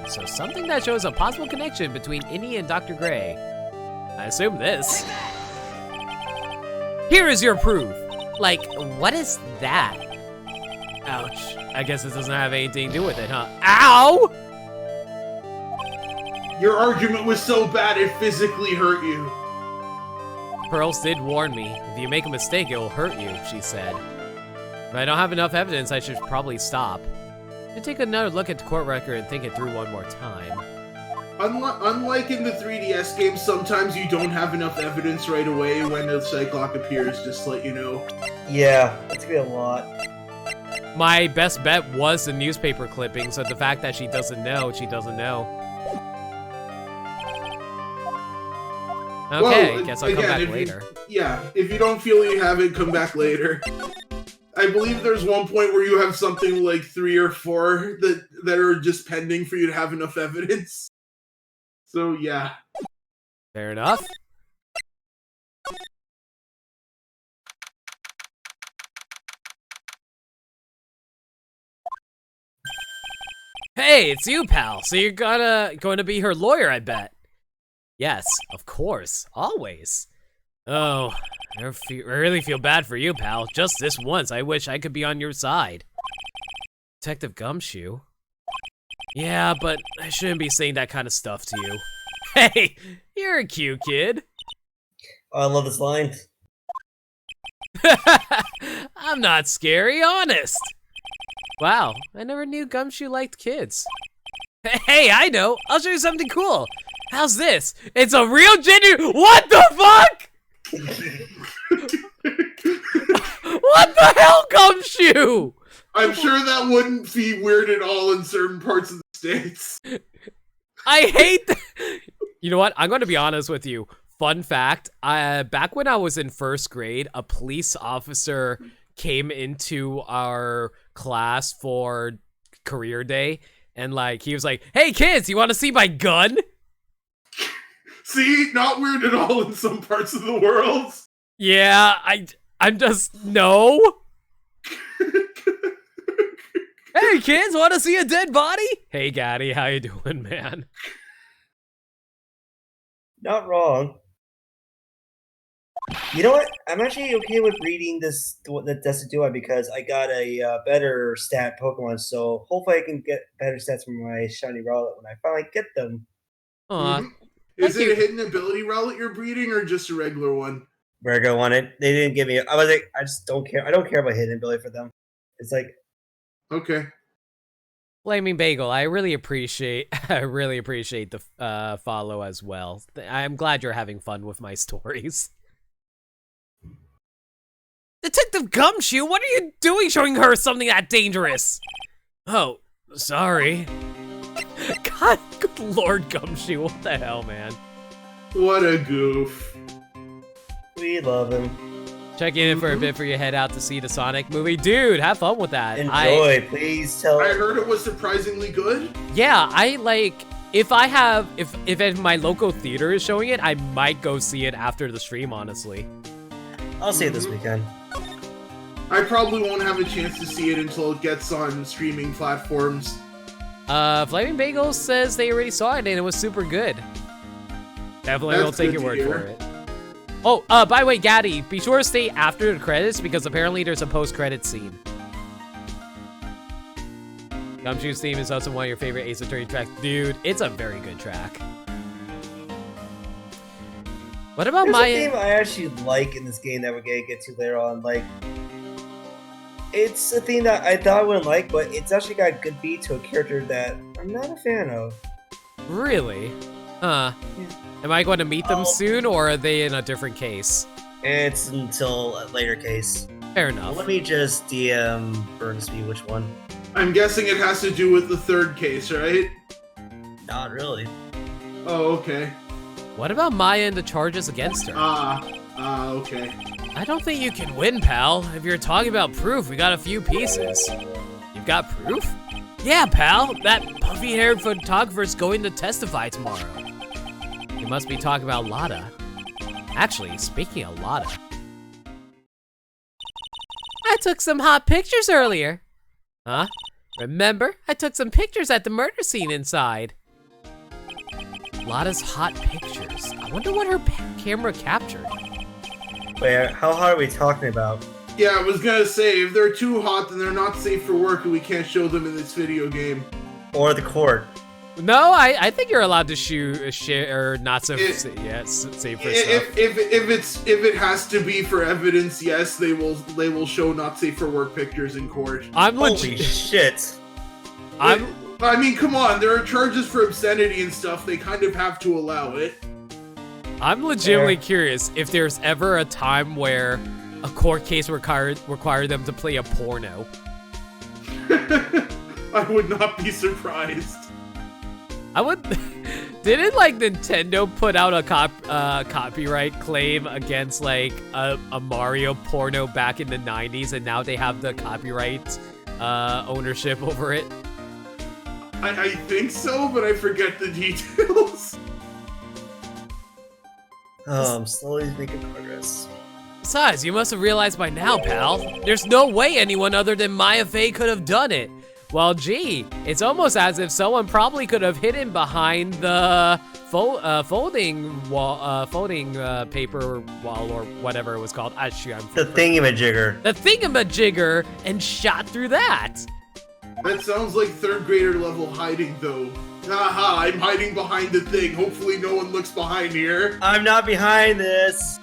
So something that shows a possible connection between Innie and Dr. Gray. I assume this. Here is your proof! Like, what is that? Ouch. I guess it doesn't have anything to do with it, huh? Ow! Your argument was so bad it physically hurt you. Pearls did warn me. If you make a mistake, it will hurt you, she said. If I don't have enough evidence, I should probably stop. To take another look at the court record and think it through one more time. Unlike in the 3DS games, sometimes you don't have enough evidence right away when the Cyclock appears, just to let you know. Yeah, it's gonna be a lot. My best bet was the newspaper clipping, so the fact that she doesn't know, she doesn't know. Okay, Well, guess I'll come back later. Yeah, if you don't feel you have it, come back later. I believe there's one point where you have something like 3 or 4 that are just pending for you to have enough evidence. So, yeah. Fair enough. Hey, it's you, pal. So you're going to be her lawyer, I bet. Yes, of course. Always. Oh, I really feel bad for you, pal. Just this once, I wish I could be on your side. Detective Gumshoe? Yeah, but I shouldn't be saying that kind of stuff to you. Hey, you're a cute kid. Oh, I love this line. I'm not scary, honest. Wow, I never knew Gumshoe liked kids. Hey, I know. I'll show you something cool. How's this? It's a real genuine. What the fuck? What the hell, Gumshoe? I'm sure that wouldn't be weird at all in certain parts of the States. I hate You know what? I'm going to be honest with you. Fun fact, back when I was in first grade, a police officer came into our class for career day, and like he was like, "Hey kids, you want to see my gun?" See, not weird at all in some parts of the world. Yeah, I'm just no. Hey kids, want to see a dead body? Hey Gaddy, how you doing, man? Not wrong. You know what? I'm actually okay with reading this the Decidua because I got a better stat Pokemon, so hopefully I can get better stats from my shiny Rowlet when I finally get them. Aw, Is it a hidden ability Rowlet you're breeding or just a regular one? Where I wanted. They didn't give me. I was like, I just don't care. I don't care about hidden ability for them. It's like, Okay. Flaming Bagel, I really appreciate the follow as well. I'm glad you're having fun with my stories. Detective Gumshoe, what are you doing showing her something that dangerous? Oh, sorry. God, good Lord, Gumshoe, what the hell, man? What a goof. we love him. Checking in for a bit for you head out to see the Sonic movie. Dude, have fun with that. Enjoy, please tell. I heard it was surprisingly good. Yeah, I like, if my local theater is showing it, I might go see it after the stream, honestly. I'll see it this weekend. I probably won't have a chance to see it until it gets on streaming platforms. Flaming Bagel says they already saw it and it was super good. Definitely will That's take good your to word hear. for it. Oh, by the way, Gaddy, be sure to stay after the credits because apparently there's a post-credit scene. Gumshoe's theme is also one of your favorite Ace Attorney tracks. Dude, it's a very good track. What about There's my... a theme I actually like in this game that we're gonna get to later on. Like, it's a theme that I thought I wouldn't like, but it's actually got a good beat to a character that I'm not a fan of. Really? Huh. Yeah. Am I going to meet them soon, or are they in a different case? It's until a later case. Fair enough. Let me just DM Burnsby which one. I'm guessing it has to do with the third case, right? Not really. Oh, okay. What about Maya and the charges against her? Okay. I don't think you can win, pal. If you're talking about proof, we got a few pieces. You've got proof? Yeah, pal. That puffy-haired photographer's going to testify tomorrow. You must be talking about Lada. Actually, speaking of Lada. I took some hot pictures earlier. Huh? Remember? I took some pictures at the murder scene inside. Lada's hot pictures. I wonder what her camera captured. Wait, how hard are we talking about? Yeah, I was gonna say, if they're too hot, then they're not safe for work and we can't show them in this video game. Or the court? No, I think you're allowed to shoot shit or not so safe for stuff. If it has to be for evidence, yes, they will show not safe for work pictures in court. I'm Holy legit. shit. I mean, come on, there are charges for obscenity and stuff. They kind of have to allow it. I'm legitimately curious if there's ever a time where a court case required them to play a porno. I would not be surprised. I would. Didn't like Nintendo put out a copyright claim against like a Mario porno back in the 90s, and now they have the copyright ownership over it? I think so, but I forget the details. Oh, I'm slowly making progress. Besides, you must have realized by now, pal. There's no way anyone other than Maya Fey could have done it. Well, gee, it's almost as if someone probably could have hidden behind the folding paper wall or whatever it was called. The thingamajigger. The thingamajigger and shot through that. That sounds like third grader level hiding, though. Haha, I'm hiding behind the thing. Hopefully no one looks behind here. I'm not behind this.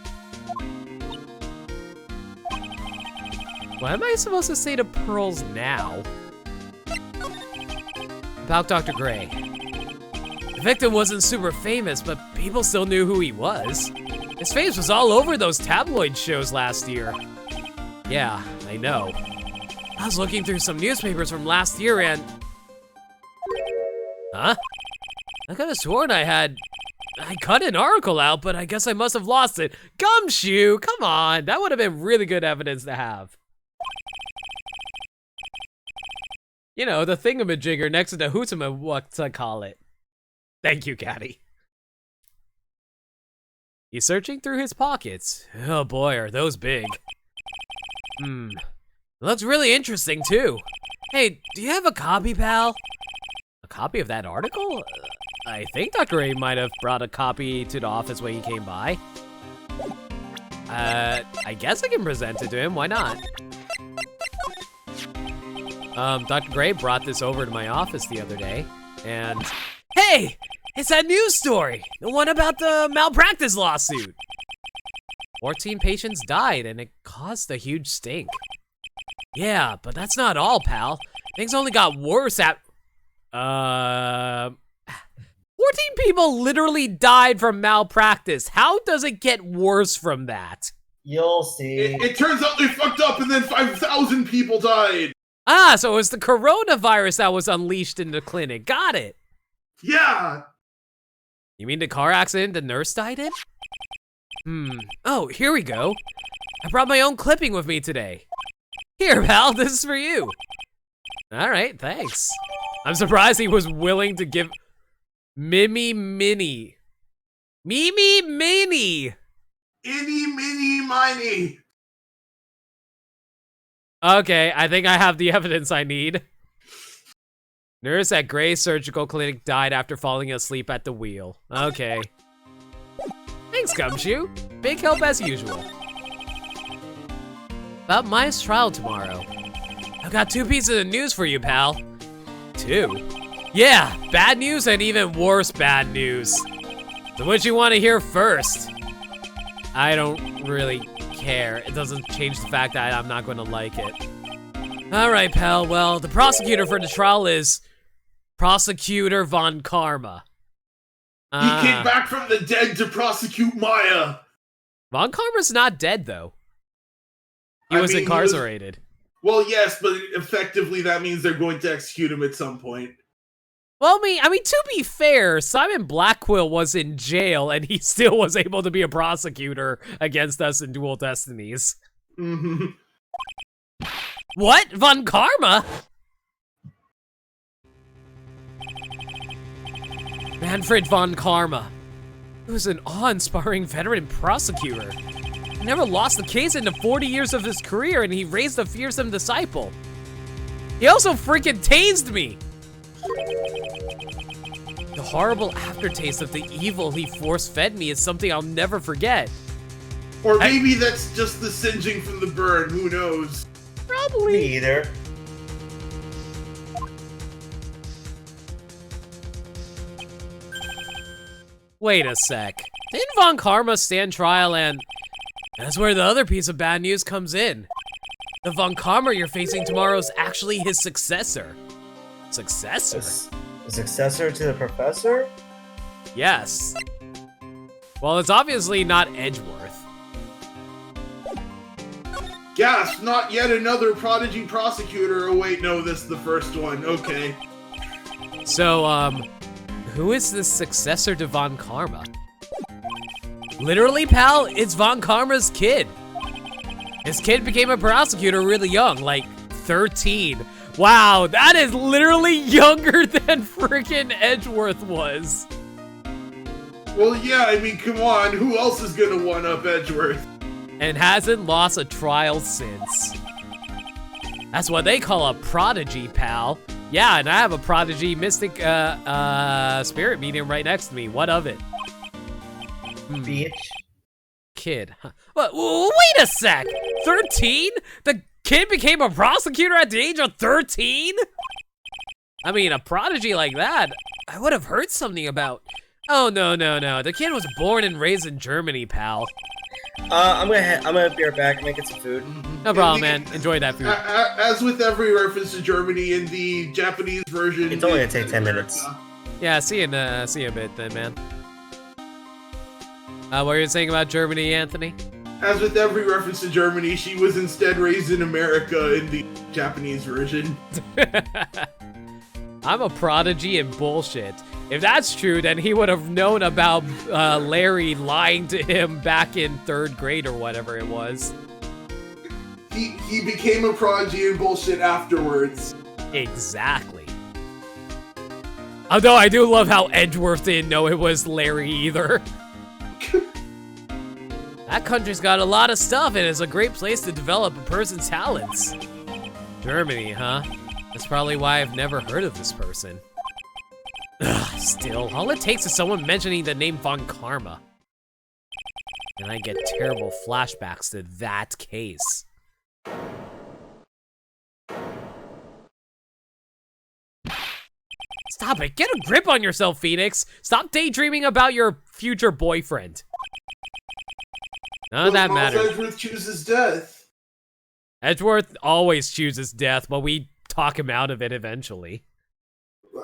What am I supposed to say to Pearls now? About Dr. Gray. The victim wasn't super famous, but people still knew who he was. His face was all over those tabloid shows last year. Yeah, I know. I was looking through some newspapers from last year and... Huh? I could have sworn I cut an article out, but I guess I must have lost it. Gumshoe, come on, that would have been really good evidence to have. You know, the thingamajigger next to the hootama, what to call it. Thank you, Caddy. He's searching through his pockets. Oh boy, are those big. It looks really interesting, too. Hey, do you have a copy, pal? A copy of that article? I think Dr. A might have brought a copy to the office when he came by. I guess I can present it to him, why not? Dr. Gray brought this over to my office the other day, and... Hey! It's that news story! The one about the malpractice lawsuit! 14 patients died, and it caused a huge stink. Yeah, but that's not all, pal. Things only got worse at... 14 people literally died from malpractice. How does it get worse from that? You'll see. It turns out they fucked up and then 5,000 people died. Ah, so it was the coronavirus that was unleashed in the clinic. Got it. Yeah. You mean the car accident the nurse died in? Oh, here we go. I brought my own clipping with me today. Here, pal, this is for you. All right, thanks. I'm surprised he was willing to give Mimi Mini. Mimi Mini. Any, mini, miny. Okay, I think I have the evidence I need. Nurse at Gray Surgical Clinic died after falling asleep at the wheel. Okay. Thanks, Gumshoe. Big help as usual. About Maya's trial tomorrow. I've got 2 pieces of news for you, pal. 2? Yeah, bad news and even worse bad news. So what you want to hear first? I don't really care. It doesn't change the fact that I'm not going to like it. All right, pal. Well, the prosecutor for the trial is Prosecutor Von Karma. He came back from the dead to prosecute Maya. Von Karma's not dead, though. He was incarcerated. Well, yes, but effectively that means they're going to execute him at some point. Well, I mean, to be fair, Simon Blackquill was in jail, and he still was able to be a prosecutor against us in Dual Destinies. Mm-hmm. What? Von Karma? Manfred Von Karma. He was an awe-inspiring veteran prosecutor. He never lost the case in the 40 years of his career, and he raised a fearsome disciple. He also freaking tased me! The horrible aftertaste of the evil he force-fed me is something I'll never forget. Or maybe that's just the singeing from the burn, who knows? Probably. Me either. Wait a sec. Didn't Von Karma stand trial and... That's where the other piece of bad news comes in. The Von Karma you're facing tomorrow is actually his successor. Successor? A successor to the professor? Yes. Well, it's obviously not Edgeworth. Gasp, not yet another prodigy prosecutor. Oh wait, no, this is the first one. Okay. So, who is this successor to Von Karma? Literally, pal, it's Von Karma's kid. His kid became a prosecutor really young, like 13. Wow, that is literally younger than freaking Edgeworth was. Well, yeah, I mean, come on, who else is gonna one-up Edgeworth? And hasn't lost a trial since. That's what they call a prodigy, pal. Yeah, and I have a prodigy mystic spirit medium right next to me. What of it? Bitch. Kid. Huh. Wait a sec. 13? The kid became a prosecutor at the age of 13? I mean, a prodigy like that, I would have heard something about. Oh, no. The kid was born and raised in Germany, pal. I'm gonna be right back. I'm gonna get some food. No problem, man. Enjoy that food. As with every reference to Germany in the Japanese version, It's only gonna take 10 minutes. Yeah, see you in a bit then, man. What were you saying about Germany, Anthony? As with every reference to Germany, she was instead raised in America in the Japanese version. I'm a prodigy in bullshit. If that's true, then he would have known about Larry lying to him back in 3rd grade or whatever it was. He became a prodigy in bullshit afterwards. Exactly. Although I do love how Edgeworth didn't know it was Larry either. That country's got a lot of stuff and it's a great place to develop a person's talents. Germany, huh? That's probably why I've never heard of this person. Ugh, still, all it takes is someone mentioning the name Von Karma. And I get terrible flashbacks to that case. Stop it, get a grip on yourself, Phoenix. Stop daydreaming about your future boyfriend. None of that matters. Edgeworth chooses death. Edgeworth always chooses death, but we talk him out of it eventually.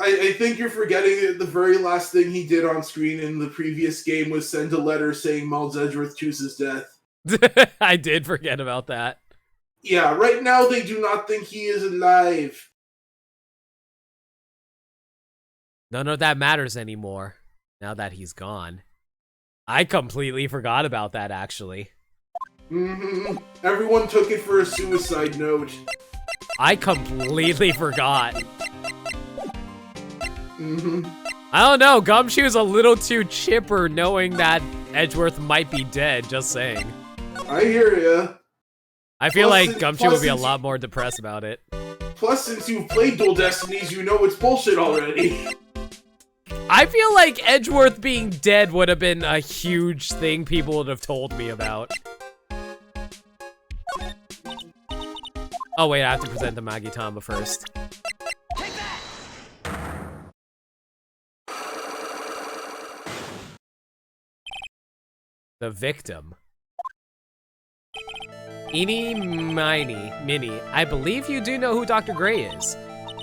I think you're forgetting that the very last thing he did on screen in the previous game was send a letter saying Miles Edgeworth chooses death. I did forget about that. Yeah, right now they do not think he is alive. None of that matters anymore, now that he's gone. I completely forgot about that, actually. Everyone took it for a suicide note. I completely forgot. I don't know, Gumshoe's a little too chipper knowing that Edgeworth might be dead, just saying. I hear ya. I feel like Gumshoe would be a lot more depressed about it. Plus, since you've played Dual Destinies, you know it's bullshit already. I feel like Edgeworth being dead would have been a huge thing people would have told me about. Oh wait, I have to present the Magitama first. The victim. Eeny, miny, Minnie, I believe you do know who Dr. Gray is.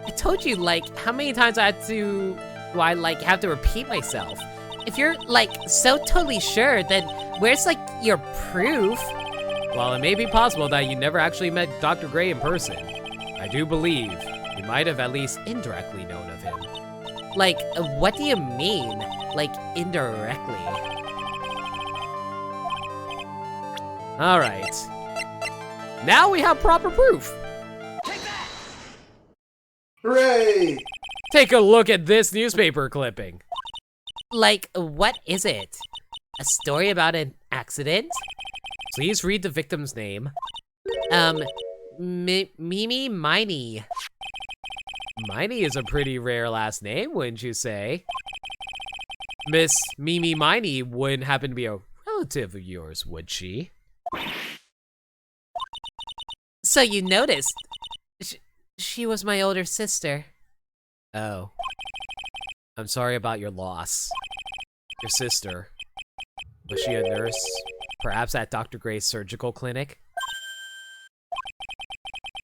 I told you, like, how many times do I, like, have to repeat myself? If you're, like, so totally sure, then where's, like, your proof? While it may be possible that you never actually met Dr. Gray in person, I do believe you might have at least indirectly known of him. Like, what do you mean? Like, indirectly? Alright. Now we have proper proof. Hooray! Take a look at this newspaper clipping. Like, what is it? A story about an accident? Please read the victim's name. Mimi Miney. Miney is a pretty rare last name, wouldn't you say? Miss Mimi Miney wouldn't happen to be a relative of yours, would she? So you noticed. She was my older sister. Oh. I'm sorry about your loss. Your sister. Was she a nurse? Perhaps at Dr. Gray's surgical clinic?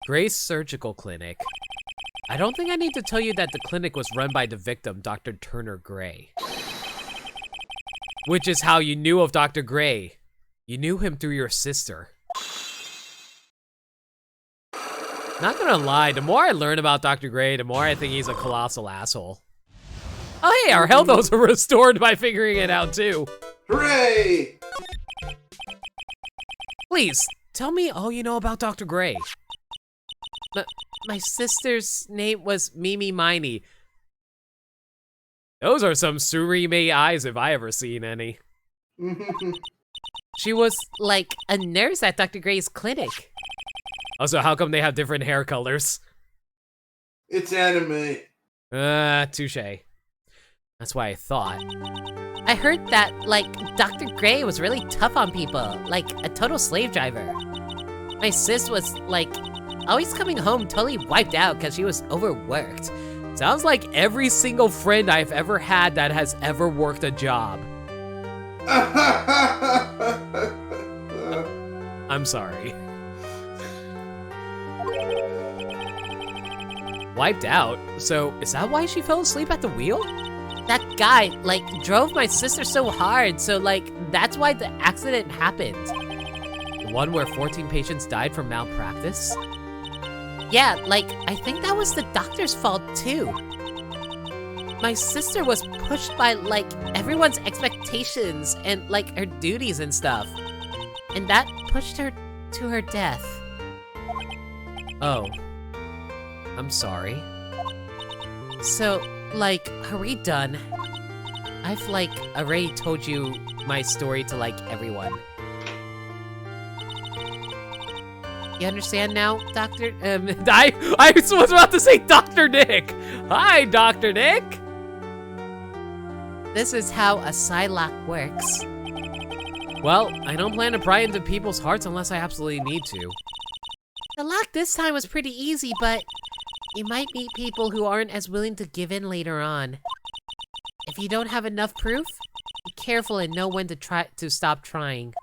Gray's surgical clinic. I don't think I need to tell you that the clinic was run by the victim, Dr. Turner Gray. Which is how you knew of Dr. Gray. You knew him through your sister. Not gonna lie, the more I learn about Dr. Gray, the more I think he's a colossal asshole. Oh hey, our health was restored by figuring it out too. Hooray! Please, tell me all you know about Dr. Gray. My sister's name was Mimi Miney. Those are some surime eyes if I ever seen any. She was, like, a nurse at Dr. Gray's clinic. Also, how come they have different hair colors? It's anime. Touche. That's why I thought. I heard that, like, Dr. Gray was really tough on people, like a total slave driver. My sis was, like, always coming home totally wiped out because she was overworked. Sounds like every single friend I've ever had that has ever worked a job. I'm sorry. Wiped out? So, is that why she fell asleep at the wheel? That guy, like, drove my sister so hard, so, like, that's why the accident happened. The one where 14 patients died from malpractice? Yeah, like, I think that was the doctor's fault, too. My sister was pushed by, like, everyone's expectations and, like, her duties and stuff. And that pushed her to her death. Oh. I'm sorry. So, like, are we done? I've, like, already told you my story to, like, everyone. You understand now, Doctor? I was about to say Dr. Nick! Hi, Dr. Nick! This is how a Psylocke works. Well, I don't plan to pry into people's hearts unless I absolutely need to. The lock this time was pretty easy, but you might meet people who aren't as willing to give in later on. If you don't have enough proof, be careful and know when to stop trying.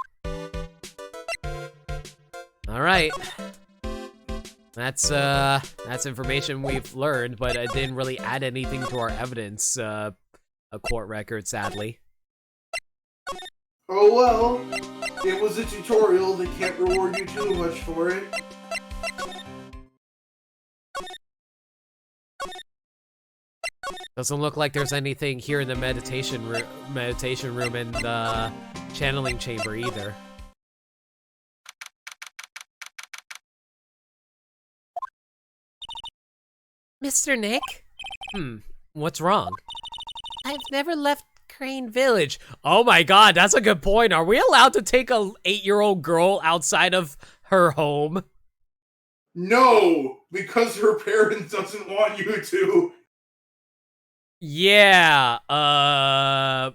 All right. That's information we've learned, but it didn't really add anything to our evidence, a court record, sadly. Oh well, it was a tutorial. They can't reward you too much for it. Doesn't look like there's anything here in the meditation room and the channeling chamber either. Mr. Nick? What's wrong? I've never left Crane Village. Oh my god, that's a good point. Are we allowed to take a 8-year-old girl outside of her home? No, because her parents doesn't want you to. Yeah, I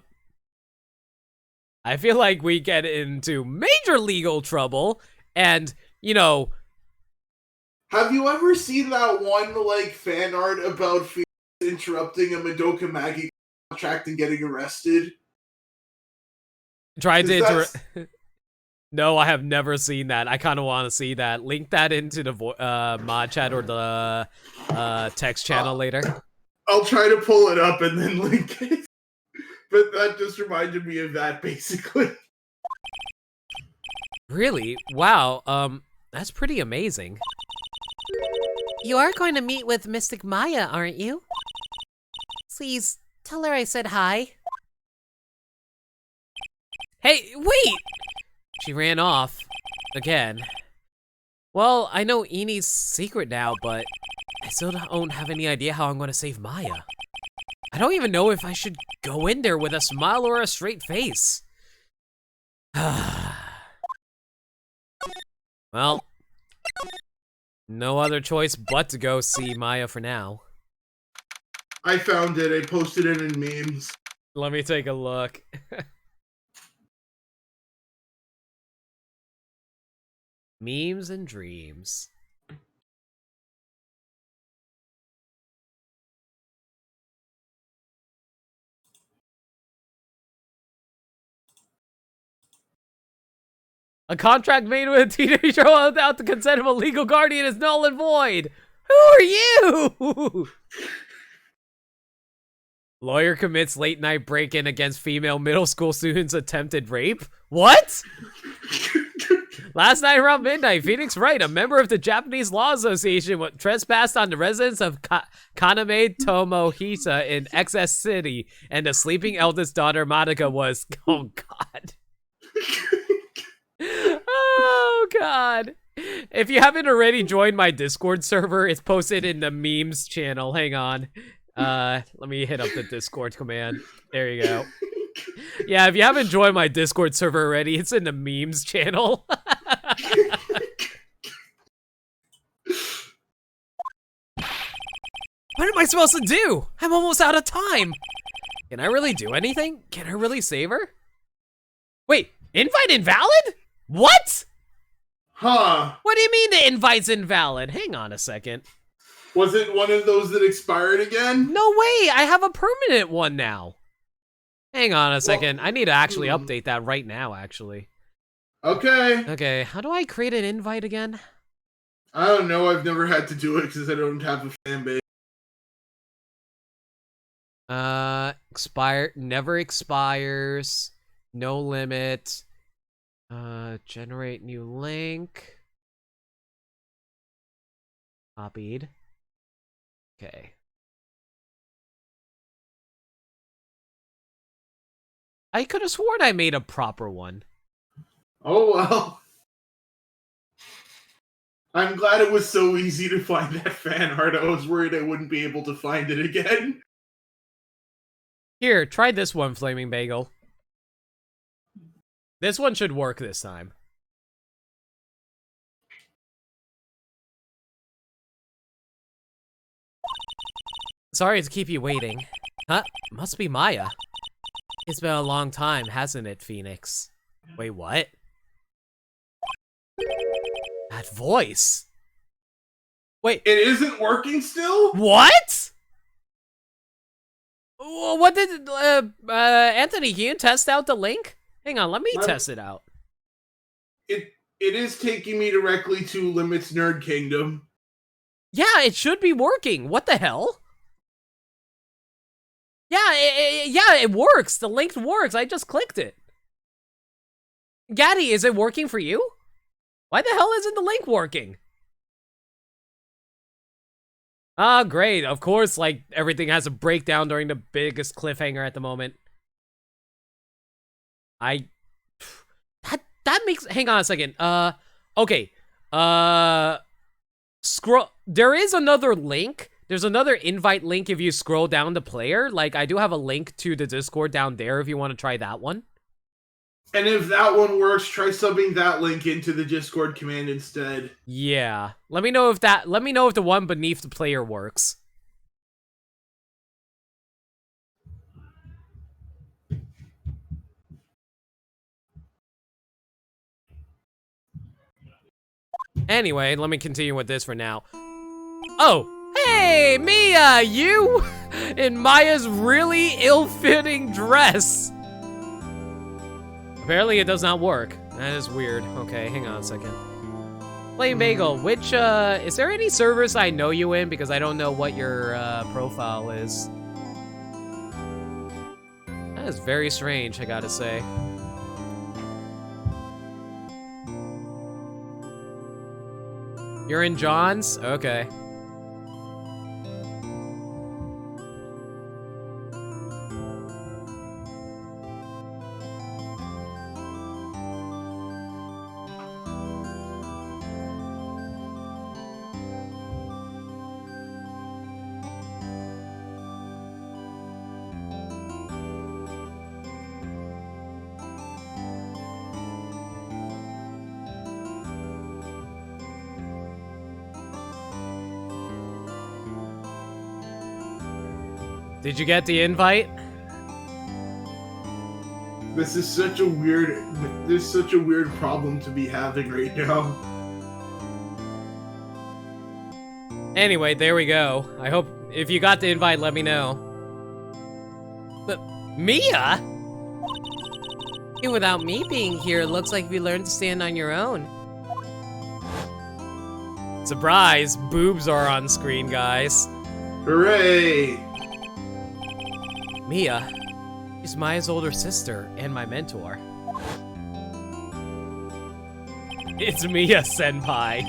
feel like we get into major legal trouble, and, you know... Have you ever seen that one, like, fan art about Phoenix interrupting a Madoka Magi contract and getting arrested? Tried to interrupt... No, I have never seen that. I kind of want to see that. Link that into the mod chat or the text channel later. I'll try to pull it up and then link it. But that just reminded me of that, basically. Really? Wow, that's pretty amazing. You are going to meet with Mystic Maya, aren't you? Please, tell her I said hi. Hey, wait! She ran off. Again. Well, I know Eni's secret now, but I still don't have any idea how I'm going to save Maya. I don't even know if I should go in there with a smile or a straight face. Well, no other choice but to go see Maya for now. I found it. I posted it in memes. Let me take a look. Memes and dreams. A contract made with a teenager without the consent of a legal guardian is null and void. Who are you? Lawyer commits late night break-in against female middle school students' attempted rape. What? Last night around midnight, Phoenix Wright, a member of the Japanese Law Association, trespassed on the residence of Kaname Tomohisa in Excess City, and the sleeping eldest daughter, Madoka, was... Oh, God. Oh, God. If you haven't already joined my Discord server, it's posted in the memes channel. Hang on. Let me hit up the Discord command. There you go. Yeah, if you haven't joined my Discord server already, it's in the memes channel. What am I supposed to do? I'm almost out of time. Can I really do anything? Can I really save her? Wait, invite invalid? What? Huh. What do you mean the invite's invalid? Hang on a second. Was it one of those that expired again? No way! I have a permanent one now. Hang on a second. I need to actually update that right now, actually. Okay. Okay, how do I create an invite again? I don't know. I've never had to do it because I don't have a fan base. Never expires. No limit. Generate new link. Copied. Okay. I could have sworn I made a proper one. Oh, well. I'm glad it was so easy to find that fan art. I was worried I wouldn't be able to find it again. Here, try this one, Flaming Bagel. This one should work this time. Sorry to keep you waiting. Huh? Must be Maya. It's been a long time, hasn't it, Phoenix? Wait, what? That voice. Wait. It isn't working still? What? What did, Anthony, can you test out the link? Hang on, let me test it out. It is taking me directly to Limits Nerd Kingdom. Yeah, it should be working. What the hell? Yeah, it works. The link works. I just clicked it. Gaddy, is it working for you? Why the hell isn't the link working? Ah, great. Of course, like, everything has a breakdown during the biggest cliffhanger at the moment. That makes, hang on a second. Okay. Scroll, there is another link. There's another invite link if you scroll down to player. Like, I do have a link to the Discord down there if you want to try that one. And if that one works, try subbing that link into the Discord command instead. Yeah. Let me know if the one beneath the player works. Anyway, let me continue with this for now. Oh, hey, Mia, you in Maya's really ill-fitting dress. Apparently it does not work. That is weird. Okay, hang on a second. Flame Bagel, which, is there any servers I know you in? Because I don't know what your, profile is. That is very strange, I gotta say. You're in John's? Okay. Did you get the invite? This is such a weird problem to be having right now. Anyway, there we go. I hope if you got the invite, let me know. But Mia? Without me being here, it looks like you learned to stand on your own. Surprise! Boobs are on screen, guys. Hooray! Mia. She's Maya's older sister and my mentor. It's Mia, senpai.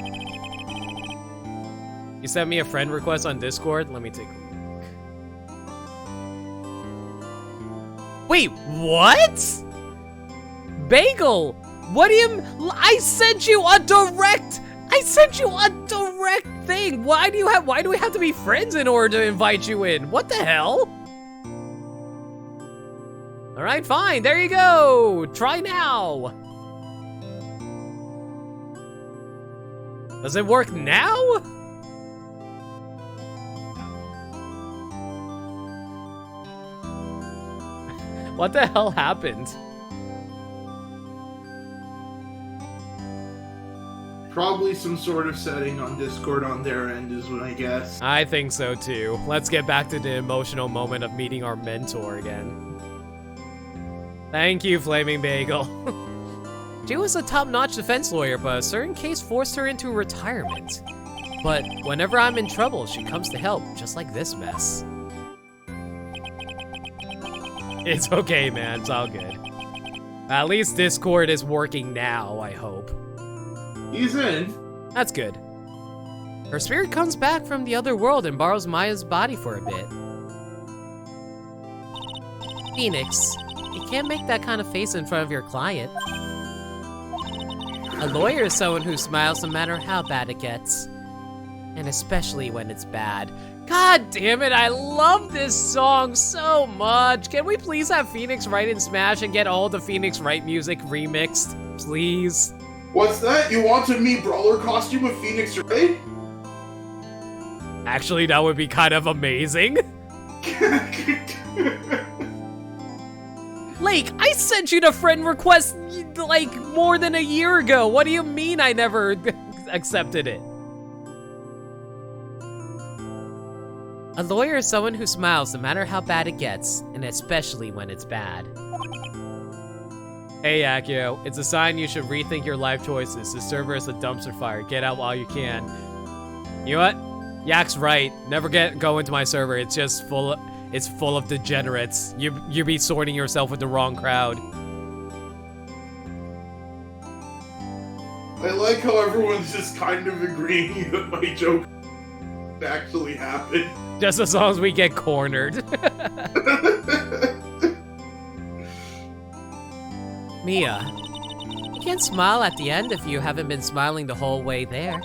You sent me a friend request on Discord? Let me take a look. Wait, what? Bagel! What do you... I sent you a direct thing! Why do we have to be friends in order to invite you in? What the hell? Alright, fine, there you go! Try now! Does it work now? What the hell happened? Probably some sort of setting on Discord on their end is what I guess. I think so too. Let's get back to the emotional moment of meeting our mentor again. Thank you, Flaming Bagel. She was a top-notch defense lawyer, but a certain case forced her into retirement. But whenever I'm in trouble, she comes to help, just like this mess. It's okay, man. It's all good. At least Discord is working now, I hope. He's in. That's good. Her spirit comes back from the other world and borrows Maya's body for a bit. Phoenix, you can't make that kind of face in front of your client. A lawyer is someone who smiles no matter how bad it gets. And especially when it's bad. God damn it, I love this song so much. Can we please have Phoenix Wright in Smash and get all the Phoenix Wright music remixed? Please? What's that? You want a me brawler costume of Phoenix Wright? Actually, that would be kind of amazing. Lake, I sent you the friend request like more than a year ago. What do you mean I never accepted it? A lawyer is someone who smiles no matter how bad it gets, and especially when it's bad. Hey, Akio, it's a sign you should rethink your life choices. This server is a dumpster fire. Get out while you can. You know what? Yak's right. Never go into my server. It's just full of degenerates. You be sorting yourself with the wrong crowd. I like how everyone's just kind of agreeing that my joke actually happened. Just as long as we get cornered. Mia, you can't smile at the end if you haven't been smiling the whole way there.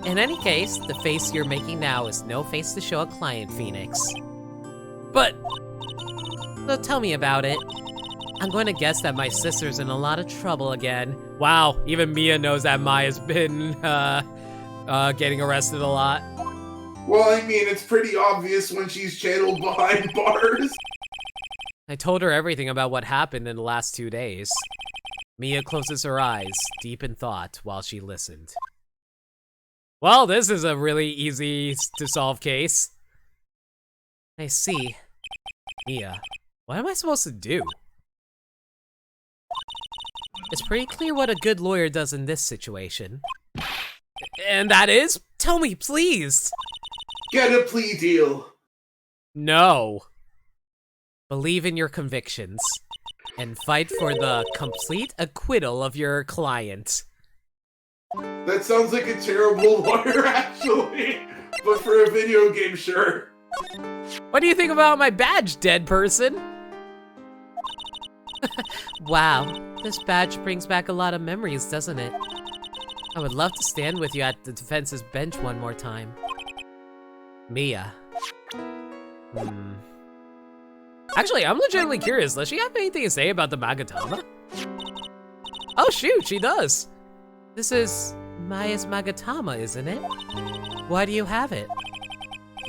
In any case, the face you're making now is no face to show a client, Phoenix. But, so tell me about it. I'm going to guess that my sister's in a lot of trouble again. Wow, even Mia knows that Maya's been, getting arrested a lot. Well, I mean, it's pretty obvious when she's channeled behind bars. I told her everything about what happened in the last 2 days. Mia closes her eyes, deep in thought, while she listened. Well, this is a really easy to solve case. I see. Mia, what am I supposed to do? It's pretty clear what a good lawyer does in this situation. And that is? Tell me, please! Get a plea deal. No. Believe in your convictions. And fight for the complete acquittal of your client. That sounds like a terrible lawyer, actually. But for a video game, sure. What do you think about my badge, dead person? Wow, this badge brings back a lot of memories, doesn't it? I would love to stand with you at the defense's bench one more time. Mia. Actually, I'm legitimately curious. Does she have anything to say about the Magatama? Oh shoot, she does. This is Maya's Magatama, isn't it? Why do you have it?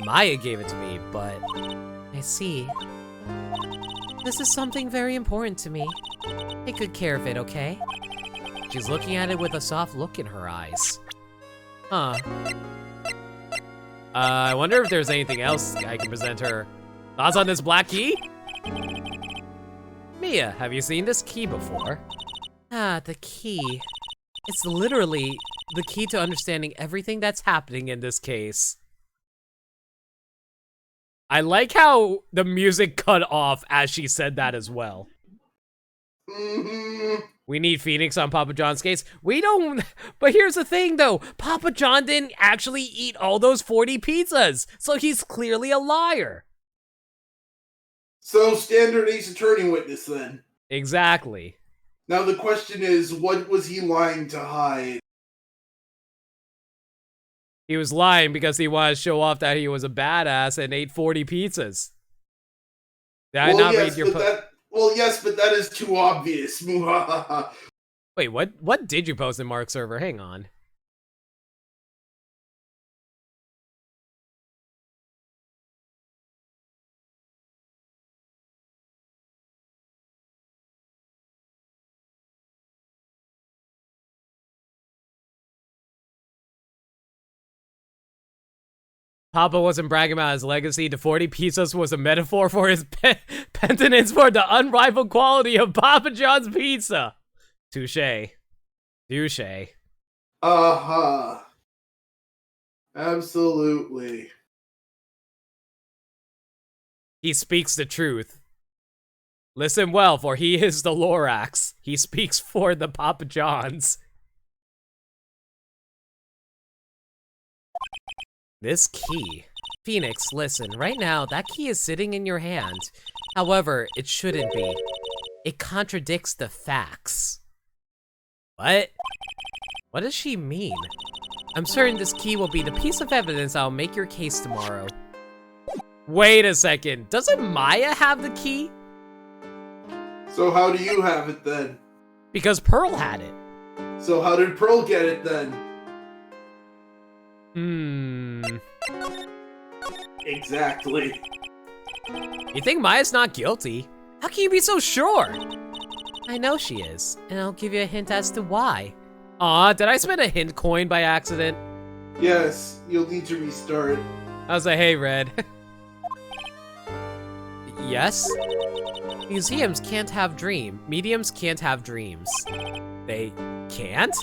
Maya gave it to me, but... I see. This is something very important to me. Take good care of it, okay? She's looking at it with a soft look in her eyes. Huh. I wonder if there's anything else I can present her. Thoughts on this black key? Mia, have you seen this key before? Ah, the key. It's literally the key to understanding everything that's happening in this case. I like how the music cut off as she said that as well. We need Phoenix on Papa John's case. We don't, but here's the thing though. Papa John didn't actually eat all those 40 pizzas, so he's clearly a liar. So, standard Ace Attorney witness then. Exactly. Now the question is, what was he lying to hide? He was lying because he wanted to show off that he was a badass and ate 40 pizzas. Did I not read your post? Well, yes, but that is too obvious. Wait, what did you post in Mark's server? Hang on. Papa wasn't bragging about his legacy. The 40 pizzas was a metaphor for his penitence for the unrivaled quality of Papa John's pizza. Touche. Touche. Uh-huh. Absolutely. He speaks the truth. Listen well, for he is the Lorax. He speaks for the Papa Johns. This key. Phoenix, listen, right now, that key is sitting in your hand. However, it shouldn't be. It contradicts the facts. What? What does she mean? I'm certain this key will be the piece of evidence that'll make your case tomorrow. Wait a second, doesn't Maya have the key? So how do you have it then? Because Pearl had it. So how did Pearl get it then? Exactly. You think Maya's not guilty? How can you be so sure? I know she is, and I'll give you a hint as to why. Aw, did I spend a hint coin by accident? Yes, you'll need to restart. I was like, hey, Red. Yes? Mediums can't have dreams. They can't?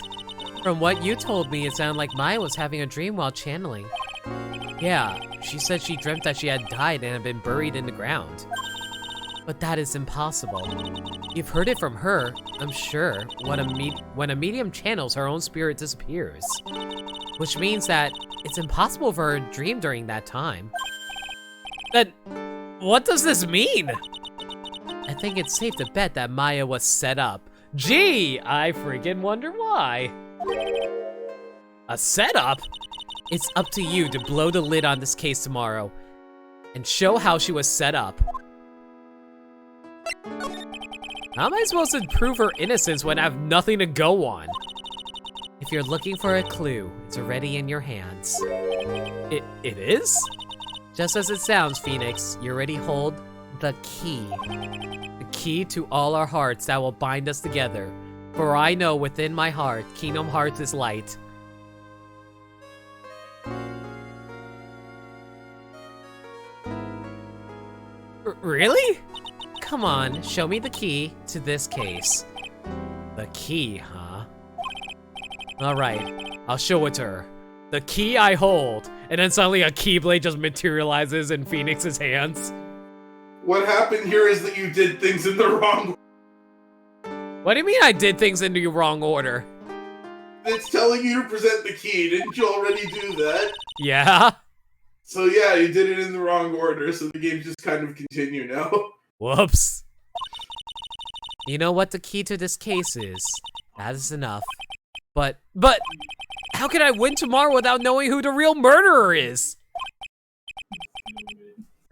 From what you told me, it sounded like Maya was having a dream while channeling. Yeah, she said she dreamt that she had died and had been buried in the ground. But that is impossible. You've heard it from her, I'm sure. When a medium channels, her own spirit disappears. Which means that it's impossible for her to dream during that time. Then, what does this mean? I think it's safe to bet that Maya was set up. Gee, I freaking wonder why. A setup? It's up to you to blow the lid on this case tomorrow and show how she was set up. How am I supposed to prove her innocence when I have nothing to go on? If you're looking for a clue, it's already in your hands. It is? Just as it sounds, Phoenix, you already hold the key. The key to all our hearts that will bind us together. For I know within my heart, Kingdom Hearts is light. Really? Come on, show me the key to this case. The key, huh? Alright, I'll show it to her. The key I hold. And then suddenly a keyblade just materializes in Phoenix's hands. What happened here is that you did things in the wrong. What do you mean I did things in the wrong order? It's telling you to present the key. Didn't you already do that? Yeah? So yeah, you did it in the wrong order, so the games just kind of continue now. Whoops. You know what the key to this case is. That is enough. But, how can I win tomorrow without knowing who the real murderer is?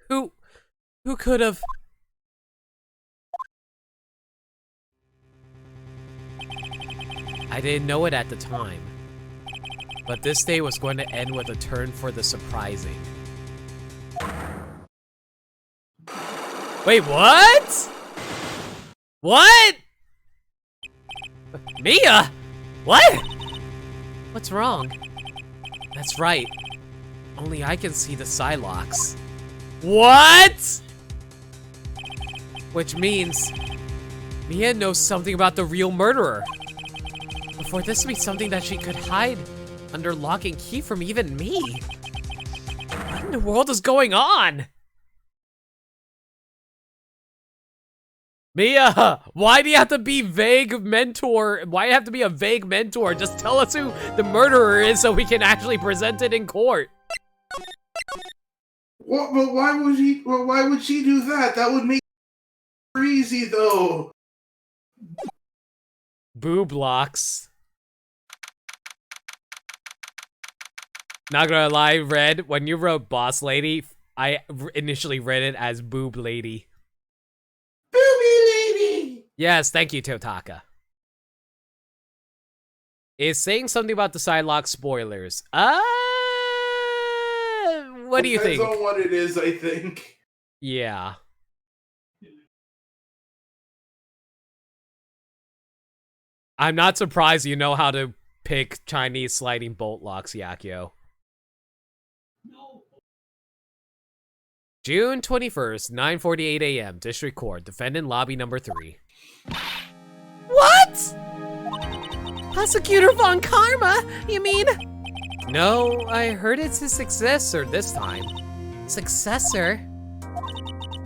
Who could have... I didn't know it at the time. But this day was going to end with a turn for the surprising. Wait, what? What? Mia? What? What's wrong? That's right. Only I can see the Psylocks. What? Which means Mia knows something about the real murderer. But for this to be something that she could hide under lock and key from even me. What in the world is going on? Mia, why do you have to be vague mentor? Why do you have to be a vague mentor? Just tell us who the murderer is so we can actually present it in court. What? But why would he? Well, why would she do that? That would make it easy, though. Boob locks. Not gonna lie, Red, when you wrote Boss Lady, I initially read it as Boob Lady. Booby lady! Yes, thank you, Totaka. Is saying something about the Psylocke spoilers. What do you think? Depends on what it is, I think. Yeah. I'm not surprised you know how to pick Chinese sliding bolt locks, Yakio. June 21st, 9:48 a.m. District Court. Defendant lobby number 3. What? Prosecutor Von Karma, you mean? No, I heard it's his successor this time. Successor?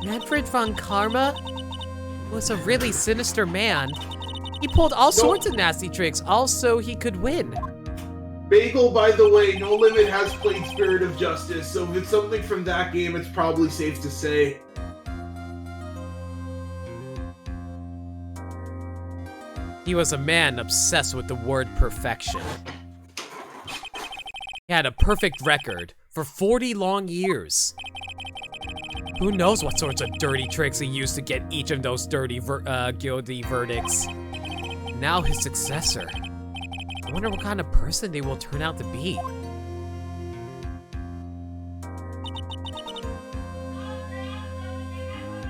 Manfred Von Karma was a really sinister man. He pulled all sorts of nasty tricks, all so he could win. Bagel, by the way, No Limit has played Spirit of Justice, so if it's something from that game, it's probably safe to say. He was a man obsessed with the word perfection. He had a perfect record for 40 long years. Who knows what sorts of dirty tricks he used to get each of those dirty guilty verdicts. Now his successor. I wonder what kind of person they will turn out to be.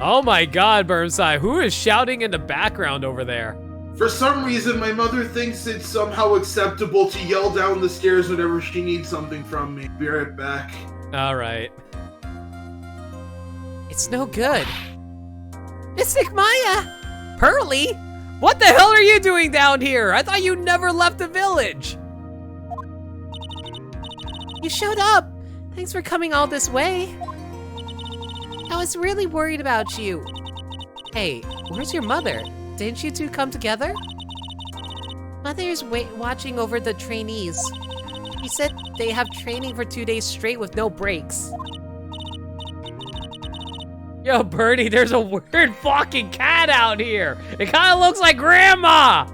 Oh my god, Burnside, who is shouting in the background over there? For some reason, my mother thinks it's somehow acceptable to yell down the stairs whenever she needs something from me. Be right back. Alright. It's no good. Mystic Maya! Pearly? What the hell are you doing down here? I thought you never left the village. You showed up. Thanks for coming all this way. I was really worried about you. Hey, where's your mother? Didn't you two come together? Mother's watching over the trainees. She said they have training for 2 days straight with no breaks. Yo, Birdie, there's a weird fucking cat out here. It kind of looks like Grandma.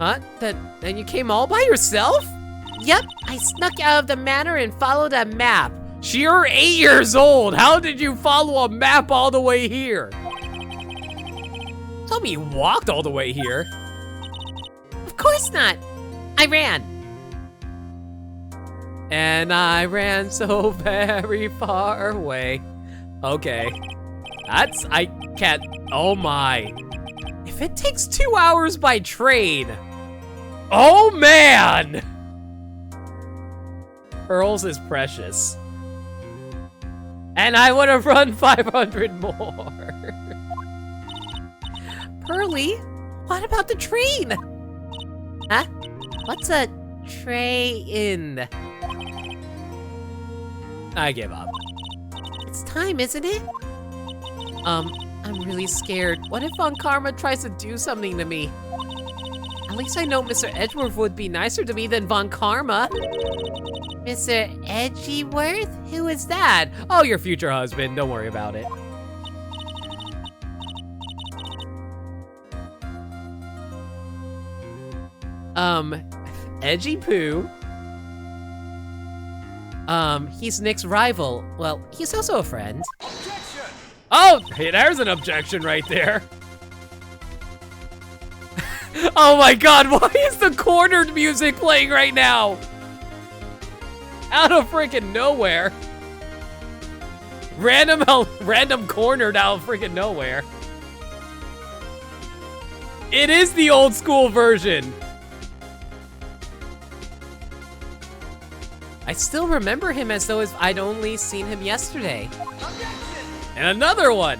Huh? Then you came all by yourself? Yep, I snuck out of the manor and followed a map. You're 8 years old. How did you follow a map all the way here? Tell me you walked all the way here. Of course not. I ran. And I ran so very far away. Okay. I can't, oh my. If it takes 2 hours by train. Oh man! Pearls is precious. And I would have run 500 more. Pearly, what about the train? Huh? What's a train? I give up. It's time, isn't it? I'm really scared. What if Von Karma tries to do something to me? At least I know Mr. Edgeworth would be nicer to me than Von Karma. Mr. Edgeworth? Who is that? Oh, your future husband. Don't worry about it. Edgy Poo. He's Nick's rival. Well, he's also a friend. Objection! Oh, hey, there's an objection right there. Oh my god, why is the cornered music playing right now? Out of freaking nowhere. Random cornered out of freaking nowhere. It is the old school version. I still remember him as though I'd only seen him yesterday. Objection! And another one.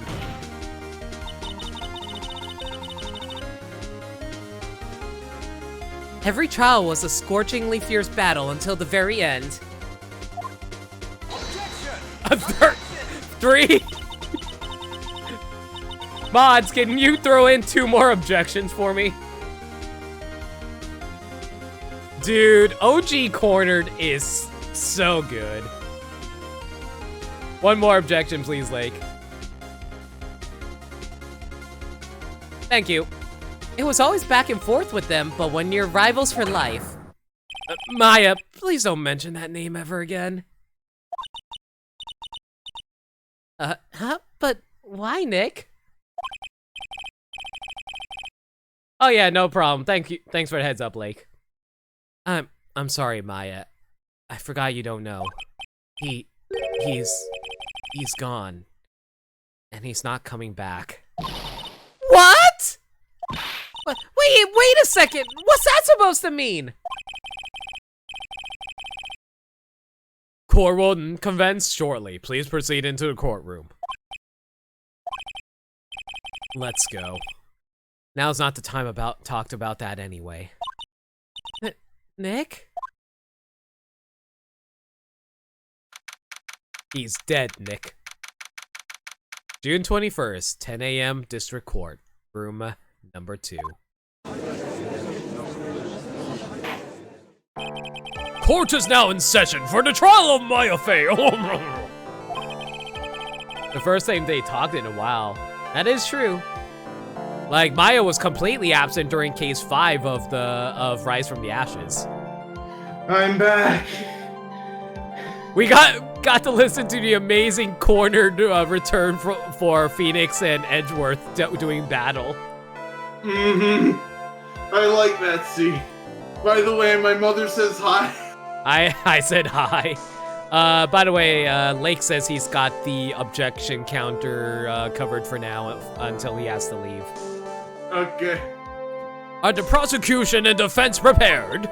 Every trial was a scorchingly fierce battle until the very end. Objection! 3? Mods, can you throw in 2 more objections for me? Dude, OG Cornered is so good. 1 more objection, please, Lake. Thank you. It was always back and forth with them, but when you're rivals for life. Maya, please don't mention that name ever again. Huh? But why, Nick? Oh yeah, no problem. Thank you. Thanks for the heads up, Lake. I'm sorry, Maya. I forgot you don't know. He's gone. And he's not coming back. What? Wait a second. What's that supposed to mean? Court will commence shortly. Please proceed into the courtroom. Let's go. Now's not the time talked about that anyway. Nick? He's dead, Nick. June 21st, 10 a.m. District Court, room number 2. Court is now in session for the trial of my affair. The first time they talked in a while. That is true. Like, Maya was completely absent during case 5 of Rise from the Ashes. I'm back. We got to listen to the amazing cornered return for Phoenix and Edgeworth doing battle. Mm-hmm. I like that scene. By the way, my mother says hi. I said hi. By the way, Lake says he's got the objection counter covered for now until he has to leave. Okay. Are the prosecution and defense prepared?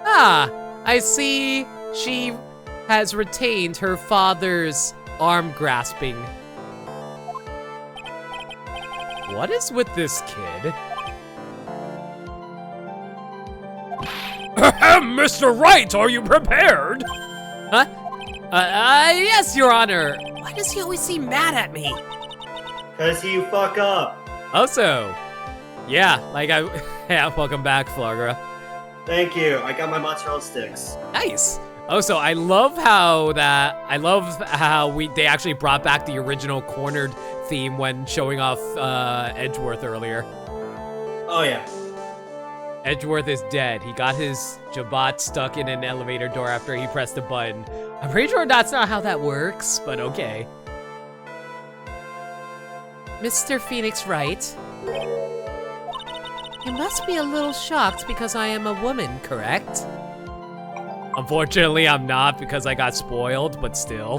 Ah, I see she has retained her father's arm grasping. What is with this kid? Mr. Wright, are you prepared? Huh? Yes, Your Honor. Why does he always seem mad at me? Cause you fuck up. Also, yeah, yeah, welcome back, Flagra. Thank you. I got my mozzarella sticks. Nice. Also, I love how they actually brought back the original cornered theme when showing off Edgeworth earlier. Oh yeah. Edgeworth is dead. He got his Jabot stuck in an elevator door after he pressed a button. I'm pretty sure that's not how that works, but okay. Mr. Phoenix Wright? You must be a little shocked because I am a woman, correct? Unfortunately, I'm not because I got spoiled, but still.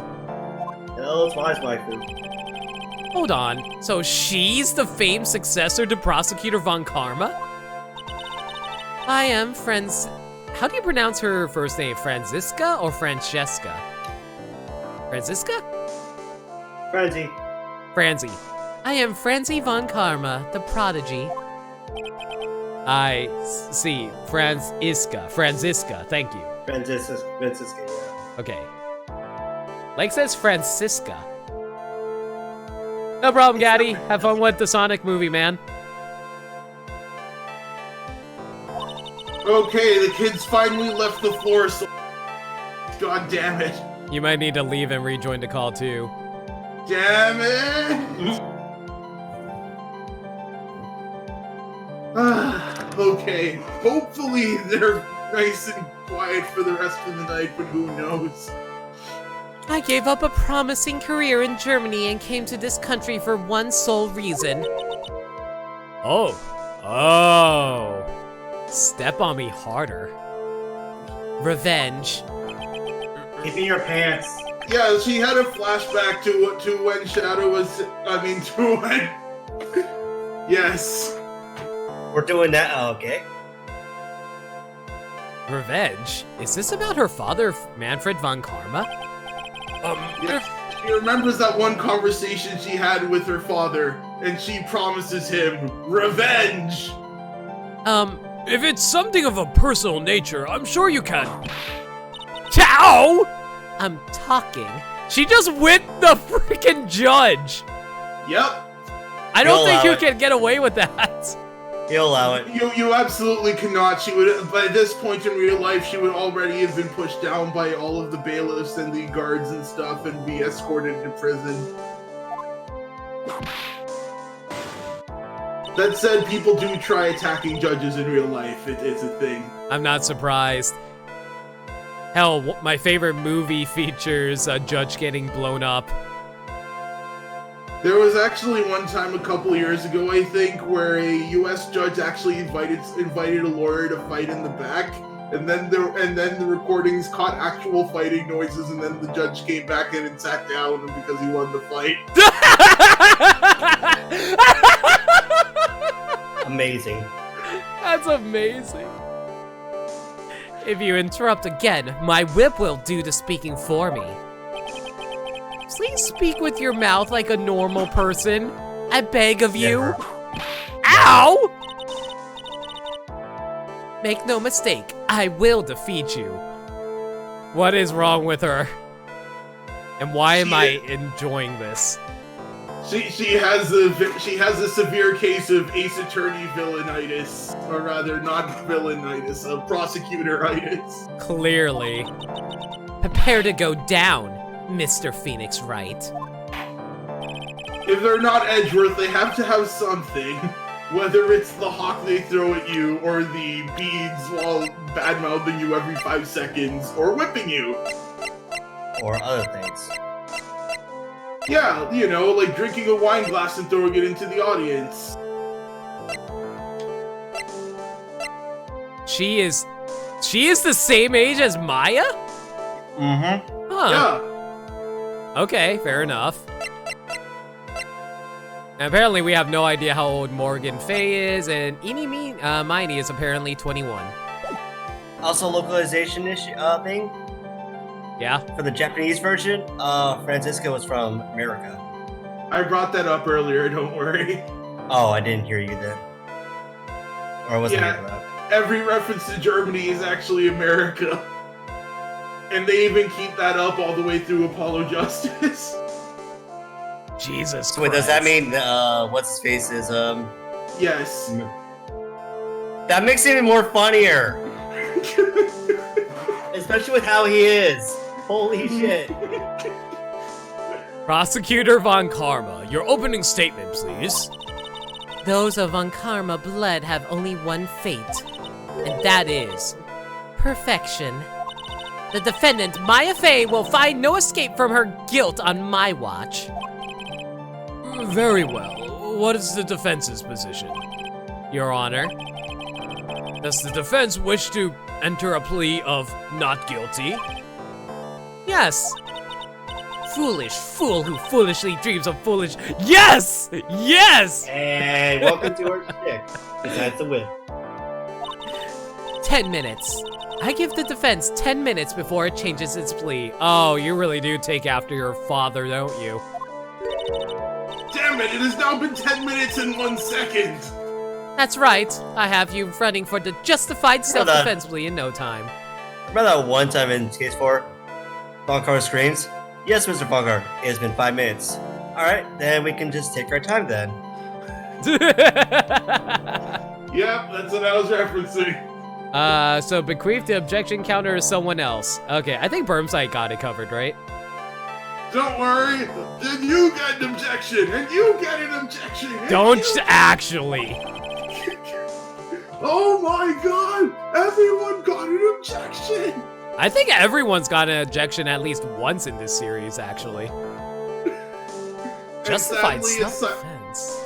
Hell, it's my waifu. Hold on. So she's the famed successor to Prosecutor Von Karma? I am Franz... How do you pronounce her first name? Franziska or Francesca? Franziska? Frenzy. Franzi. I am Franzi Von Karma, the prodigy. I see. Franziska. Thank you. Francisca, yeah. Okay. Lake says Francisca. No problem, Gaddy. Have fun with the Sonic movie, man. Okay, the kids finally left the floor, so... God damn it. You might need to leave and rejoin the call, too. Damn it! Okay, hopefully they're nice and quiet for the rest of the night, but who knows? I gave up a promising career in Germany and came to this country for one sole reason. Oh. Step on me harder. Revenge. Keep in your pants. Yeah, she had a flashback to when Shadow was... to when... Yes. We're doing that, okay? Revenge? Is this about her father, Manfred von Karma? Yeah, she remembers that one conversation she had with her father, and she promises him revenge! If it's something of a personal nature, I'm sure you can. Ciao! I'm talking. She just whipped the freaking judge. Yep. I don't You'll think allow you it. can get away with that. He'll allow it. You absolutely cannot. She would, by this point in real life, she would already have been pushed down by all of the bailiffs and the guards and stuff and be escorted to prison. That said, people do try attacking judges in real life. It's a thing. I'm not surprised. Hell, my favorite movie features a judge getting blown up. There was actually one time a couple years ago, I think, where a U.S. judge actually invited a lawyer to fight in the back, and then the recordings caught actual fighting noises, and then the judge came back in and sat down because he won the fight. Amazing. That's amazing. If you interrupt again, my whip will do the speaking for me. Please speak with your mouth like a normal person. I beg of you. Never. Ow! Make no mistake, I will defeat you. What is wrong with her? And why am I enjoying this? She has a severe case of Ace Attorney villainitis, or rather, not villainitis, prosecutoritis. Clearly. Prepare to go down, Mr. Phoenix Wright. If they're not Edgeworth, they have to have something. Whether it's the hawk they throw at you, or the beads while bad-mouthing you every 5 seconds, or whipping you. Or other things. Yeah, you know, like drinking a wine glass and throwing it into the audience. She is the same age as Maya? Mm-hmm. Huh. Yeah. Okay, fair enough. And apparently we have no idea how old Morgan Fay is, and Miney is apparently 21. Also, localization issue thing Yeah? for the Japanese version. Francisco was from America. I brought that up earlier, don't worry. Oh, I didn't hear you then. Or I wasn't Yeah. here for that. Every reference to Germany is actually America. And they even keep that up all the way through Apollo Justice. Jesus So wait, does that mean what's his face is Yes. that makes it even more funnier. Especially with how he is. Holy shit. Prosecutor Von Karma, your opening statement, please. Those of Von Karma blood have only one fate, and that is perfection. The defendant, Maya Fey, will find no escape from her guilt on my watch. Very well. What is the defense's position? Your Honor. Does the defense wish to enter a plea of not guilty? Yes. Foolish fool who foolishly dreams of foolish. Yes! Yes! And welcome to our chick. Besides the whip. 10 minutes. I give the defense 10 minutes before it changes its plea. Oh, you really do take after your father, don't you? Damn it, it has now been 10 minutes and 1 second. That's right. I have you running for the justified self-defense plea in no time. Remember that one time in case 4? Bonkar screams, "Yes, Mr. Bonkar, it has been 5 minutes." Alright, then we can just take our time then. Yep, that's what I was referencing. So bequeath the objection counter to someone else. Okay, I think Bermside got it covered, right? Don't worry, then you get an objection, and you get an objection. And Don't you... actually. Oh my god, everyone got an objection. I think everyone's got an objection at least once in this series, actually. Justified sadly, it's self-defense.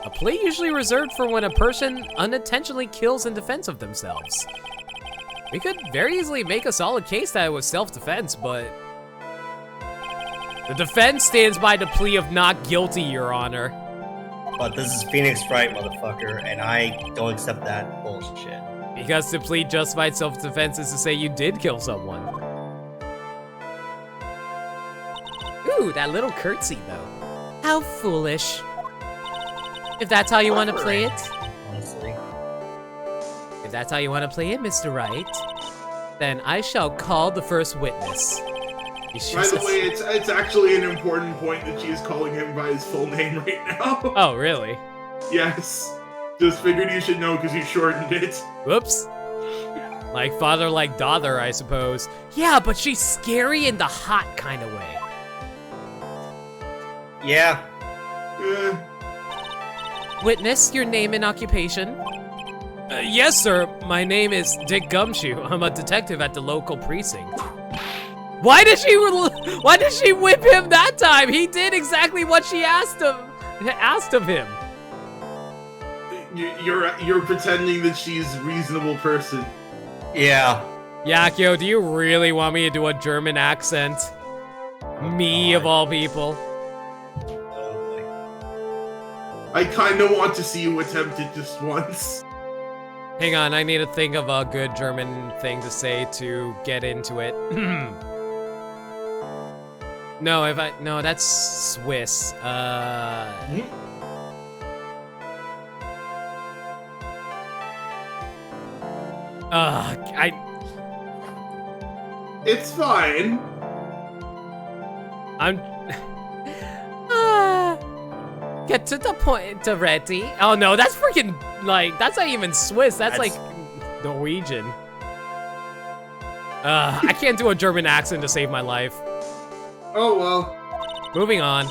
A plea usually reserved for when a person unintentionally kills in defense of themselves. We could very easily make a solid case that it was self-defense, but... The defense stands by the plea of not guilty, Your Honor. But this is Phoenix Wright, motherfucker, and I don't accept that bullshit. Because to plead justified self-defense is to say you did kill someone. Ooh, that little curtsy, though. How foolish. If that's how you want to play it, Honestly. if that's how you want to play it, Mr. Wright, then I shall call the first witness. By the way, it's actually an important point that she is calling him by his full name right now. Oh, really? Yes. Just figured you should know because you shortened it. Whoops. Like father, like daughter, I suppose. Yeah, but she's scary in the hot kind of way. Yeah. Eh. Witness, your name and occupation? Yes, sir. My name is Dick Gumshoe. I'm a detective at the local precinct. Why did she whip him that time? He did exactly what she asked of him. You're pretending that she's a reasonable person. Yeah. Yakio, do you really want me to do a German accent? Me, of all people. Oh, I kind of want to see you attempt it just once. Hang on, I need to think of a good German thing to say to get into it. No, that's Swiss. It's fine. I'm. Get to the point already. Oh no, that's freaking, like, that's not even Swiss. That's like Norwegian. I can't do a German accent to save my life. Oh well. Moving on.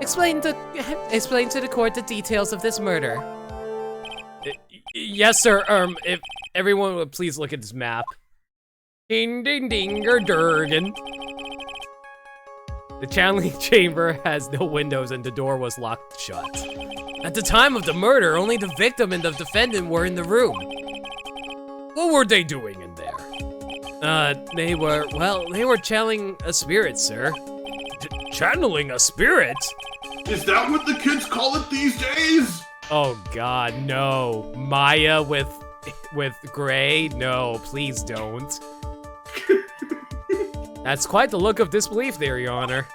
Explain to the court the details of this murder. Yes, sir. If everyone would please look at this map. Ding ding dinger durgan. The channeling chamber has no windows and the door was locked shut. At the time of the murder, only the victim and the defendant were in the room. What were they doing in there? They were channeling a spirit, sir. Channeling a spirit? Is that what the kids call it these days? Oh God, no. Maya with Gray? No, please don't. That's quite the look of disbelief there, Your Honor.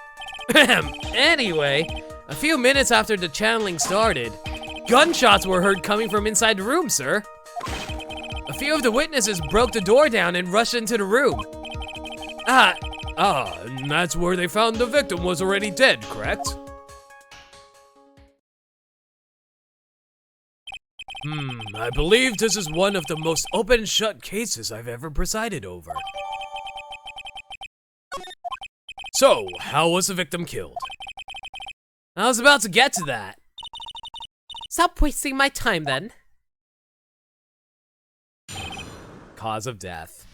Anyway, a few minutes after the channeling started, gunshots were heard coming from inside the room, sir. A few of the witnesses broke the door down and rushed into the room. And that's where they found the victim was already dead, correct? I believe this is one of the most open and shut cases I've ever presided over. So, how was the victim killed? I was about to get to that. Stop wasting my time then. Cause of death.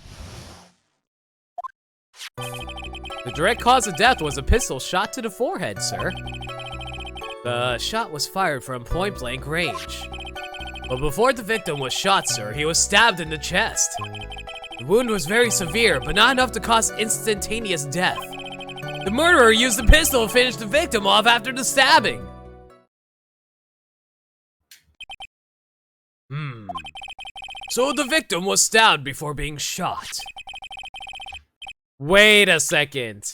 The direct cause of death was a pistol shot to the forehead, sir. The shot was fired from point-blank range. But before the victim was shot, sir, he was stabbed in the chest. The wound was very severe, but not enough to cause instantaneous death. The murderer used the pistol to finish the victim off after the stabbing. So the victim was stabbed before being shot. Wait a second.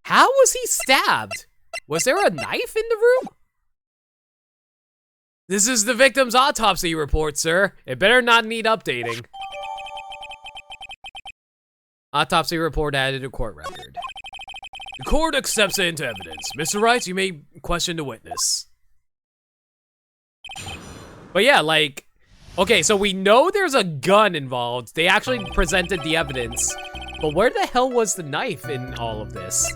How was he stabbed? Was there a knife in the room? This is the victim's autopsy report, sir. It better not need updating. Autopsy report added to court record. The court accepts it into evidence. Mr. Wright, you may question the witness. But yeah, like, okay, so we know there's a gun involved. They actually presented the evidence. But where the hell was the knife in all of this?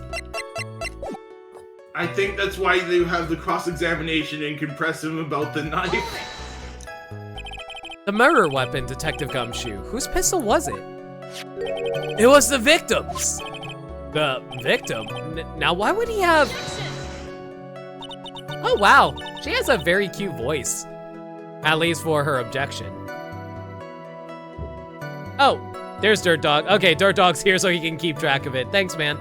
I think that's why they have the cross-examination and can press him about the knife. The murder weapon, Detective Gumshoe. Whose pistol was it? It was the victim's. The victim? Now, why would he have... Oh, wow. She has a very cute voice. At least for her objection. Oh, there's Dirt Dog. Okay, Dirt Dog's here so he can keep track of it. Thanks, man.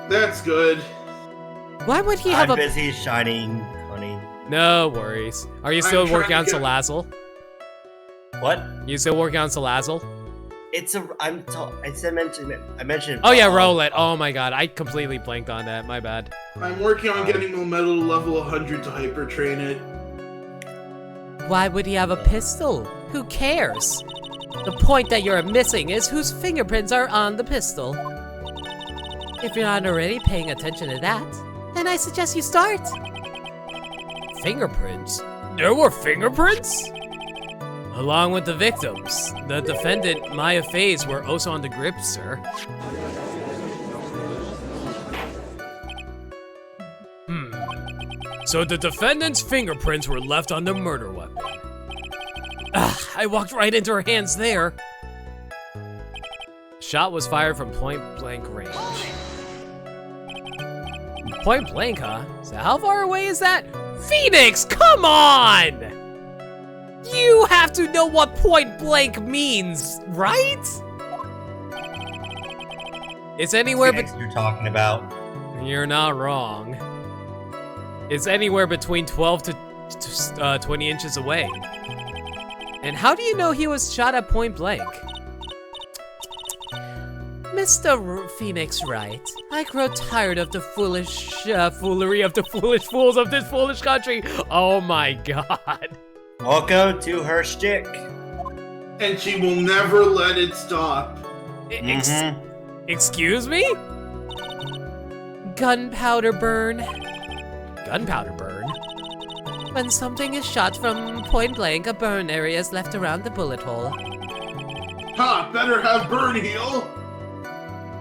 That's good. Why would he have I'm busy shining, honey. No worries. Are you still working on Salazzle? What? You still working on Salazzle? It's a. I mentioned it. I mentioned. Oh yeah, roll it. Oh my god, I completely blanked on that. My bad. I'm working on getting Melmetal to level 100 to hyper train it. Why would he have a pistol? Who cares? The point that you're missing is whose fingerprints are on the pistol. If you're not already paying attention to that, then I suggest you start. Fingerprints? There were fingerprints? Along with the victims. The defendant, Maya Faye's, were also on the grip, sir. So the defendant's fingerprints were left on the murder weapon. I walked right into her hands there. Shot was fired from point-blank range. Point-blank, huh? So how far away is that? Phoenix, come on! You have to know what point-blank means, right? It's anywhere you're talking about. You're not wrong. It's anywhere between 12 to just 20 inches away. And how do you know he was shot at point blank? Mr. Phoenix Wright, I grow tired of the foolish foolery of the foolish fools of this foolish country. Oh my god. Welcome to her shtick. And she will never let it stop. Excuse me? Gunpowder burn. Gunpowder burn? When something is shot from point blank, a burn area is left around the bullet hole. Ha! Better have burn heal.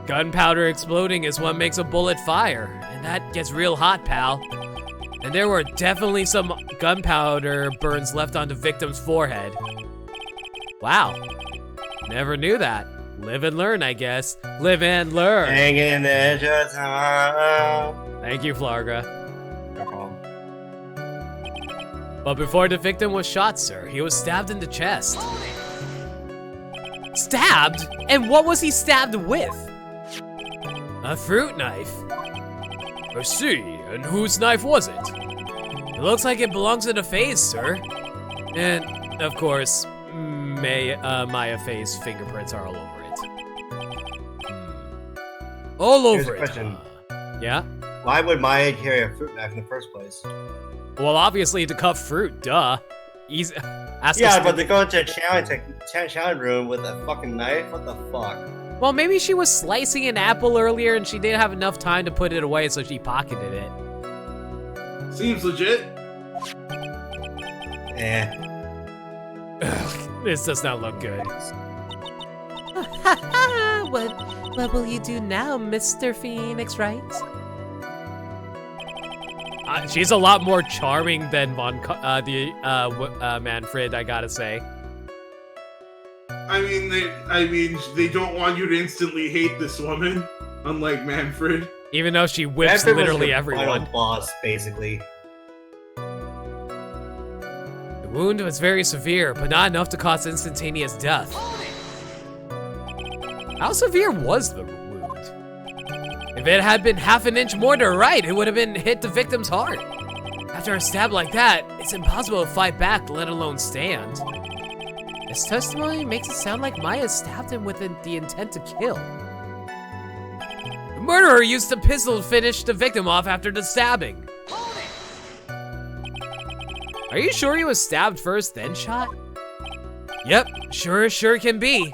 Gunpowder exploding is what makes a bullet fire, and that gets real hot, pal. And there were definitely some gunpowder burns left on the victim's forehead. Wow. Never knew that. Live and learn, I guess. Live and learn. Hang in there just Thank you, Flarga. No problem. But before the victim was shot, sir, he was stabbed in the chest. Stabbed? And what was he stabbed with? A fruit knife. I see, and whose knife was it? It looks like it belongs to the Faye's, sir. And, of course, Maya Faye's fingerprints are all over it. All Here's over a it. question. Yeah? Why would Maya carry a fruit knife in the first place? Well, obviously to cut fruit, duh. Easy. But to go into a challenge room with a fucking knife? What the fuck? Well, maybe she was slicing an apple earlier and she didn't have enough time to put it away, so she pocketed it. Seems legit. This does not look good. What will you do now, Mr. Phoenix Wright? She's a lot more charming than Manfred, I gotta say. I mean, they don't want you to instantly hate this woman, unlike Manfred. Even though she whips Manfred was literally your everyone. final boss, basically. The wound was very severe, but not enough to cause instantaneous death. How severe was the wound? If it had been half an inch more to the right, it would have been hit the victim's heart. After a stab like that, it's impossible to fight back, let alone stand. His testimony makes it sound like Maya stabbed him with the intent to kill. The murderer used the pistol to finish the victim off after the stabbing. Are you sure he was stabbed first, then shot? Yep, sure can be.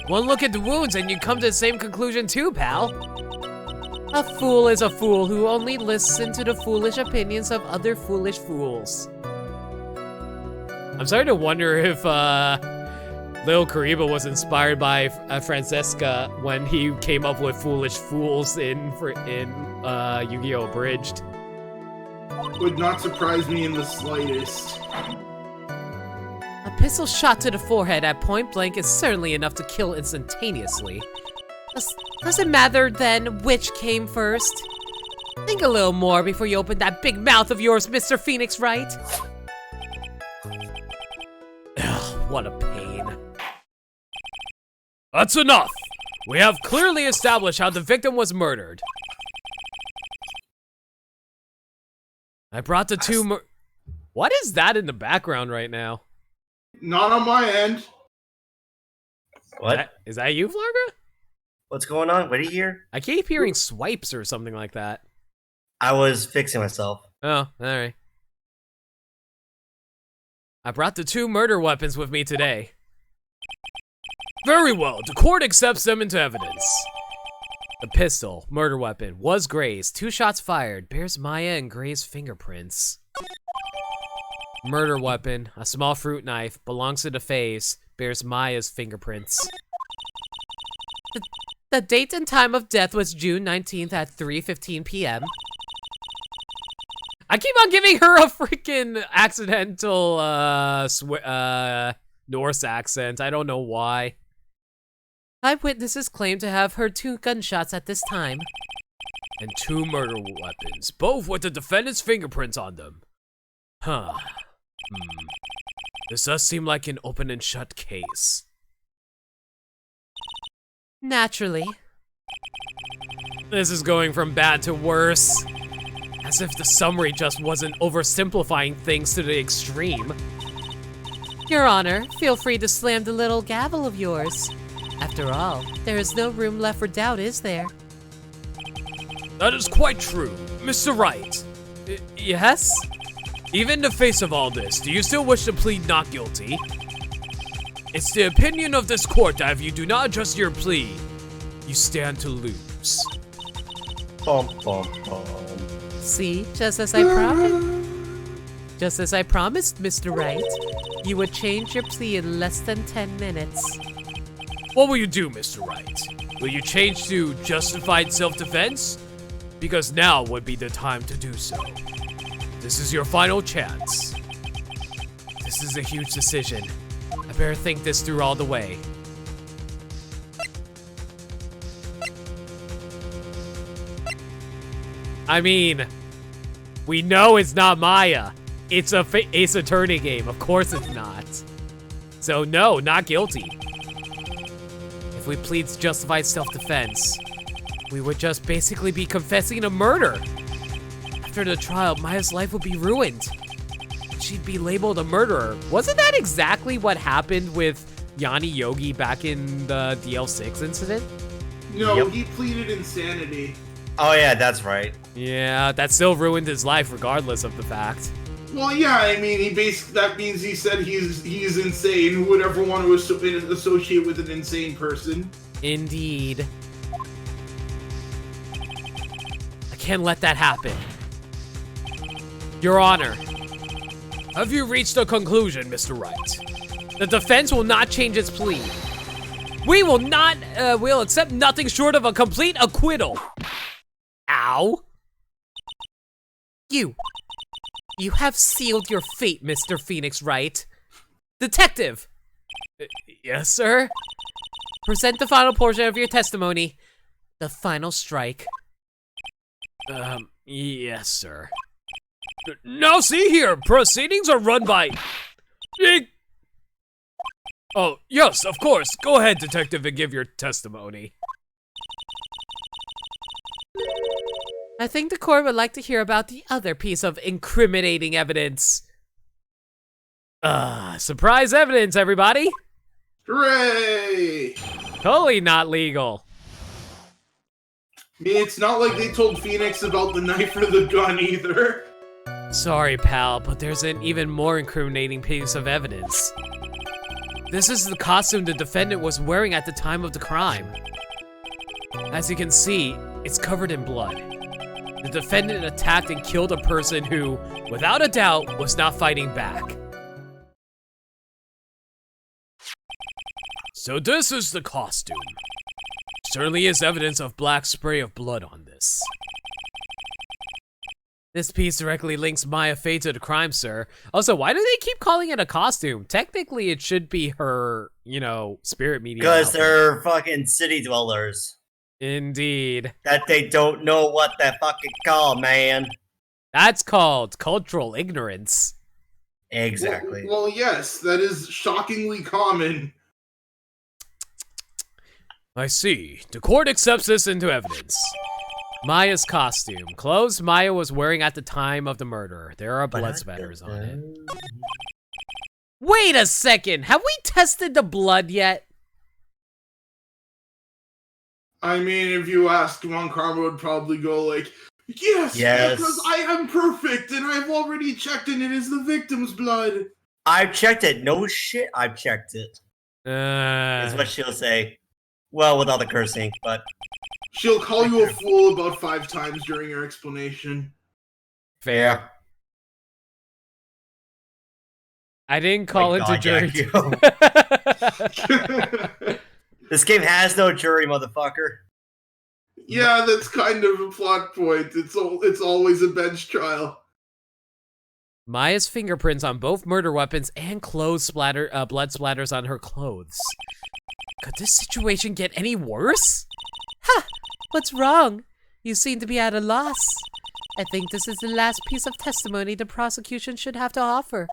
One look at the wounds and you come to the same conclusion too, pal. A fool is a fool who only listens to the foolish opinions of other foolish fools. I'm starting to wonder if Lil Kariba was inspired by Francesca when he came up with Foolish Fools in Yu-Gi-Oh! Abridged. Would not surprise me in the slightest. A pistol shot to the forehead at point blank is certainly enough to kill instantaneously. Does it matter then which came first? Think a little more before you open that big mouth of yours, Mr. Phoenix Wright. What a pain. That's enough! We have clearly established how the victim was murdered. I brought the two What is that in the background right now? Not on my end. What? Is that you, Flarga? What's going on? What do you hear? I keep hearing swipes or something like that. I was fixing myself. Oh, alright. I brought the two murder weapons with me today. Very well, the court accepts them into evidence. The pistol, murder weapon, was Gray's. 2 shots fired, bears Maya and Gray's fingerprints. Murder weapon, a small fruit knife, belongs to the face, bears Maya's fingerprints. The date and time of death was June 19th at 3:15 p.m. I keep on giving her a freaking accidental Norse accent. I don't know why. Eyewitnesses claim to have heard 2 gunshots at this time. And 2 murder weapons, both with the defendant's fingerprints on them. Huh. This does seem like an open and shut case. Naturally. This is going from bad to worse. As if the summary just wasn't oversimplifying things to the extreme. Your Honor, feel free to slam the little gavel of yours. After all, there is no room left for doubt, is there? That is quite true, Mr. Wright. Yes? Even in the face of all this, do you still wish to plead not guilty? It's the opinion of this court that if you do not adjust your plea, you stand to lose. Bum, bum, bum. See, just as I promised. Just as I promised, Mr. Wright, you would change your plea in less than 10 minutes. What will you do, Mr. Wright? Will you change to justified self-defense? Because now would be the time to do so. This is your final chance. This is a huge decision. I better think this through all the way. I mean, we know it's not Maya. It's a Ace Attorney game. Of course it's not. So no, not guilty. If we plead justified self-defense, we would just basically be confessing a murder. After the trial, Maya's life would be ruined. She'd be labeled a murderer. Wasn't that exactly what happened with Yanni Yogi back in the DL6 incident? No, Yep. he pleaded insanity. Oh yeah, that's right. Yeah, that still ruined his life regardless of the fact. Well, yeah, I mean, that means he said he's insane. Who would ever want to associate with an insane person? Indeed. I can't let that happen. Your Honor, have you reached a conclusion, Mr. Wright? The defense will not change its plea. We will not, we'll accept nothing short of a complete acquittal. Ow. You have sealed your fate, Mr. Phoenix Wright. Detective! Yes, sir? Present the final portion of your testimony. The final strike. Yes, sir. Now see here, proceedings are run by... Oh, yes, of course. Go ahead, detective, and give your testimony. I think the court would like to hear about the other piece of incriminating evidence. Surprise evidence, everybody! Hooray! Totally not legal. I mean, it's not like they told Phoenix about the knife or the gun either. Sorry, pal, but there's an even more incriminating piece of evidence. This is the costume the defendant was wearing at the time of the crime. As you can see, it's covered in blood. The defendant attacked and killed a person who, without a doubt, was not fighting back. So this is the costume. Certainly is evidence of black spray of blood on this. This piece directly links Maya Fey to the crime, sir. Also, why do they keep calling it a costume? Technically, it should be her, you know, spirit medium. Because outfit. they're fucking city dwellers. Indeed. That they don't know what they fucking call, man. That's called cultural ignorance. Exactly. Well, yes, that is shockingly common. I see. The court accepts this into evidence. Maya's costume. Clothes Maya was wearing at the time of the murder. There are blood spatters on it. Wait a second! Have we tested the blood yet? I mean, if you asked Mon Karma would probably go like, yes, because I am perfect and I've already checked and it is the victim's blood. I've checked it. No shit, I've checked it. Is what she'll say. Well, with all the cursing, but... She'll call you a fool about 5 times during your explanation. Fair. I didn't call My into God, jury. Yakio. This game has no jury, motherfucker. Yeah, that's kind of a plot point. It's always a bench trial. Maya's fingerprints on both murder weapons and blood splatters on her clothes. Could this situation get any worse? Ha! What's wrong? You seem to be at a loss. I think this is the last piece of testimony the prosecution should have to offer.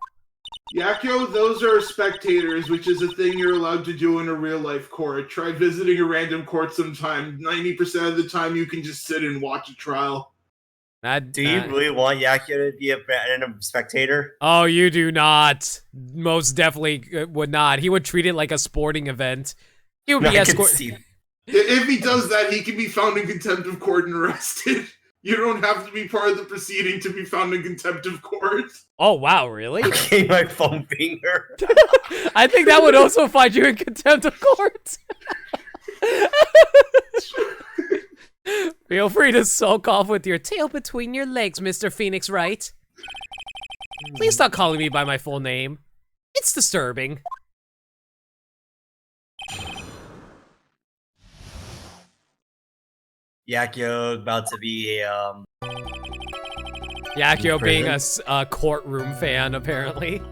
Yakio, those are spectators, which is a thing you're allowed to do in a real-life court. Try visiting a random court sometime. 90% of the time you can just sit and watch a trial. Do you really want Yakio to be a random spectator? Oh, you do not. Most definitely would not. He would treat it like a sporting event. He would be escorted. If he does that, he can be found in contempt of court and arrested. You don't have to be part of the proceeding to be found in contempt of court. Oh, wow, really? Okay, my foam finger. I think that would also find you in contempt of court. Feel free to sulk off with your tail between your legs, Mr. Phoenix Wright. Please stop calling me by my full name. It's disturbing. Yakio about to be a Yakio being a courtroom fan, apparently.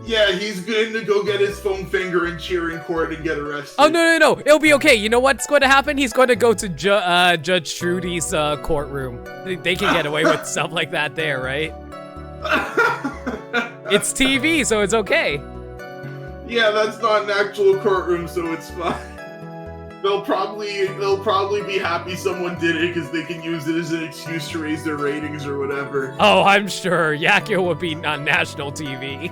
Yeah, he's going to go get his foam finger and cheer in court and get arrested. Oh, no. It'll be okay. You know what's going to happen? He's going to go to Judge Trudy's courtroom. They can get away with stuff like that there, right? It's TV, so it's okay. Yeah, that's not an actual courtroom, so it's fine. They'll probably be happy someone did it because they can use it as an excuse to raise their ratings or whatever. Oh, I'm sure. Yakio would be on national TV.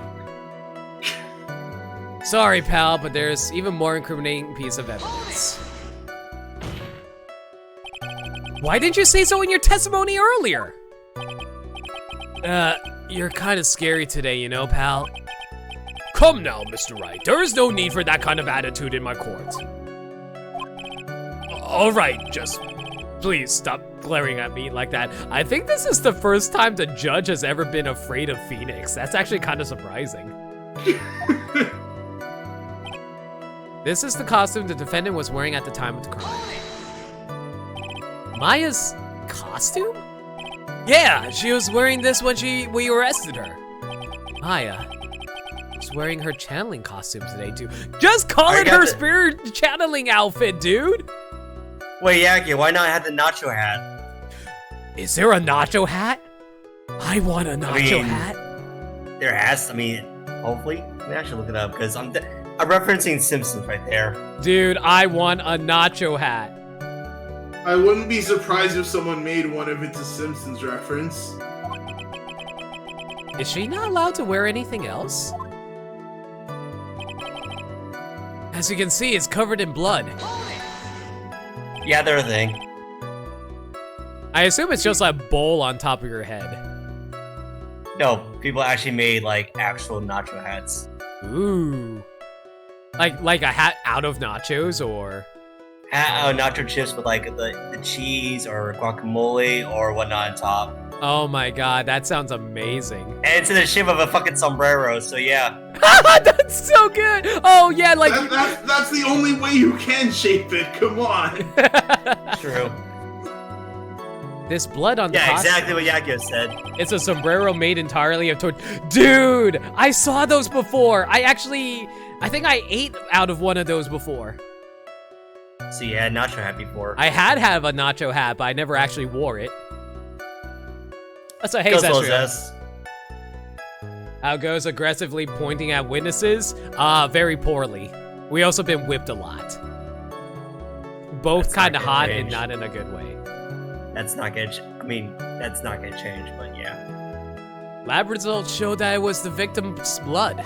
Sorry, pal, but there's even more incriminating piece of evidence. Why didn't you say so in your testimony earlier? You're kind of scary today, you know, pal. Come now, Mr. Wright. There is no need for that kind of attitude in my court. All right, just please stop glaring at me like that. I think this is the first time the judge has ever been afraid of Phoenix. That's actually kind of surprising. This is the costume the defendant was wearing at the time of the crime. Maya's costume? Yeah, she was wearing this when we arrested her. Maya was wearing her channeling costume today too. Just call it her spirit channeling outfit, dude. Wait, Yakio, why not have the nacho hat? Is there a nacho hat? I want a nacho hat. There has, hopefully. Let me actually look it up because I'm referencing Simpsons right there. Dude, I want a nacho hat. I wouldn't be surprised if someone made one if it's a Simpsons reference. Is she not allowed to wear anything else? As you can see, it's covered in blood. Yeah, they're a thing. I assume it's just a bowl on top of your head. No, people actually made actual nacho hats. Ooh. Like a hat out of nachos, or? Nacho chips with the cheese or guacamole or whatnot on top. Oh my god, that sounds amazing. And it's in the shape of a fucking sombrero, so yeah. That's so good! Oh yeah, that's the only way you can shape it, come on. True. This blood on the costume. Yeah, exactly what Yakio said. It's a sombrero made entirely of Dude, I saw those before. I think I ate out of one of those before. So you had nacho hat before. I had a nacho hat, but I never actually wore it. That's a hey, How goes aggressively pointing at witnesses? Very poorly. We also been whipped a lot. Both kind of hot and not in a good way. That's not gonna that's not gonna change, but yeah. Lab results show that it was the victim's blood.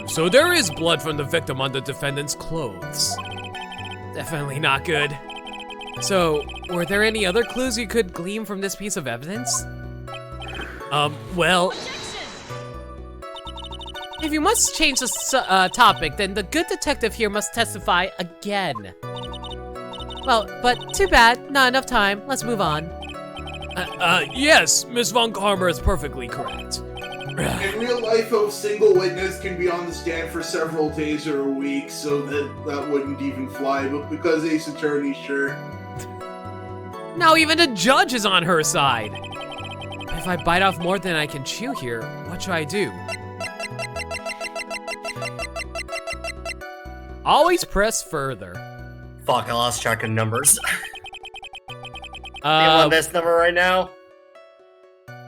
So there is blood from the victim on the defendant's clothes. Definitely not good. So, were there any other clues you could glean from this piece of evidence? Well... If you must change the topic, then the good detective here must testify again. Well, but too bad, not enough time. Let's move on. Yes, Miss Von Karmer is perfectly correct. In real life, a single witness can be on the stand for several days or a week, so that wouldn't even fly, but because Ace Attorney, sure. Now even the judge is on her side. If I bite off more than I can chew here, what should I do? Always press further. Fuck, I lost track of numbers. You want this number right now?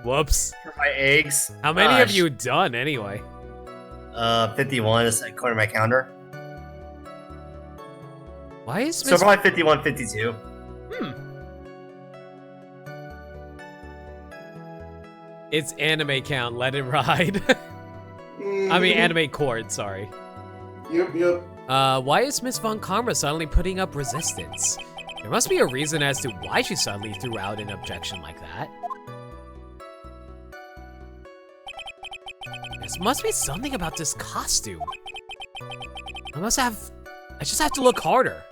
Whoops. For my eggs. How many have you done, anyway? 51 is according to my calendar. Why is So Miss... probably 51, 52. It's anime count, let it ride. I mean, anime chord, sorry. Yep. Why is Miss Von Karma suddenly putting up resistance? There must be a reason as to why she suddenly threw out an objection like that. There must be something about this costume. I just have to look harder.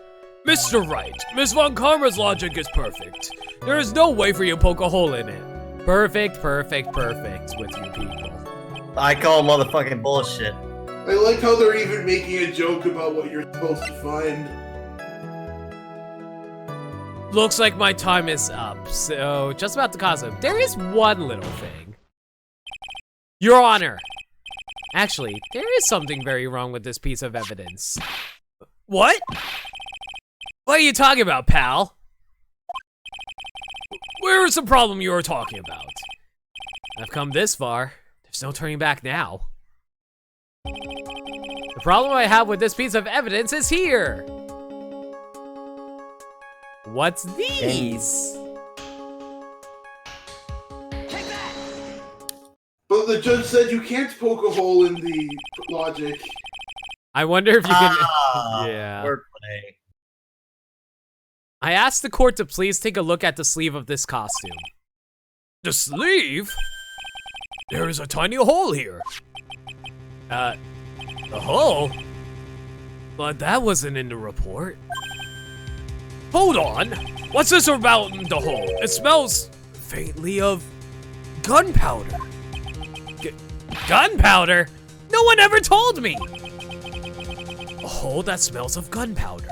Mr. Wright, Miss Von Karma's logic is perfect. There is no way for you to poke a hole in it. Perfect with you people. I call motherfucking bullshit. I like how they're even making a joke about what you're supposed to find. Looks like my time is up, so just about the costume. There is one little thing. Your Honor. Actually, there is something very wrong with this piece of evidence. What? What are you talking about, pal? Where is the problem you were talking about? I've come this far. There's no turning back now. The problem I have with this piece of evidence is here. What's these? But the judge said you can't poke a hole in the logic. I wonder if you can... Yeah. Wordplay. I asked the court to please take a look at the sleeve of this costume. The sleeve? There is a tiny hole here. The hole? But that wasn't in the report. Hold on. What's this about the hole? It smells faintly of gunpowder. Gunpowder? No one ever told me. A hole that smells of gunpowder.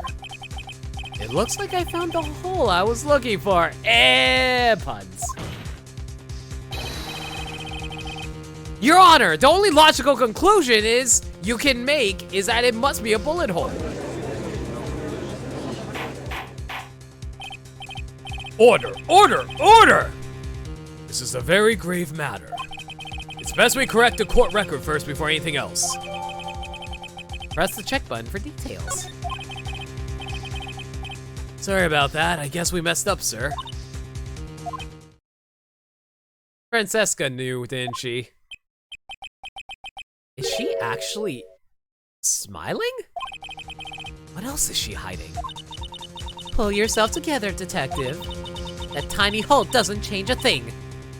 It looks like I found the hole I was looking for. Puns. Your Honor, the only logical conclusion you can make is that it must be a bullet hole. Order! This is a very grave matter. It's best we correct the court record first before anything else. Press the check button for details. Sorry about that. I guess we messed up, sir. Francesca knew, didn't she? Is she actually smiling? What else is she hiding? Pull yourself together, detective. That tiny hole doesn't change a thing.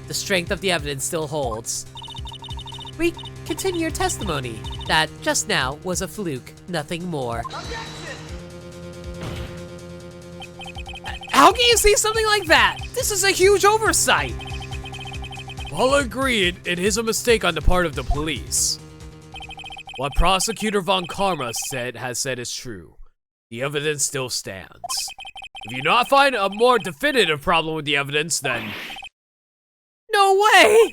The strength of the evidence still holds. We continue your testimony. That just now was a fluke, nothing more. How can you see something like that? This is a huge oversight. I'll agree, it is a mistake on the part of the police. What Prosecutor Von Karma has said is true. The evidence still stands. If you not find a more definitive problem with the evidence, then... No way!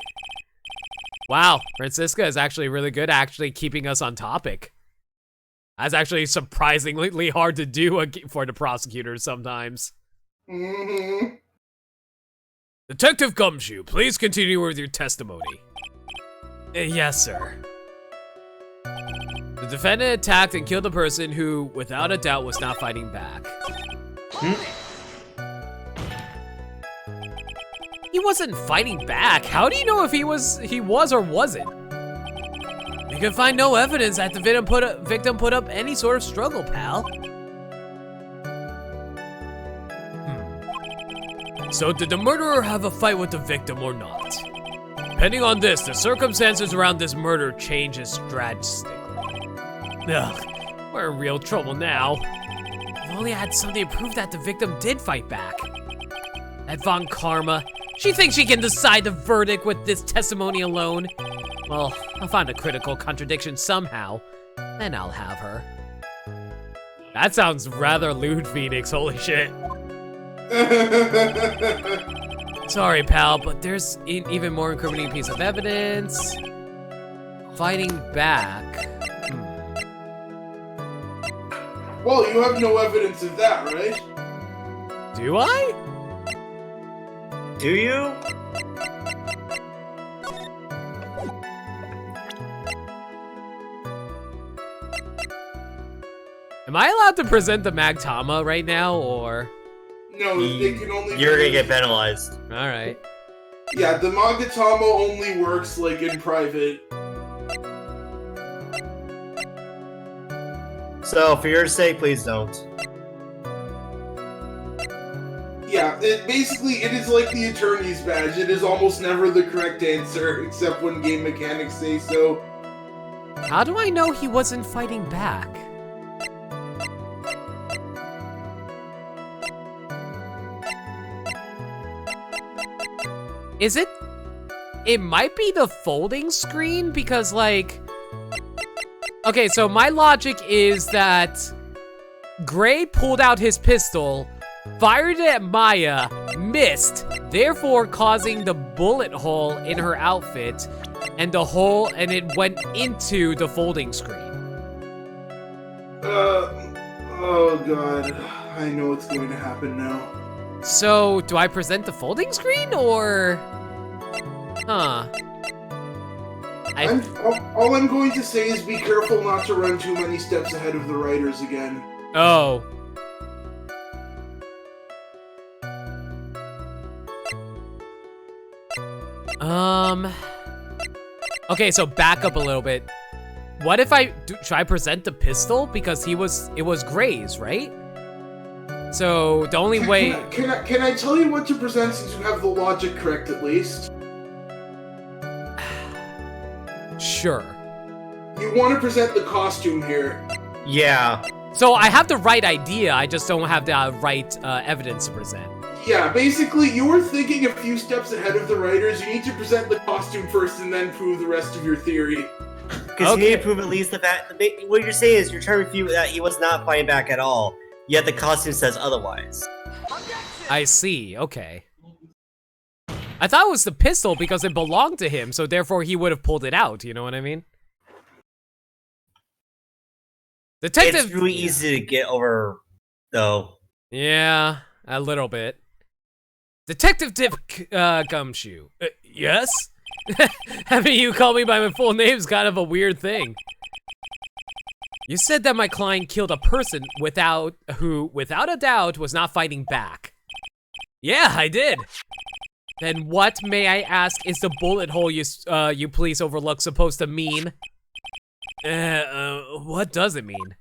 Wow, Francisca is actually really good at actually keeping us on topic. That's actually surprisingly hard to do for the prosecutors sometimes. Mm-hmm. Detective Gumshoe, please continue with your testimony. Yes, sir. The defendant attacked and killed a person who, without a doubt, was not fighting back. He wasn't fighting back. How do you know if he was or wasn't? We can find no evidence that the victim put up any sort of struggle, pal. So did the murderer have a fight with the victim or not? Depending on this, the circumstances around this murder changes drastically. Ugh, we're in real trouble now. If only I had something to prove that the victim did fight back. That Von Karma, she thinks she can decide the verdict with this testimony alone. Well, I'll find a critical contradiction somehow, then I'll have her. That sounds rather lewd, Phoenix, holy shit. Sorry, pal, but there's an even more incriminating piece of evidence. Fighting back. Well, you have no evidence of that, right? Do I? Do you? Am I allowed to present the Magtama right now, or? No, they can only. You're gonna get penalized. All right. Yeah, the Magatama only works like in private. So, for your sake, please don't. Yeah, it is like the attorney's badge. It is almost never the correct answer, except when game mechanics say so. How do I know he wasn't fighting back? Is it? It might be the folding screen because, like... Okay, so my logic is that Gray pulled out his pistol, fired it at Maya, missed, therefore causing the bullet hole in her outfit, and it went into the folding screen. Oh god. I know what's going to happen now. So, do I present the folding screen, or... Huh. All I'm going to say is be careful not to run too many steps ahead of the writers again. Oh. Okay, so back up a little bit. What if should I present the pistol? Because it was Gray's, right? So the only way... Can I tell you what to present since you have the logic correct at least? Sure. You want to present the costume here. Yeah. So I have the right idea, I just don't have the right evidence to present. Yeah, basically, you were thinking a few steps ahead of the writers. You need to present the costume first and then prove the rest of your theory. Because you need to prove at least the fact... What you're saying is you're trying to refute that he was not fighting back at all, yet the costume says otherwise. I see, okay. I thought it was the pistol because it belonged to him, so therefore he would have pulled it out, you know what I mean? Detective... It's really easy to get over, though. Yeah, a little bit. Detective Gumshoe. Yes? Having you call me by my full name is kind of a weird thing. You said that my client killed a person who, without a doubt, was not fighting back. Yeah, I did. Then what, may I ask, is the bullet hole you police overlook supposed to mean? What does it mean?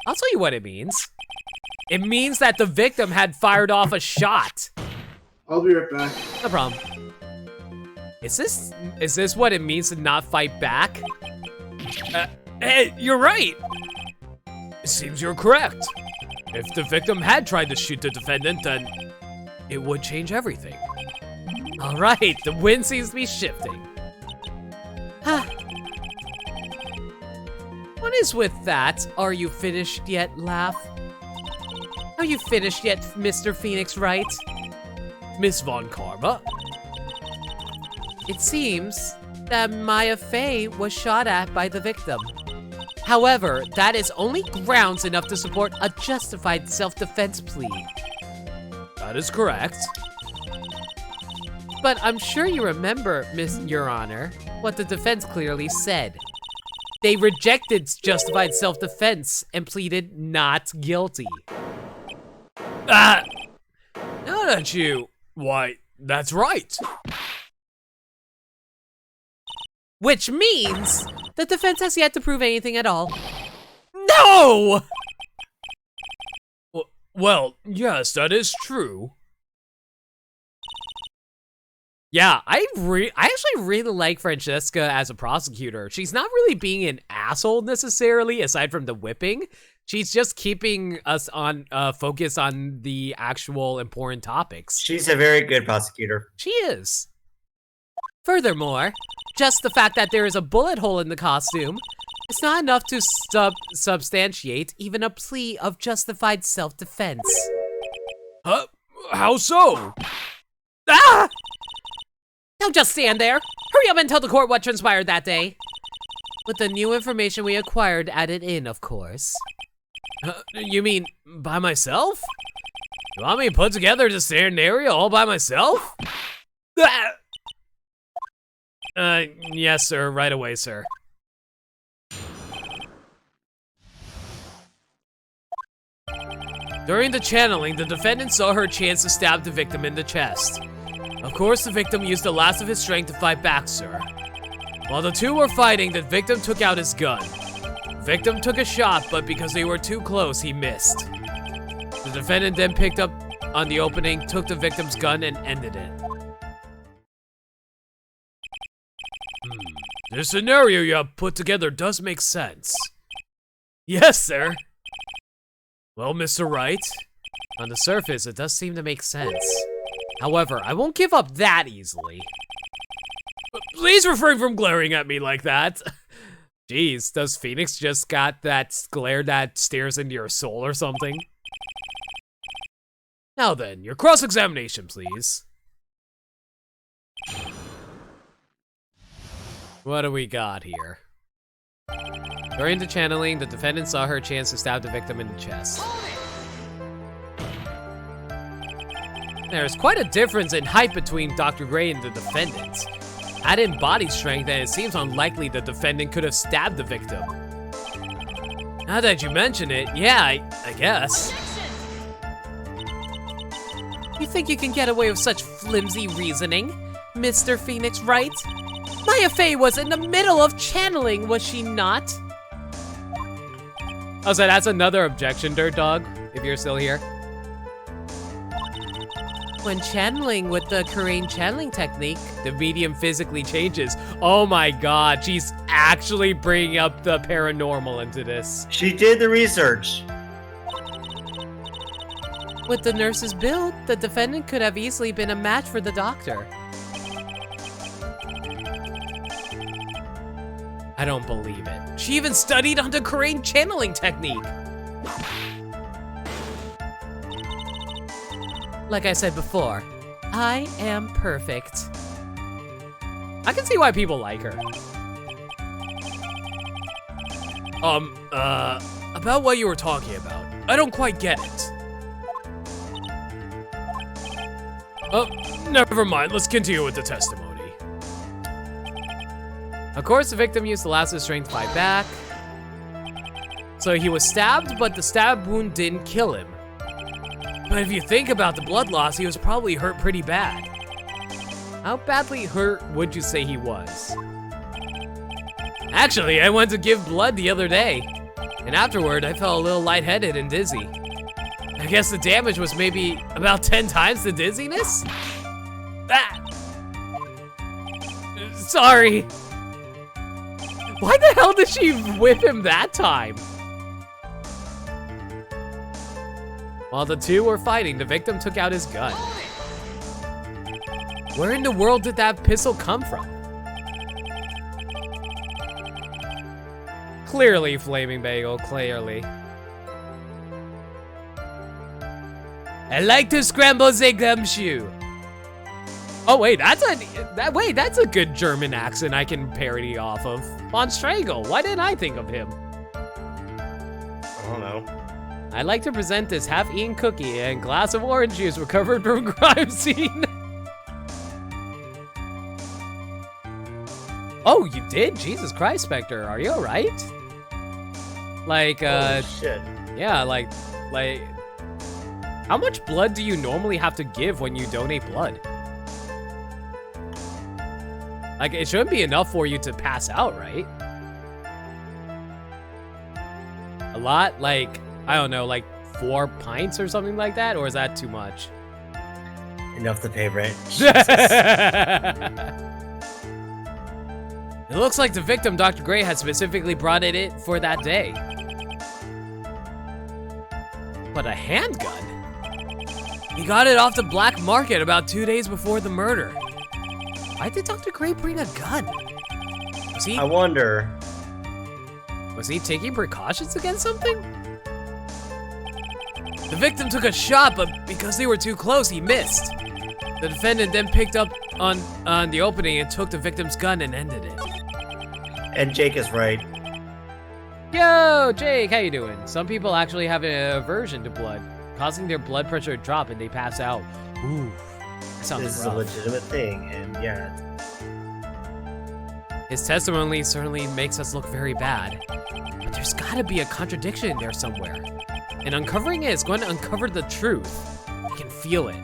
I'll tell you what it means. It means that the victim had fired off a shot. I'll be right back. No problem. Is this what it means to not fight back? Hey, you're right. It seems you're correct. If the victim had tried to shoot the defendant, then it would change everything. All right, the wind seems to be shifting. What is with that? Are you finished yet, laugh? Are you finished yet, Mr. Phoenix Wright? Miss Von Karma? It seems that Maya Fey was shot at by the victim. However, that is only grounds enough to support a justified self-defense plea. That is correct. But I'm sure you remember, Your Honor, what the defense clearly said. They rejected justified self-defense and pleaded not guilty. Now that you... Why, that's right. Which means the defense has yet to prove anything at all. No! Well, yes, that is true. Yeah, I actually really like Francesca as a prosecutor. She's not really being an asshole necessarily, aside from the whipping. She's just keeping us on focus on the actual important topics. She's a very good prosecutor. She is. Furthermore, just the fact that there is a bullet hole in the costume is not enough to substantiate even a plea of justified self-defense. How so? Ah! Don't just stand there. Hurry up and tell the court what transpired that day. With the new information we acquired added in, of course. You mean by myself? You want me to put together the scenario all by myself? Yes, sir. Right away, sir. During the channeling, the defendant saw her chance to stab the victim in the chest. Of course, the victim used the last of his strength to fight back, sir. While the two were fighting, the victim took out his gun. The victim took a shot, but because they were too close, he missed. The defendant then picked up on the opening, took the victim's gun, and ended it. This scenario you have put together does make sense. Yes, sir. Well, Mr. Wright, on the surface, it does seem to make sense. However, I won't give up that easily. Please refrain from glaring at me like that. Jeez, does Phoenix just got that glare that stares into your soul or something? Now then, your cross-examination, please. What do we got here? During the channeling, the defendant saw her chance to stab the victim in the chest. There's quite a difference in height between Dr. Gray and the defendant. Add in body strength, and it seems unlikely the defendant could have stabbed the victim. Now that you mention it, yeah, I guess. You think you can get away with such flimsy reasoning, Mr. Phoenix Wright? Maya Fey was in the middle of channeling, was she not? Oh, so that's another objection, Dirt Dog, if you're still here. When channeling with the Korean channeling technique, The medium physically changes. Oh my god, she's actually bringing up the paranormal into this. She did the research. with the nurse's build, the defendant could have easily been a match for the doctor. I don't believe it. She even studied under Korean channeling technique. Like I said before, I am perfect. I can see why people like her. About what you were talking about. I don't quite get it. Oh, never mind. Let's continue with the testimony. Of course, the victim used the last of his strength to fight back. So he was stabbed, but the stab wound didn't kill him. But if you think about the blood loss, he was probably hurt pretty bad. How badly hurt would you say he was? Actually, I went to give blood the other day, and afterward, I felt a little lightheaded and dizzy. I guess the damage was maybe about 10 times the dizziness? Ah! Sorry. Why the hell did she whip him that time? While the two were fighting, the victim took out his gun. Where in the world did that pistol come from? Clearly, Flaming Bagel, clearly. I like to scramble the gumshoe. Oh wait, that's a good German accent I can parody off of. Von Stragel, why didn't I think of him? I don't know. I'd like to present this half-eaten cookie and glass of orange juice recovered from crime scene. Oh, you did? Jesus Christ, Spectre, are you alright? Like, Holy shit. yeah, like, how much blood do you normally have to give when you donate blood? Like, it shouldn't be enough for you to pass out, right? A lot? Like, I don't know, like 4 pints or something like that? Or is that too much? Enough to pay rent. It looks like the victim, Dr. Gray, had specifically brought it in for that day. But a handgun? He got it off the black market about 2 days before the murder. Why did Dr. Gray bring a gun? I wonder. Was he taking precautions against something? The victim took a shot, but because they were too close, he missed. The defendant then picked up on the opening and took the victim's gun and ended it. And Jake is right. Yo, Jake, how you doing? Some people actually have an aversion to blood, causing their blood pressure to drop and they pass out. Ooh, that sounds This is rough. a legitimate thing, and yeah. His testimony certainly makes us look very bad, but there's gotta be a contradiction in there somewhere. And uncovering it is going to uncover the truth. I can feel it.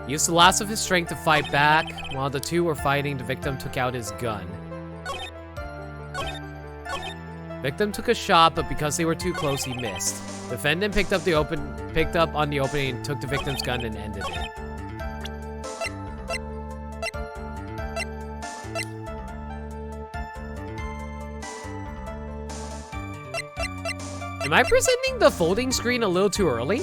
Used the last of his strength to fight back. While the two were fighting, the victim took out his gun. Victim took a shot, but because they were too close, he missed. Defendant picked up on the opening, took the victim's gun, and ended it. Am I presenting the folding screen a little too early?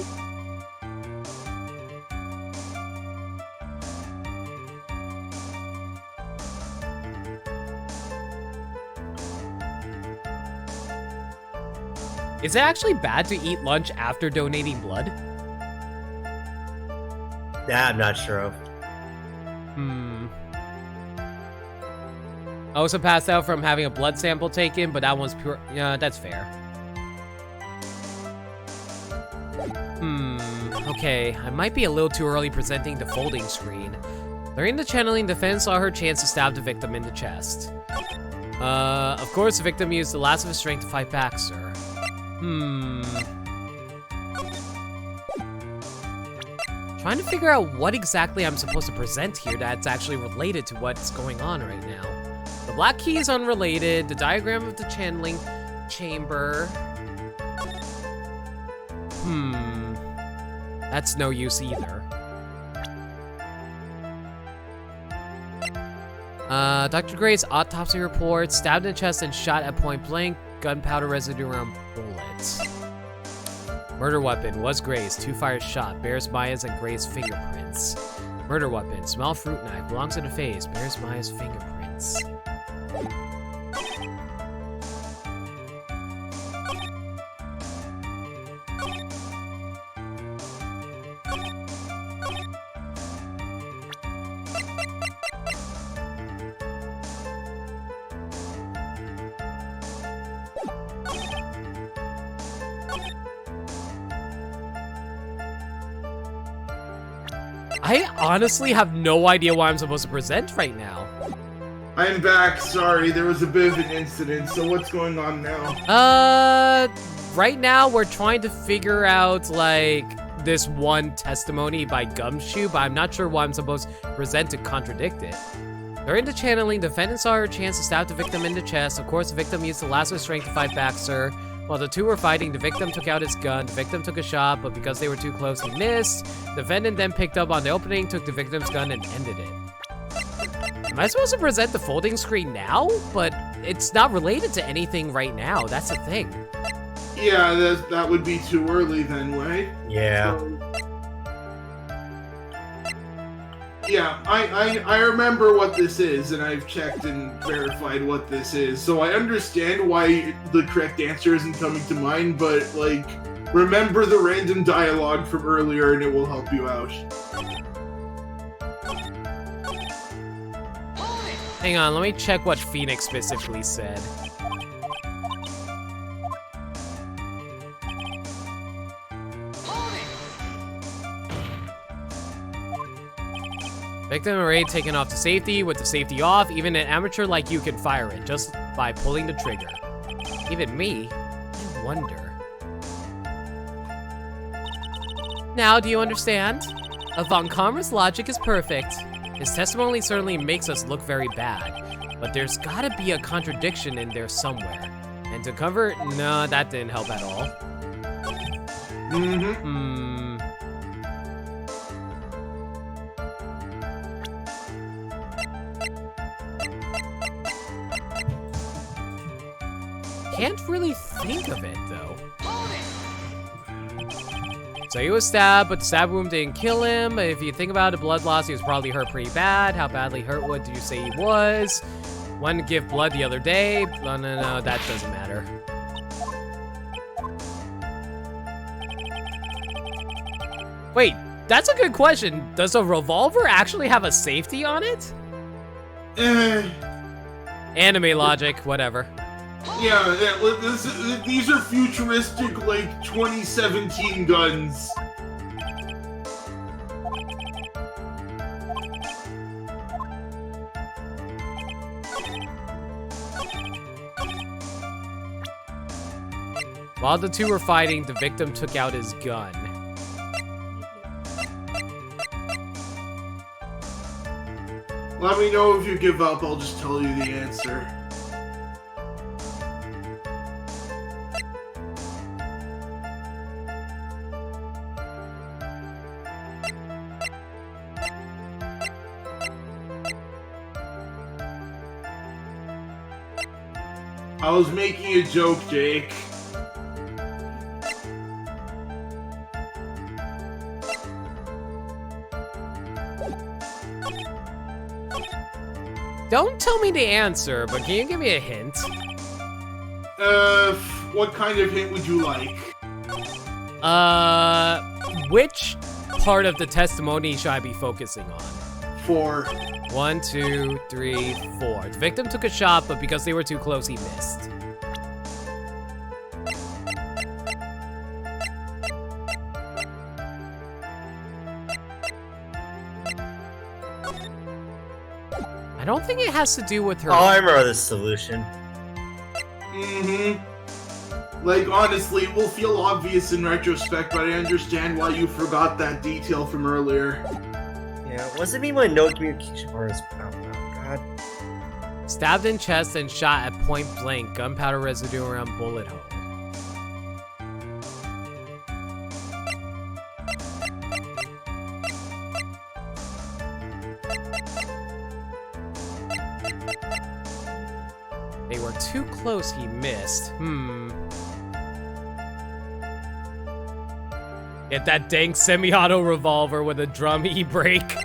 Is it actually bad to eat lunch after donating blood? That I'm not sure of. I also passed out from having a blood sample taken, but that one's pure. Yeah, that's fair. Okay, I might be a little too early presenting the folding screen. During the channeling, the defendant saw her chance to stab the victim in the chest. Of course, the victim used the last of his strength to fight back, sir. Trying to figure out what exactly I'm supposed to present here that's actually related to what's going on right now. The black key is unrelated. The diagram of the channeling chamber. That's no use either. Dr. Gray's autopsy report, stabbed in the chest and shot at point blank, gunpowder residue around bullets. Murder weapon was Gray's, 2 fires shot, bears Maya's and Gray's fingerprints. Murder weapon, small fruit knife, belongs to the face, bears Maya's fingerprints. I honestly have no idea what I'm supposed to present right now. I'm back. Sorry, there was a bit of an incident. So what's going on now? Right now we're trying to figure out, like, this one testimony by Gumshoe, but I'm not sure what I'm supposed to present to contradict it. During the channeling, the defendant saw her chance to stab the victim in the chest. Of course, the victim used the last of his strength to fight back, sir. While the two were fighting, the victim took out his gun. The victim took a shot, but because they were too close, he missed. The defendant then picked up on the opening, took the victim's gun, and ended it. Am I supposed to present the folding screen now? But it's not related to anything right now. That's the thing. Yeah, that would be too early then, right? Yeah. So, yeah, I remember what this is, and I've checked and verified what this is, so I understand why the correct answer isn't coming to mind, but, like, remember the random dialogue from earlier and it will help you out. Hang on, let me check what Phoenix specifically said. Victim array taken off to safety. With the safety off, even an amateur like you can fire it just by pulling the trigger. Even me? I wonder. Now, do you understand? Von Karma's logic is perfect. His testimony certainly makes us look very bad, but there's gotta be a contradiction in there somewhere. And to cover, no, that didn't help at all. Can't really think of it, though. So he was stabbed, but the stab wound didn't kill him. If you think about it, blood loss, he was probably hurt pretty bad. How badly hurt would you say he was? One to give blood the other day. No, that doesn't matter. Wait, that's a good question. Does a revolver actually have a safety on it? Anime logic, whatever. Yeah, these are futuristic, like, 2017 guns. While the two were fighting, the victim took out his gun. Let me know if you give up, I'll just tell you the answer. I was making a joke, Jake. Don't tell me the answer, but can you give me a hint? What kind of hint would you like? Which part of the testimony should I be focusing on? 4. 1, 2, 3, 4. The victim took a shot, but because they were too close, he missed. I don't think it has to do with her. Oh, I remember the solution. Like, honestly, it will feel obvious in retrospect, but I understand why you forgot that detail from earlier. Yeah, what does it mean when no communication part is... Oh, God. Stabbed in chest and shot at point blank. Gunpowder residue around bullet hole. They were too close, he missed. Get that dang semi-auto revolver with a drum e-brake.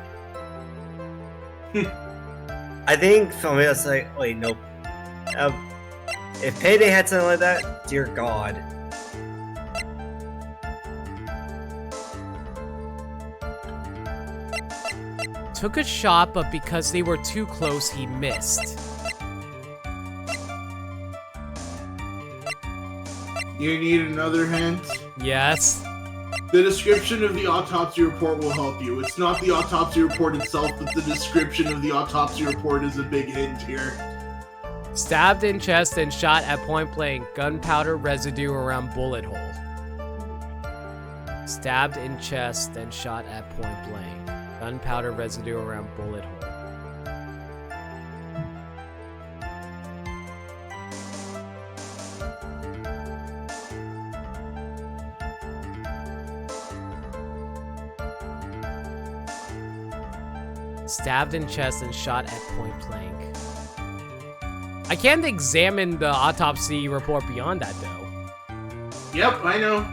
I think for me, it's like, wait, nope. If Payday had something like that, dear God. Took a shot, but because they were too close, he missed. You need another hint? Yes. The description of the autopsy report will help you. It's not the autopsy report itself, but the description of the autopsy report is a big hint here. Stabbed in chest and shot at point blank. Gunpowder residue around bullet hole. Stabbed in chest and shot at point blank. Gunpowder residue around bullet hole. Stabbed in chest and shot at point blank. I can't examine the autopsy report beyond that, though. Yep, I know.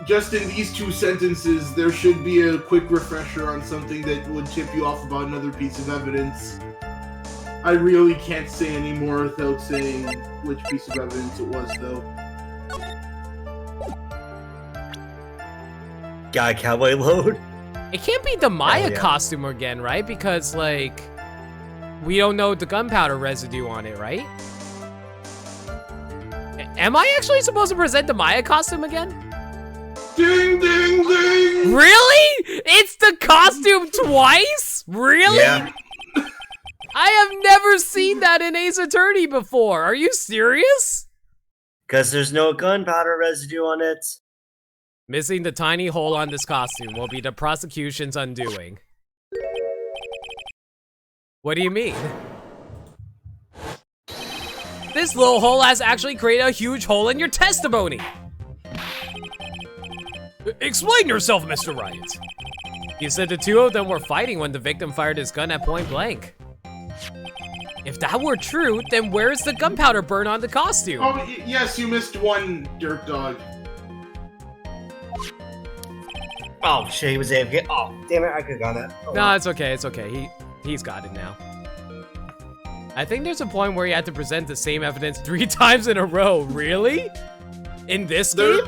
Just in these 2 sentences, there should be a quick refresher on something that would tip you off about another piece of evidence. I really can't say any more without saying which piece of evidence it was, though. Got a cowboy load? It can't be the Maya Oh, yeah. costume again, right? Because, like, we don't know the gunpowder residue on it, right? Am I actually supposed to present the Maya costume again? Ding, ding, ding! Really? It's the costume twice? Really? Yeah. I have never seen that in Ace Attorney before. Are you serious? Because there's no gunpowder residue on it. Missing the tiny hole on this costume will be the prosecution's undoing. What do you mean? This little hole has actually created a huge hole in your testimony. Explain yourself, Mr. Riot. You said the two of them were fighting when the victim fired his gun at point blank. If that were true, then where's the gunpowder burn on the costume? Oh, yes, you missed one, Dirt Dog. Oh, shit, he was AFK. Oh, damn it, I could've got that. Oh, No, it's okay, it's okay. He's got it now. I think there's a point where you had to present the same evidence 3 times in a row. Really? In this game?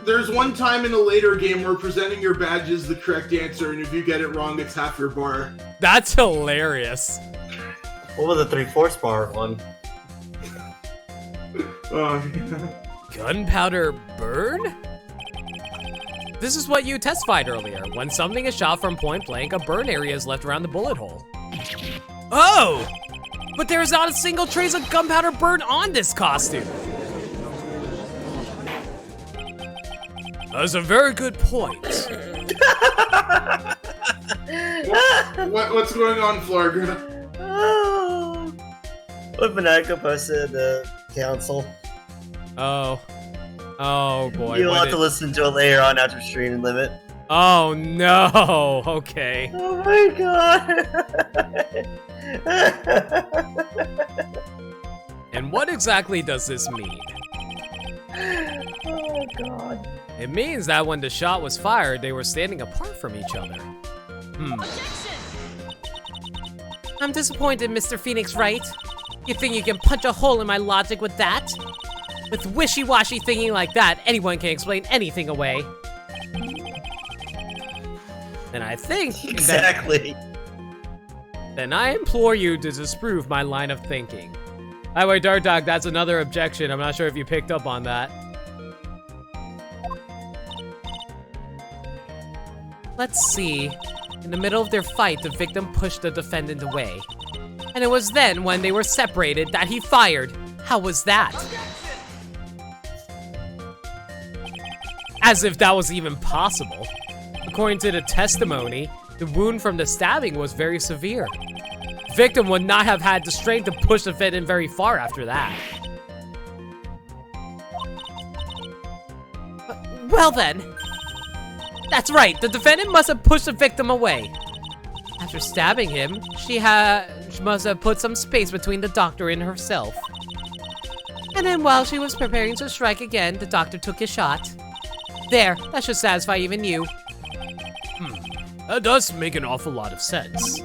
There's one time in a later game where presenting your badge is the correct answer, and if you get it wrong, it's half your bar. That's hilarious. What was the 3/4 bar one? Gunpowder burn? This is what you testified earlier. When something is shot from point blank, a burn area is left around the bullet hole. Oh! But there is not a single trace of gunpowder burn on this costume. That's a very good point. What's going on, Flarga? Oh, what Monaco posted the council? Oh. Oh boy. You'll what have did- to listen to it later on after stream limit. Oh no. Okay. Oh my god. And what exactly does this mean? Oh god. It means that when the shot was fired, they were standing apart from each other. I'm disappointed, Mr. Phoenix Wright. You think you can punch a hole in my logic with that? With wishy-washy thinking like that, anyone can explain anything away. Then I think Exactly. then I implore you to disprove my line of thinking. By the way, Dark Dog, that's another objection. I'm not sure if you picked up on that. Let's see. In the middle of their fight, the victim pushed the defendant away. And it was then, when they were separated, that he fired. How was that? As if that was even possible. According to the testimony, the wound from the stabbing was very severe. The victim would not have had the strength to push the defendant very far after that. Well then. That's right, the defendant must have pushed the victim away. After stabbing him, she must have put some space between the doctor and herself. And then while she was preparing to strike again, the doctor took his shot. There, that should satisfy even you. That does make an awful lot of sense.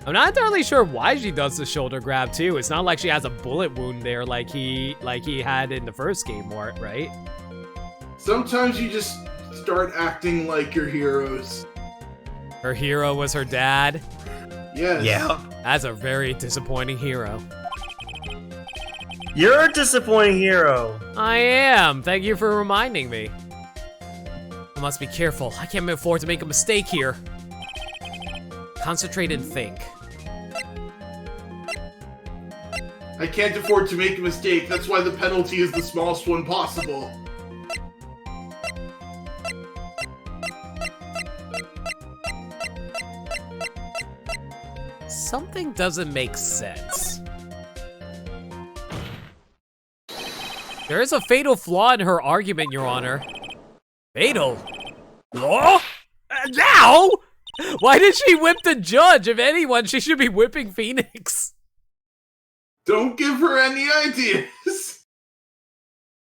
I'm not entirely sure why she does the shoulder grab too. It's not like she has a bullet wound there like he had in the first game, right? Sometimes you just start acting like your heroes. Her hero was her dad. Yes. Yeah. That's a very disappointing hero. You're a disappointing hero. I am. Thank you for reminding me. I must be careful. I can't afford to make a mistake here. Concentrate and think. I can't afford to make a mistake. That's why the penalty is the smallest one possible. Something doesn't make sense. There is a fatal flaw in her argument, Your Honor. Fatal? Flaw? Now? Why did she whip the judge? If anyone, she should be whipping Phoenix. Don't give her any ideas.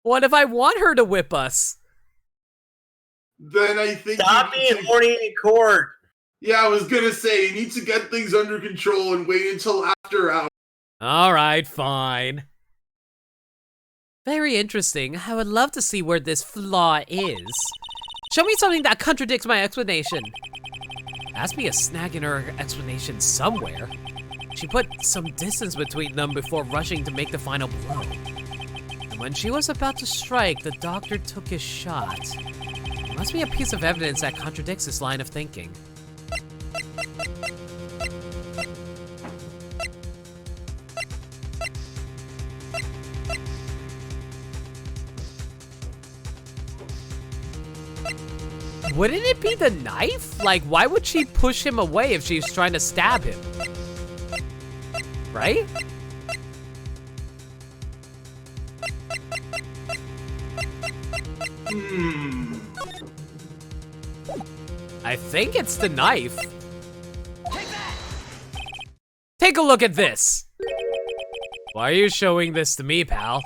What if I want her to whip us? Then I think Stop you need being horny in court. Yeah, I was gonna say, you need to get things under control and wait until after hours. Alright, fine. Very interesting. I would love to see where this flaw is. Show me something that contradicts my explanation. Must be a snag in her explanation somewhere. She put some distance between them before rushing to make the final blow. And when she was about to strike, the doctor took his shot. There must be a piece of evidence that contradicts this line of thinking. Wouldn't it be the knife? Like, why would she push him away if she's trying to stab him? Right? I think it's the knife. Take a look at this. Why are you showing this to me, pal?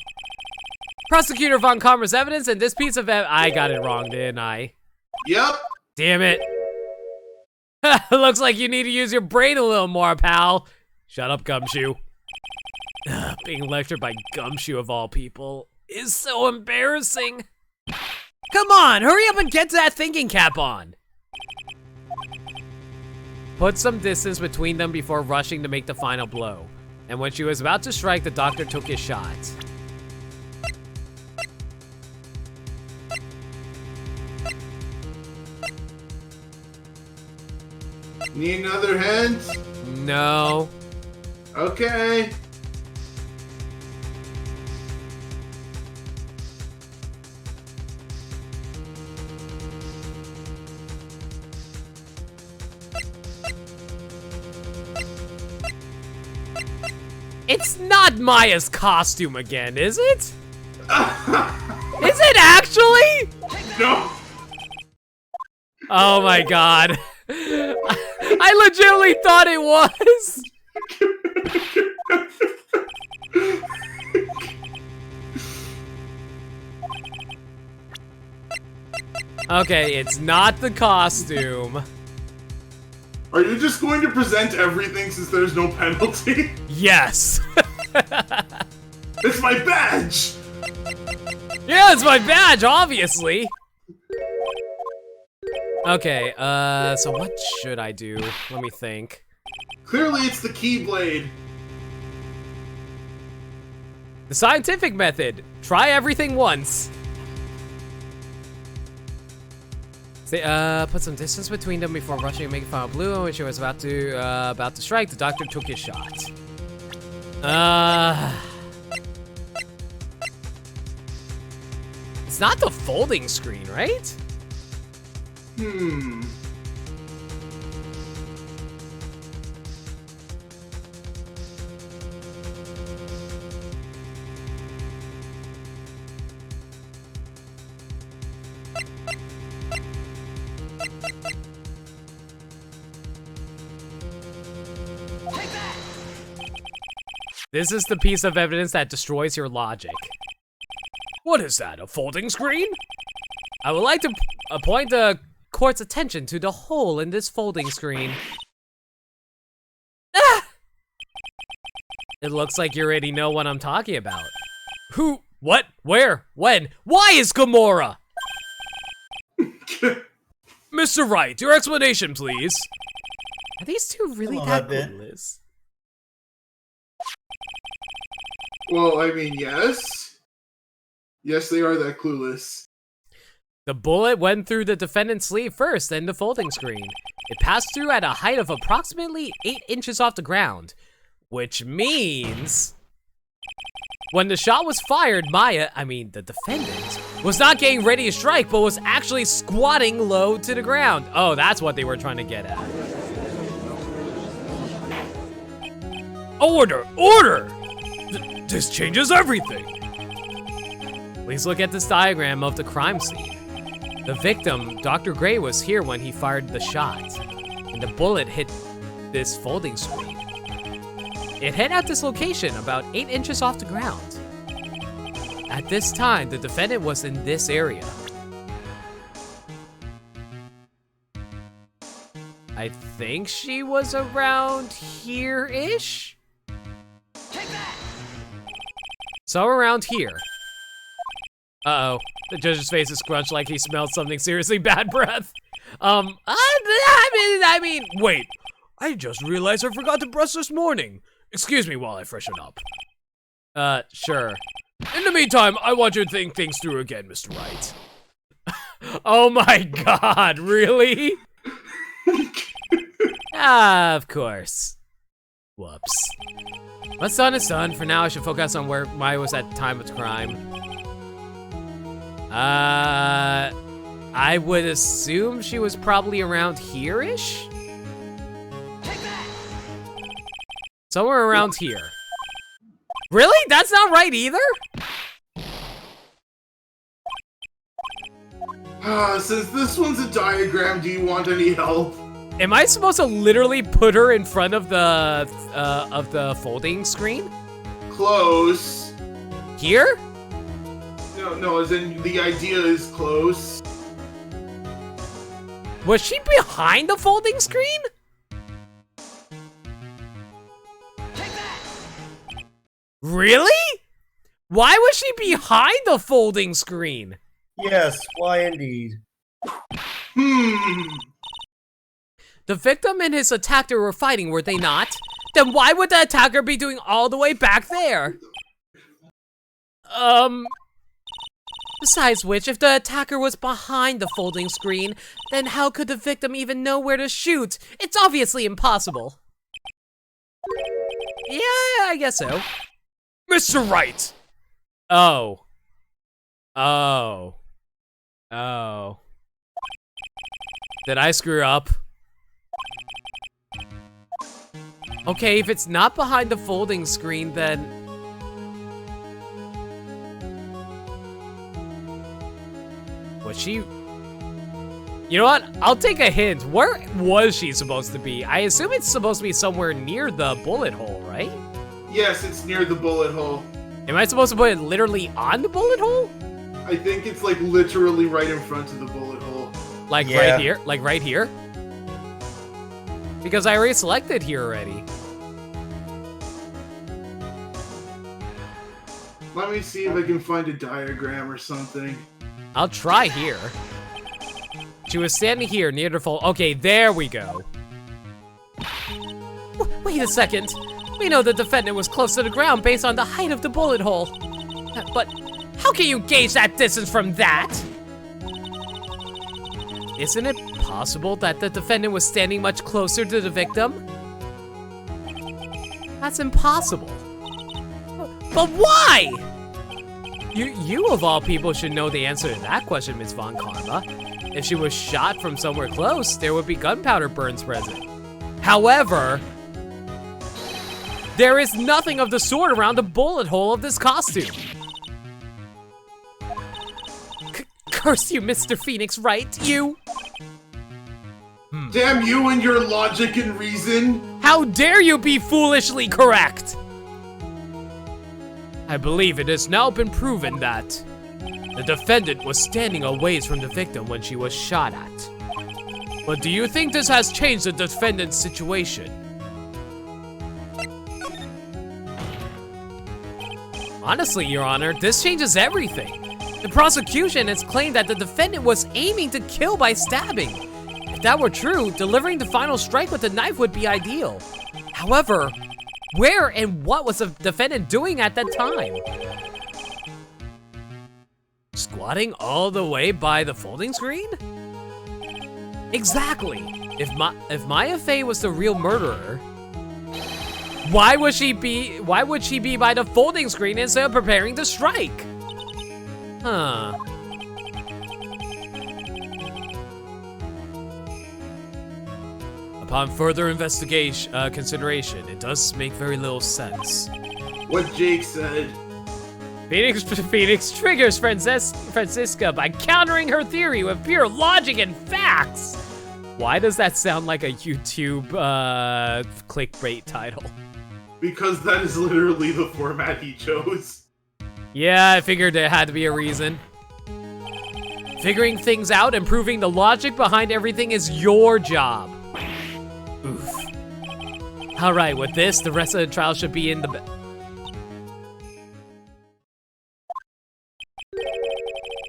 Prosecutor Von Karmer's evidence and this piece of I got it wrong, didn't I? Yep. Damn it. Looks like you need to use your brain a little more, pal. Shut up, Gumshoe. Being lectured by Gumshoe of all people is so embarrassing. Come on, hurry up and get that thinking cap on. put some distance between them before rushing to make the final blow. And when she was about to strike, the doctor took his shot. Need another hint? No. Okay. It's not Maya's costume again, is it? Is it actually? No. Oh my god. I legitimately thought it was. Okay, it's not the costume. Are you just going to present everything since there's no penalty? Yes. It's my badge! Yeah, it's my badge, obviously. Okay, so what should I do? Let me think. Clearly it's the Keyblade. The scientific method. Try everything once. Say, put some distance between them before rushing and making final blue. And when she was about to strike, the doctor took his shot. It's not the folding screen, right? This is the piece of evidence that destroys your logic. What is that, a folding screen? I would like to point the court's attention to the hole in this folding screen. Ah! It looks like you already know what I'm talking about. Who? What? Where? When? Why is Gamora? Mr. Wright, your explanation, please. Are these two really Hello, that Hudbin. clueless? Well, I mean, yes. Yes, they are that clueless. The bullet went through the defendant's sleeve first, then the folding screen. It passed through at a height of approximately 8 inches off the ground, which means when the shot was fired, Maya, the defendant, was not getting ready to strike, but was actually squatting low to the ground. Oh, that's what they were trying to get at. Order! Order! This changes everything. Please look at this diagram of the crime scene. The victim, Dr. Gray, was here when he fired the shot, and the bullet hit this folding screen. It hit at this location about 8 inches off the ground. At this time, the defendant was in this area. I think she was around here-ish? So around here. Uh-oh. The judge's face is scrunched like he smelled something seriously bad breath. Wait. I just realized I forgot to brush this morning. Excuse me while I freshen up. Sure. In the meantime, I want you to think things through again, Mr. Wright. Oh my god, really? Of course. Whoops. What's done is done. For now, I should focus on where Maya was at the time of the crime. I would assume she was probably around here-ish? Somewhere around here. Really? That's not right either? Since this one's a diagram, do you want any help? Am I supposed to literally put her in front of the folding screen? Close. Here? No, as in the idea is close. Was she behind the folding screen? Really? Why was she behind the folding screen? Yes, why indeed? The victim and his attacker were fighting, were they not? Then why would the attacker be doing all the way back there? Besides which, if the attacker was behind the folding screen, then how could the victim even know where to shoot? It's obviously impossible. Yeah, I guess so. Mr. Wright! Oh. Oh. Oh. Did I screw up? Okay, if it's not behind the folding screen, then... Was she... You know what? I'll take a hint. Where was she supposed to be? I assume it's supposed to be somewhere near the bullet hole, right? Yes, it's near the bullet hole. Am I supposed to put it literally on the bullet hole? I think it's like literally right in front of the bullet hole. Like Yeah. right here? Like right here? Because I already selected here already. Let me see if I can find a diagram or something. I'll try here. She was standing here near the fold. Okay, there we go. Wait a second. We know the defendant was close to the ground based on the height of the bullet hole. But how can you gauge that distance from that? Isn't it possible that the defendant was standing much closer to the victim? That's impossible. But why? You of all people should know the answer to that question, Ms. Von Karma. If she was shot from somewhere close, there would be gunpowder burns present. However, there is nothing of the sort around the bullet hole of this costume. Curse you, Mr. Phoenix Wright, you! Damn you and your logic and reason! How dare you be foolishly correct? I believe it has now been proven that the defendant was standing a ways from the victim when she was shot at. But do you think this has changed the defendant's situation? Honestly, Your Honor, this changes everything. The prosecution has claimed that the defendant was aiming to kill by stabbing. If that were true, delivering the final strike with the knife would be ideal. However, where and what was the defendant doing at that time? Squatting all the way by the folding screen? Exactly. If Maya Fey was the real murderer, why would she be by the folding screen instead of preparing to strike? Huh. Upon further investigation, consideration, it does make very little sense. What Jake said. Phoenix triggers Francisca by countering her theory with pure logic and facts. Why does that sound like a YouTube clickbait title? Because that is literally the format he chose. Yeah, I figured there had to be a reason. Figuring things out and proving the logic behind everything is your job. Oof. Alright, with this, the rest of the trial should be in the...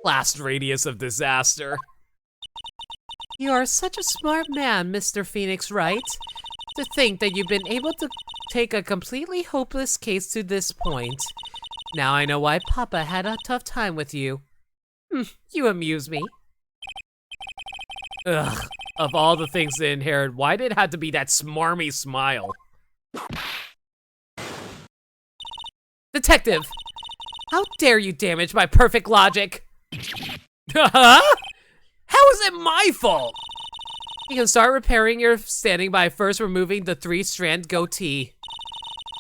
Blast radius of disaster. You are such a smart man, Mr. Phoenix Wright. To think that you've been able to take a completely hopeless case to this point. Now I know why Papa had a tough time with you. You amuse me. Ugh, of all the things to inherit, why did it have to be that smarmy smile? Detective! How dare you damage my perfect logic? Huh? How is it my fault? You can start repairing your standing by first removing the 3-strand goatee.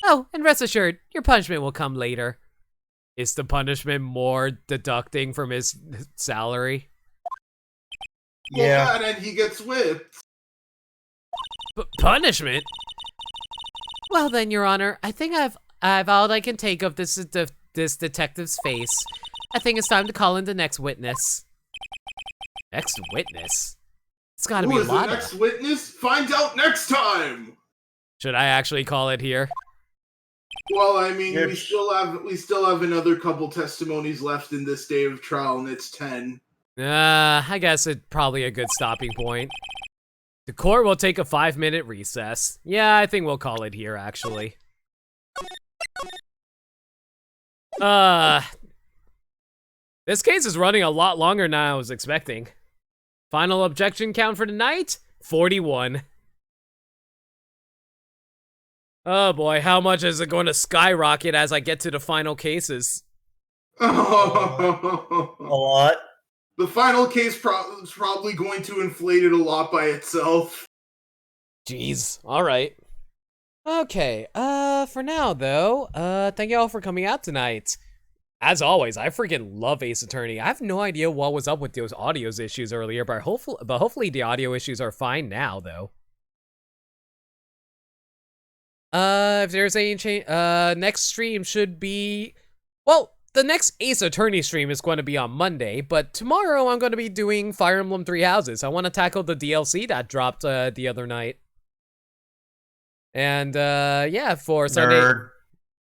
Oh, and rest assured, your punishment will come later. Is the punishment more deducting from his salary? Yeah. Well, and he gets whipped. Punishment? Well then, Your Honor, I think I've all I can take of this detective's face. I think it's time to call in the next witness. Next witness? It's gotta Who be is the Lana. next witness? Find out next time! Should I actually call it here? Well, I mean, Yep. we still have another couple testimonies left in this day of trial, and it's 10. I guess it's probably a good stopping point. The court will take a 5-minute recess. Yeah, I think we'll call it here, actually. This case is running a lot longer than I was expecting. Final objection count for tonight? 41. Oh boy, how much is it going to skyrocket as I get to the final cases? A lot. The final case is probably going to inflate it a lot by itself. Jeez, alright. Okay, for now though, thank you all for coming out tonight. As always, I freaking love Ace Attorney. I have no idea what was up with those audio issues earlier, but hopefully the audio issues are fine now, though. If there's any change, next stream should be, well, the next Ace Attorney stream is going to be on Monday, but tomorrow I'm going to be doing Fire Emblem Three Houses. I want to tackle the DLC that dropped the other night. And yeah, for Sunday. Nerd.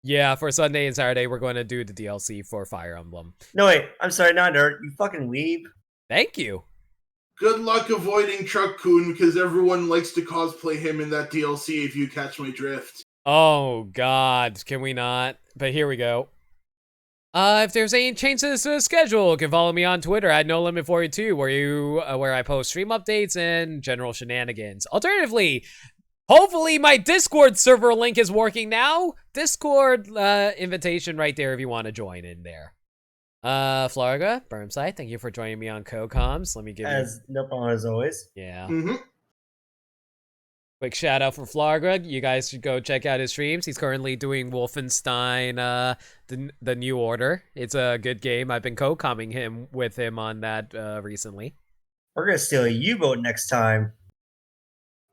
Yeah, for Sunday and Saturday, we're going to do the DLC for Fire Emblem. No, wait. I'm sorry, not nerd. You fucking weeb. Thank you. Good luck avoiding Truck-kun, because everyone likes to cosplay him in that DLC, if you catch my drift. Oh, God. Can we not? But here we go. If there's any changes to the schedule, you can follow me on Twitter at NoLimit42, where I post stream updates and general shenanigans. Alternatively, hopefully my Discord server link is working now. Discord invitation right there if you want to join in there. Florga, Burmside, thank you for joining me on CoComs. Let me give you... No problem as always. Yeah. Mm-hmm. Quick shout out for Flarga. You guys should go check out his streams. He's currently doing Wolfenstein, the New Order. It's a good game. I've been co-comming with him on that recently. We're gonna steal a U-boat next time.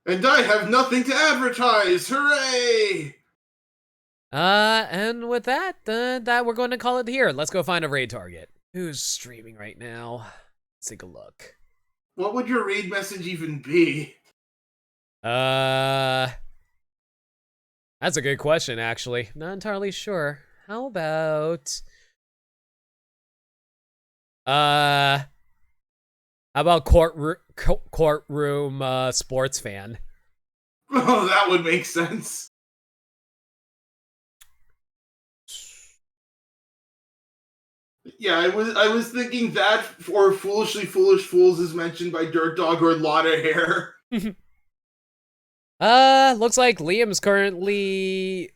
And I have nothing to advertise! Hooray! And with that we're going to call it here. Let's go find a raid target. Who's streaming right now? Let's take a look. What would your raid message even be? That's a good question, actually. Not entirely sure. How about... How about courtroom sports fan? Oh, that would make sense. Yeah, I was thinking that, or Foolishly Foolish Fools is mentioned by Dirt Dog or Lotta Hair. Looks like Liam's currently...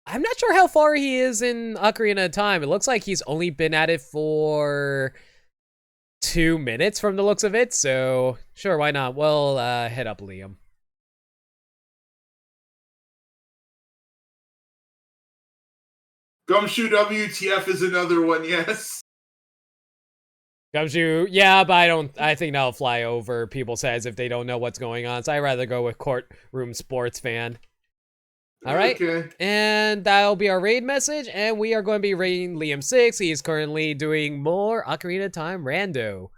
I'm not sure how far he is in Ocarina of Time. It looks like he's only been at it for 2 minutes from the looks of it, so sure, why not? We'll head up Liam. Gumshoe WTF is another one, yes. Gumshoe, yeah, but I think that'll fly over people's heads if they don't know what's going on, so I'd rather go with courtroom sports fan. Alright, okay. And that'll be our raid message, and we are going to be raiding Liam 6. He is currently doing more Ocarina of Time rando.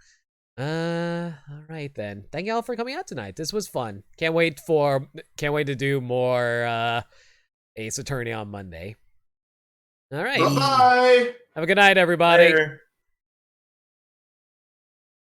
Alright then. Thank y'all for coming out tonight. This was fun. Can't wait to do more Ace Attorney on Monday. Alright. Bye-bye! Have a good night, everybody. Later.